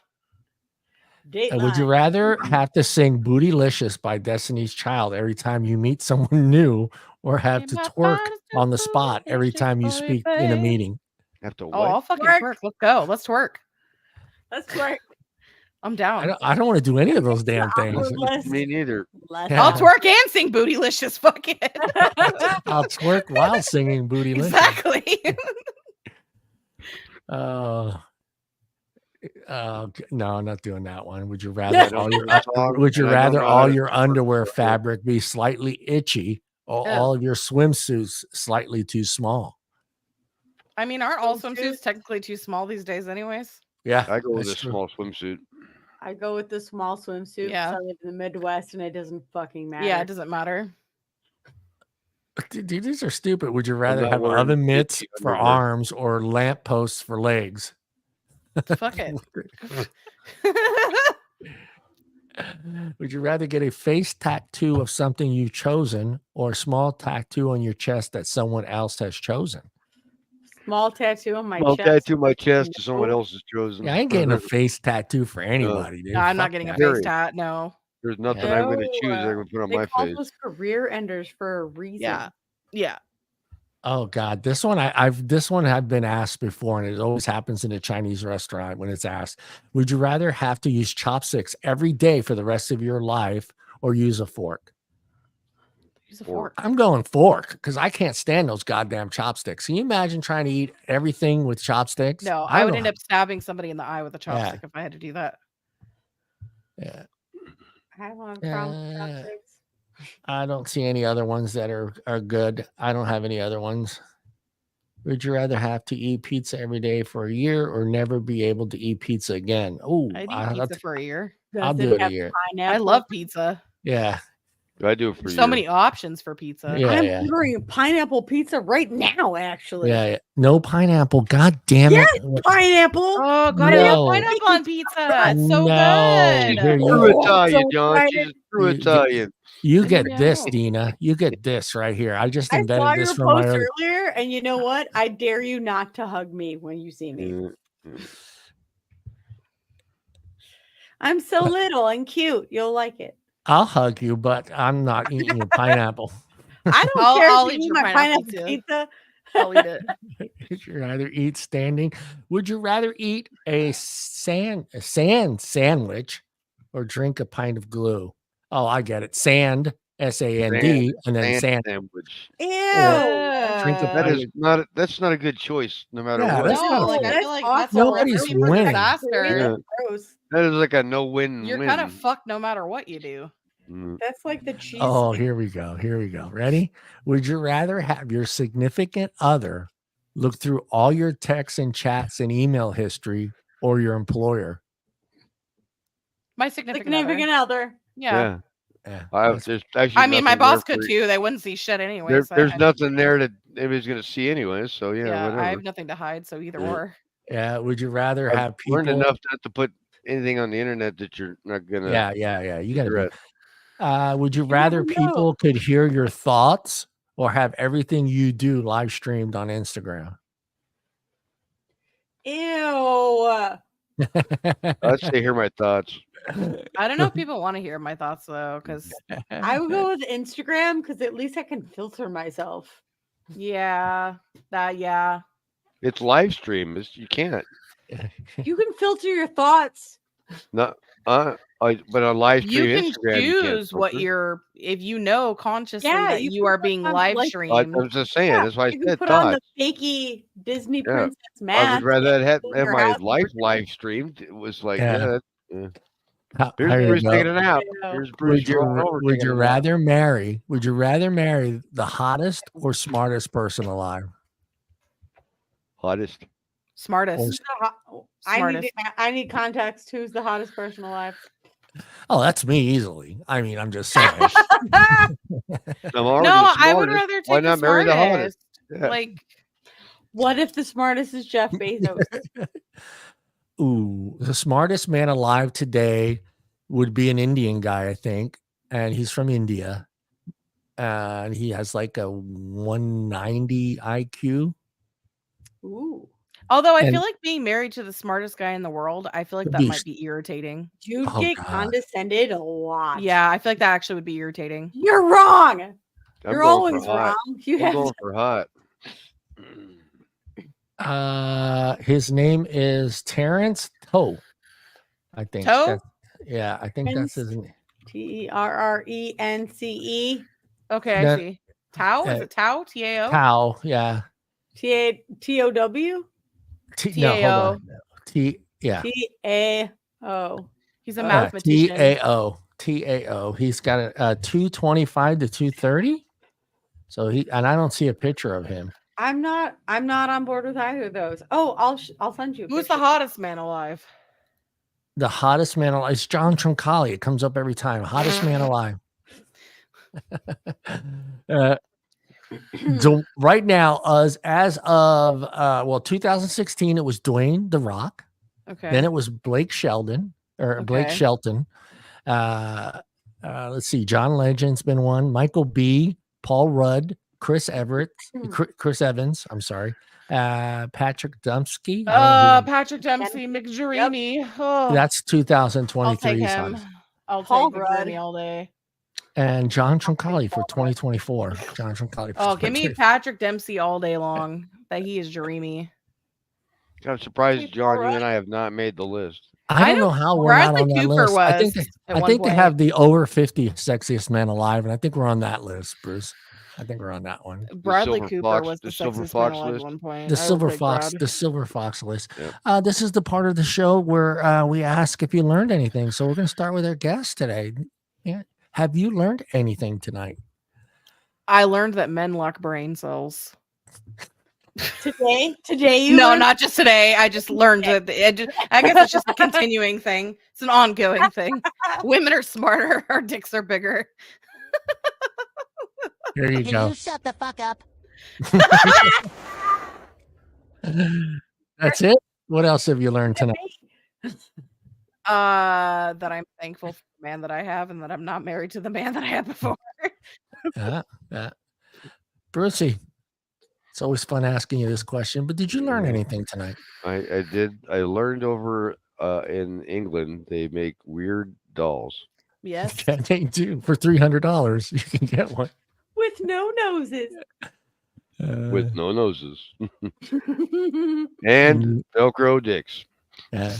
Would you rather have to sing Bootylicious by Destiny's Child every time you meet someone new, or have In to my twerk body's on the just spot every bootylicious, time you boy, speak in a babe. meeting? Have to Oh, what? I'll fucking Twerk. twerk. Let's go. Let's twerk. Let's twerk. I'm down. I don't want to do any of those damn things. Awkward list. Me neither. Let's Yeah. I'll twerk and sing Bootylicious. Fuck it. I'll twerk while singing Bootylicious. Exactly. No, I'm not doing that one. Would you I rather don't all know your the song, would you and I don't rather know how all to your twerk. underwear fabric be slightly itchy, or Ew. all of your swimsuits slightly too small? I mean, aren't all Swimsuits? swimsuits technically too small these days, anyways? Yeah, I go with a that's true. small swimsuit. I go with the small swimsuit. Yeah. Yeah. I live in the Midwest and it doesn't fucking matter. Yeah, it doesn't matter. Dude, these are stupid. Would you rather not have wearing oven mitts itchy for underwear. arms or lamp posts for legs? Fuck it. Would you rather get a face tattoo of something you've chosen, or a small tattoo on your chest that someone else has chosen? Small tattoo on my Small chest. tattoo my chest to someone No. else's chosen. Yeah, I ain't getting a face tattoo for anybody, dude. No, I'm not Fuck getting a that. face Period. tat. No. There's nothing I'm going to choose No, I'm going to put on They my call face. those career enders for a reason. Yeah. Yeah. Oh God, this one this one had been asked before, and it always happens in a Chinese restaurant when it's asked. Would you rather have to use chopsticks every day for the rest of your life, or use a fork? Use a Fork. fork. I'm going fork because I can't stand those goddamn chopsticks. Can you imagine trying to eat everything with chopsticks? No, I would don't- end up stabbing somebody in the eye with a chopstick if I had to do that. Yeah, I don't have a problem with Yeah. chopsticks. I don't see any other ones that are good. I don't have any other ones. Would you rather have to eat pizza every day for a year, or never be able to eat pizza again? Oh, I'd eat pizza for a year. I'll Does do it a have year. pineapple? I love pizza. Yeah, I do it for There's you. so many options for pizza. Yeah. I'm ordering pineapple pizza right now, actually. yeah. No pineapple. God damn it. Yes, pineapple. Oh, gotta No. have pineapple on pizza. It's so No. good. Here you True go. Italian, so John. excited. She's a true You- Italian. You get this, No. Dina. You get this right here. I just I saw invented your this for my post own. earlier, and you know what? I dare you not to hug me when you see me. Yeah. I'm so little and cute. You'll like it. I'll hug you, but I'm not eating your pineapple. I don't I'll- care I'll if eat you eat your my pineapple pineapple too. pizza. I'll eat it. You'd rather eat standing. Would you rather eat a sand sandwich, or drink a pint of glue? Oh, I get it. Sand, SAND, and then sand. sandwich. Ew. Drink a That pint is of- not. That's not a good choice, no matter Yeah, what. that's No, not like I fair. feel like That's that's a Nobody's recipe for winning. disaster. Yeah. That's gross. That is like a no-win. You're win. kind of fucked no matter what you do. Mm. That's like the cheese. Oh, here we go. Here we go. Ready? Would you rather have your significant other look through all your texts and chats and email history, or your employer? My significant other. Significant other. Yeah. There's actually I mean, my nothing boss there could for- too. They wouldn't see shit anyway. There's nothing there that anybody's gonna see anyway. So yeah, I whatever. have nothing to hide. So either Yeah. or. Yeah. Would you rather I've have learned people? enough not to put anything on the internet that you're not gonna. Yeah. You got to regret. be. Would you never rather know. people could hear your thoughts or have everything you do live streamed on Instagram? Ew. I'd say hear my thoughts. I don't know if people want to hear my thoughts though, because I would go with Instagram because at least I can filter myself. yeah. It's live stream. You can't. You can filter your thoughts. Not. But on live You stream can Instagram, you can't choose what filter. you're if you know consciously Yeah, that you you can are put being on, live like- streamed. I'm just saying. Yeah, That's why I you can said put on thoughts. the fakey Disney Yeah. princess I mask. would rather have in your my house life for live streamed. It was like, Yeah. Here's Here you Bruce go. taking a nap. Yeah. Here's Bruce rolling over. Would taking you a nap. rather marry? Would you rather marry the hottest or smartest person alive? Hottest? Smartest. Who's the hot- I need context. Who's the hottest person alive? Oh, that's me easily. I mean, I'm just saying. I'm already No, the I would smartest. rather take Why the not marry the hottest? smartest. Yeah. Like What if the smartest is Jeff Bezos? Ooh, the smartest man alive today would be an Indian guy, I think, and he's from India, and he has like a 190 IQ. Ooh. although I And- feel like being married to the smartest guy in the world, I feel like Could that be might be irritating. You Oh, get God. condescended a lot. Yeah, I feel like that actually would be irritating. You're wrong. I'm You're going always for hot. wrong. You I'm have going for hot. His name is Terrence Toe, I think. Toe? I think that's his name. TERRENCE. Okay, I That- see. Tao? Is it Tao? T-A-O? Cow, yeah. TOW. No, hold T-A-O. on. Yeah. TAO. He's a mathematician. TAO. He's got a 225 to 230. So and I don't see a picture of him. I'm not on board with either of those. Oh, I'll send you. a Who's the picture. hottest man alive? The hottest man alive is John Troncali. It comes up every time. Hottest man alive. So right now, as of 2016, it was Dwayne The Rock. Okay. Then it was Blake Shelton. Okay. Let's see. John Legend's been one. Michael B. Paul Rudd. Chris Evans. I'm sorry. Patrick Dempsey. Patrick Dempsey, McDreamy. Oh, That's I'll 2023. take him. I'll Paul take Rudd. McDreamy all day. And John Troncali for 2024. John Troncali. For Oh, give me 2024. Patrick Dempsey all day long. That he is dreamy. I'm surprised, Hey, John, you Laura. and I have not made the list. I don't know how we're not Bradley on that Cooper list. was. I think at I one think they point. have the over 50 sexiest men alive, and I think we're on that list, Bruce. I think we're on that one. Bradley Silver Cooper Fox- was the the Silver sexiest Fox man alive at list? one point. The I will Silver take Fox, Brad. the Silver Fox list. Yep. This is the part of the show where we ask if you learned anything. So we're going to start with our guest today. Yeah. Have you learned anything tonight? I learned that men lack brain cells. Today you No, learned- not just today. I just learned that. I guess it's just a continuing thing. It's an ongoing thing. Women are smarter. Our dicks are bigger. Here you Can go. you shut the fuck up? That's it. What else have you learned tonight? That I'm thankful for the man that I have, and that I'm not married to the man that I had before. Yeah. Brucey, it's always fun asking you this question, but did you learn anything tonight? I did. I learned over in England they make weird dolls. Yes. They do. For $300, you can get one. with no noses. With no noses and Velcro dicks. Yeah.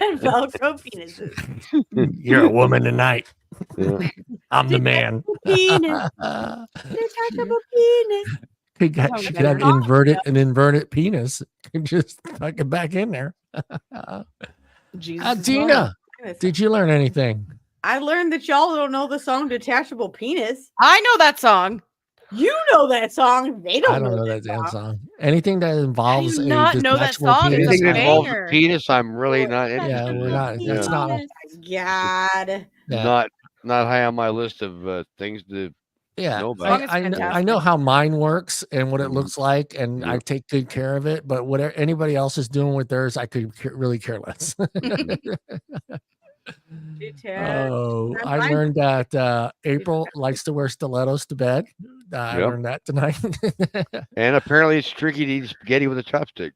And Velcro penises. You're a woman tonight. Yeah. I'm the man. Penis. Detachable penis. She could have an inverted penis and just tuck it back in there. Jesus. is Dina, Goodness. did you learn anything? I learned that y'all don't know the song Detachable Penis. I know that song. You know that song. They don't, I don't know that damn song. Anything that involves do a not know that detachable song? It's a penis. Anything that involves a banger. penis, I'm really not Yeah, interested we're in. not. That's not. God. Yeah. Not high on my list of things to Yeah, know Song about. is I know fantastic. how mine works and what it Mhm. looks like, and I Yep. take good care of it. But whatever anybody else is doing with theirs, I could really care less. Oh, I learned that April likes to wear stilettos to bed. I Yep. learned that tonight. And apparently it's tricky to eat spaghetti with a chopstick.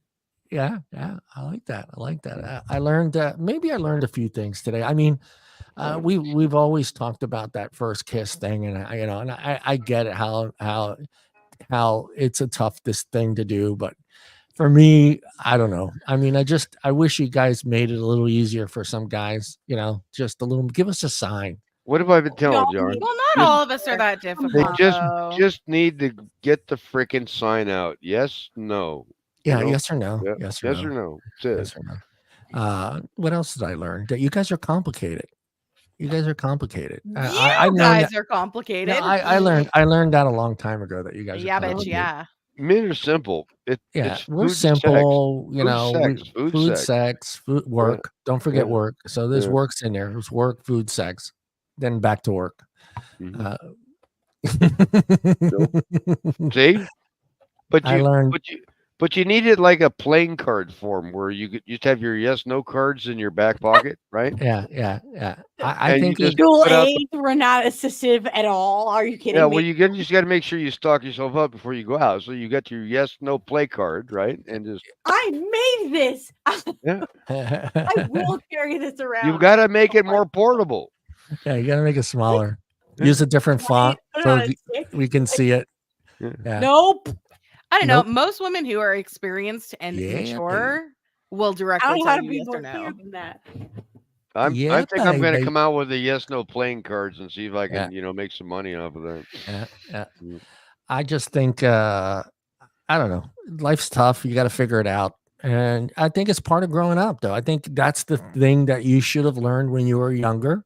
Yeah, I like that. I like that. I learned maybe I learned a few things today. I mean, we've always talked about that first kiss thing, and I get it how it's a tough this thing to do, but for me, I don't know. I mean, I wish you guys made it a little easier for some guys. Just a little. Give us a sign. What have I been telling all John? need- Well, not Just- all of us are that They difficult. just though. just need to get the freaking sign out. Yes, no. Yeah, You know? yes or no. Yep. Yes or Yes no. or no. That's it. Yes or no. What else did I learn? That you guys are complicated. You guys are complicated. I You learned guys that. are complicated. Yeah, I learned that a long time ago that you guys Yeah, are bitch. complicated. Yeah. Men are simple. Yeah, It's we're food, simple. food, sex. Food, work. Don't forget yeah, work. So there's yeah. works in there. There's work, food, sex, then back to work. Mhm. See, but I you learned. but you needed like a playing card form where you could just have your yes no cards in your back pocket, right? Yeah. I And you think just School put out the, aids were not assistive at all. Are you kidding yeah. me? Well, you just got to make sure you stock yourself up before you go out. So you got your yes no play card, right? And just I made this. yeah, I will carry this around. you've got to make it more portable. yeah, you gotta make it smaller. Yeah. Use a different font Put it so on a stick. we can see it. Yeah. Yeah. Nope. I don't know. Nope. Most women who are experienced and Yeah, mature will I directly don't know how tell to you be yes more or clear no. than that. I think I'm going to baby. come out with the yes no playing cards and see if I Yeah. can make some money off of that. Yeah. Mm. I just think I don't know. Life's tough. You got to figure it out. And I think it's part of growing up, though. I think that's the thing that you should have learned when you were younger.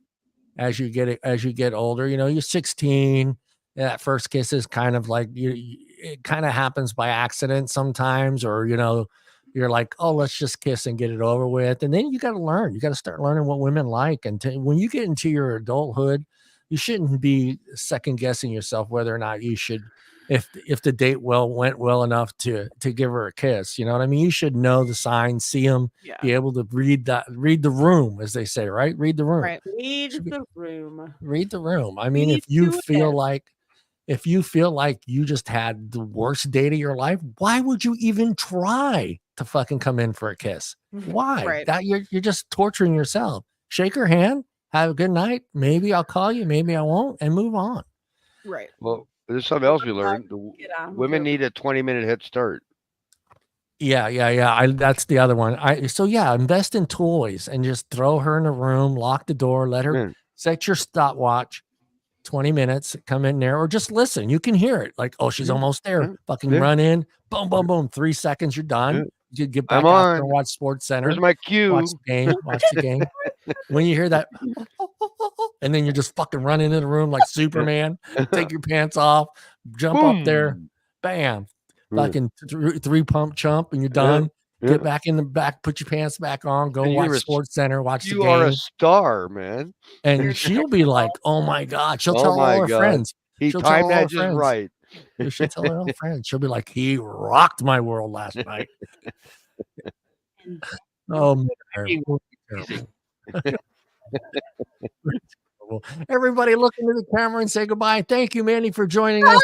As you get older, you're 16. That first kiss is kind of like it kind of happens by accident sometimes, or you're like, oh, let's just kiss and get it over with. And then you got to learn. You got to start learning what women like. And when you get into your adulthood, you shouldn't be second guessing yourself whether or not you should, if the date went well enough to give her a kiss. You know what I mean? You should know the signs, see them, Yeah. be able to read the room, as they say, right? Read the room. Right. Read the room. Read the room. I mean, Read if you through feel it. like you just had the worst date of your life, why would you even try to fucking come in for a kiss? Why? Right. That you're just torturing yourself. Shake her hand, have a good night. Maybe I'll call you, maybe I won't, and move on. Right. Well, there's something else we learned. Get on with Women it. need a 20-minute head start. Yeah. That's the other one. Invest in toys and just throw her in a room, lock the door, let her Yeah. set your stopwatch. 20 minutes, come in there, or just listen. You can hear it. Like, oh, she's Yeah, almost there. yeah, Fucking yeah. run in. Boom, boom, boom. 3 seconds, you're done. Yeah. You get back I'm out there and on. watch Sports Center. Where's my cue? Watch the game. Watch the game. When you hear that, and then you're just fucking running into the room like Superman. Take your pants off, jump up there, Boom. bam. Yeah. Fucking 3-pump chump, and you're done. Yeah. Get back in the back, put your pants back on, go And watch you're a- Sports Center, watch the You are a game. star, man. And she'll be like, oh my God. She'll Oh tell my all her God. friends. He She'll tell timed all that her just friends. right. She'll tell her own friends. She'll be like, he rocked my world last night. Oh, man. Terrible. Terrible. Everybody look into the camera and say goodbye. Thank you, Mandy, for joining us.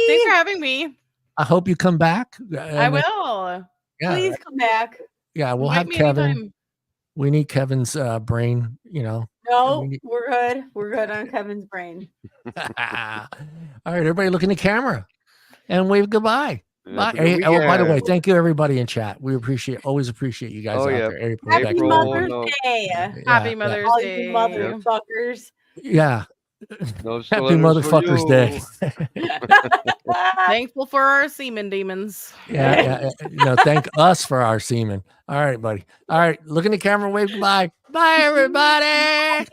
Thanks for having me. I hope you come back. I will. Yeah, Please come back. yeah, we'll Invite have me Kevin. anytime. We need Kevin's brain, No, we- we're good. We're good on Kevin's brain. All right, everybody look in the camera and wave goodbye. Bye. Have a good Hey, oh, by the way, weekend. thank you everybody in chat. We always appreciate you guys Oh, out yeah. there. April, Happy Becky, April, Mother's no. Day. Happy Mother's All Day. you motherfuckers. Yeah. No Happy stilettos for motherfuckers you. day. Thankful for our semen demons. Yeah. Thank us for our semen. All right, buddy. All right, look in the camera, wave goodbye. Bye, everybody.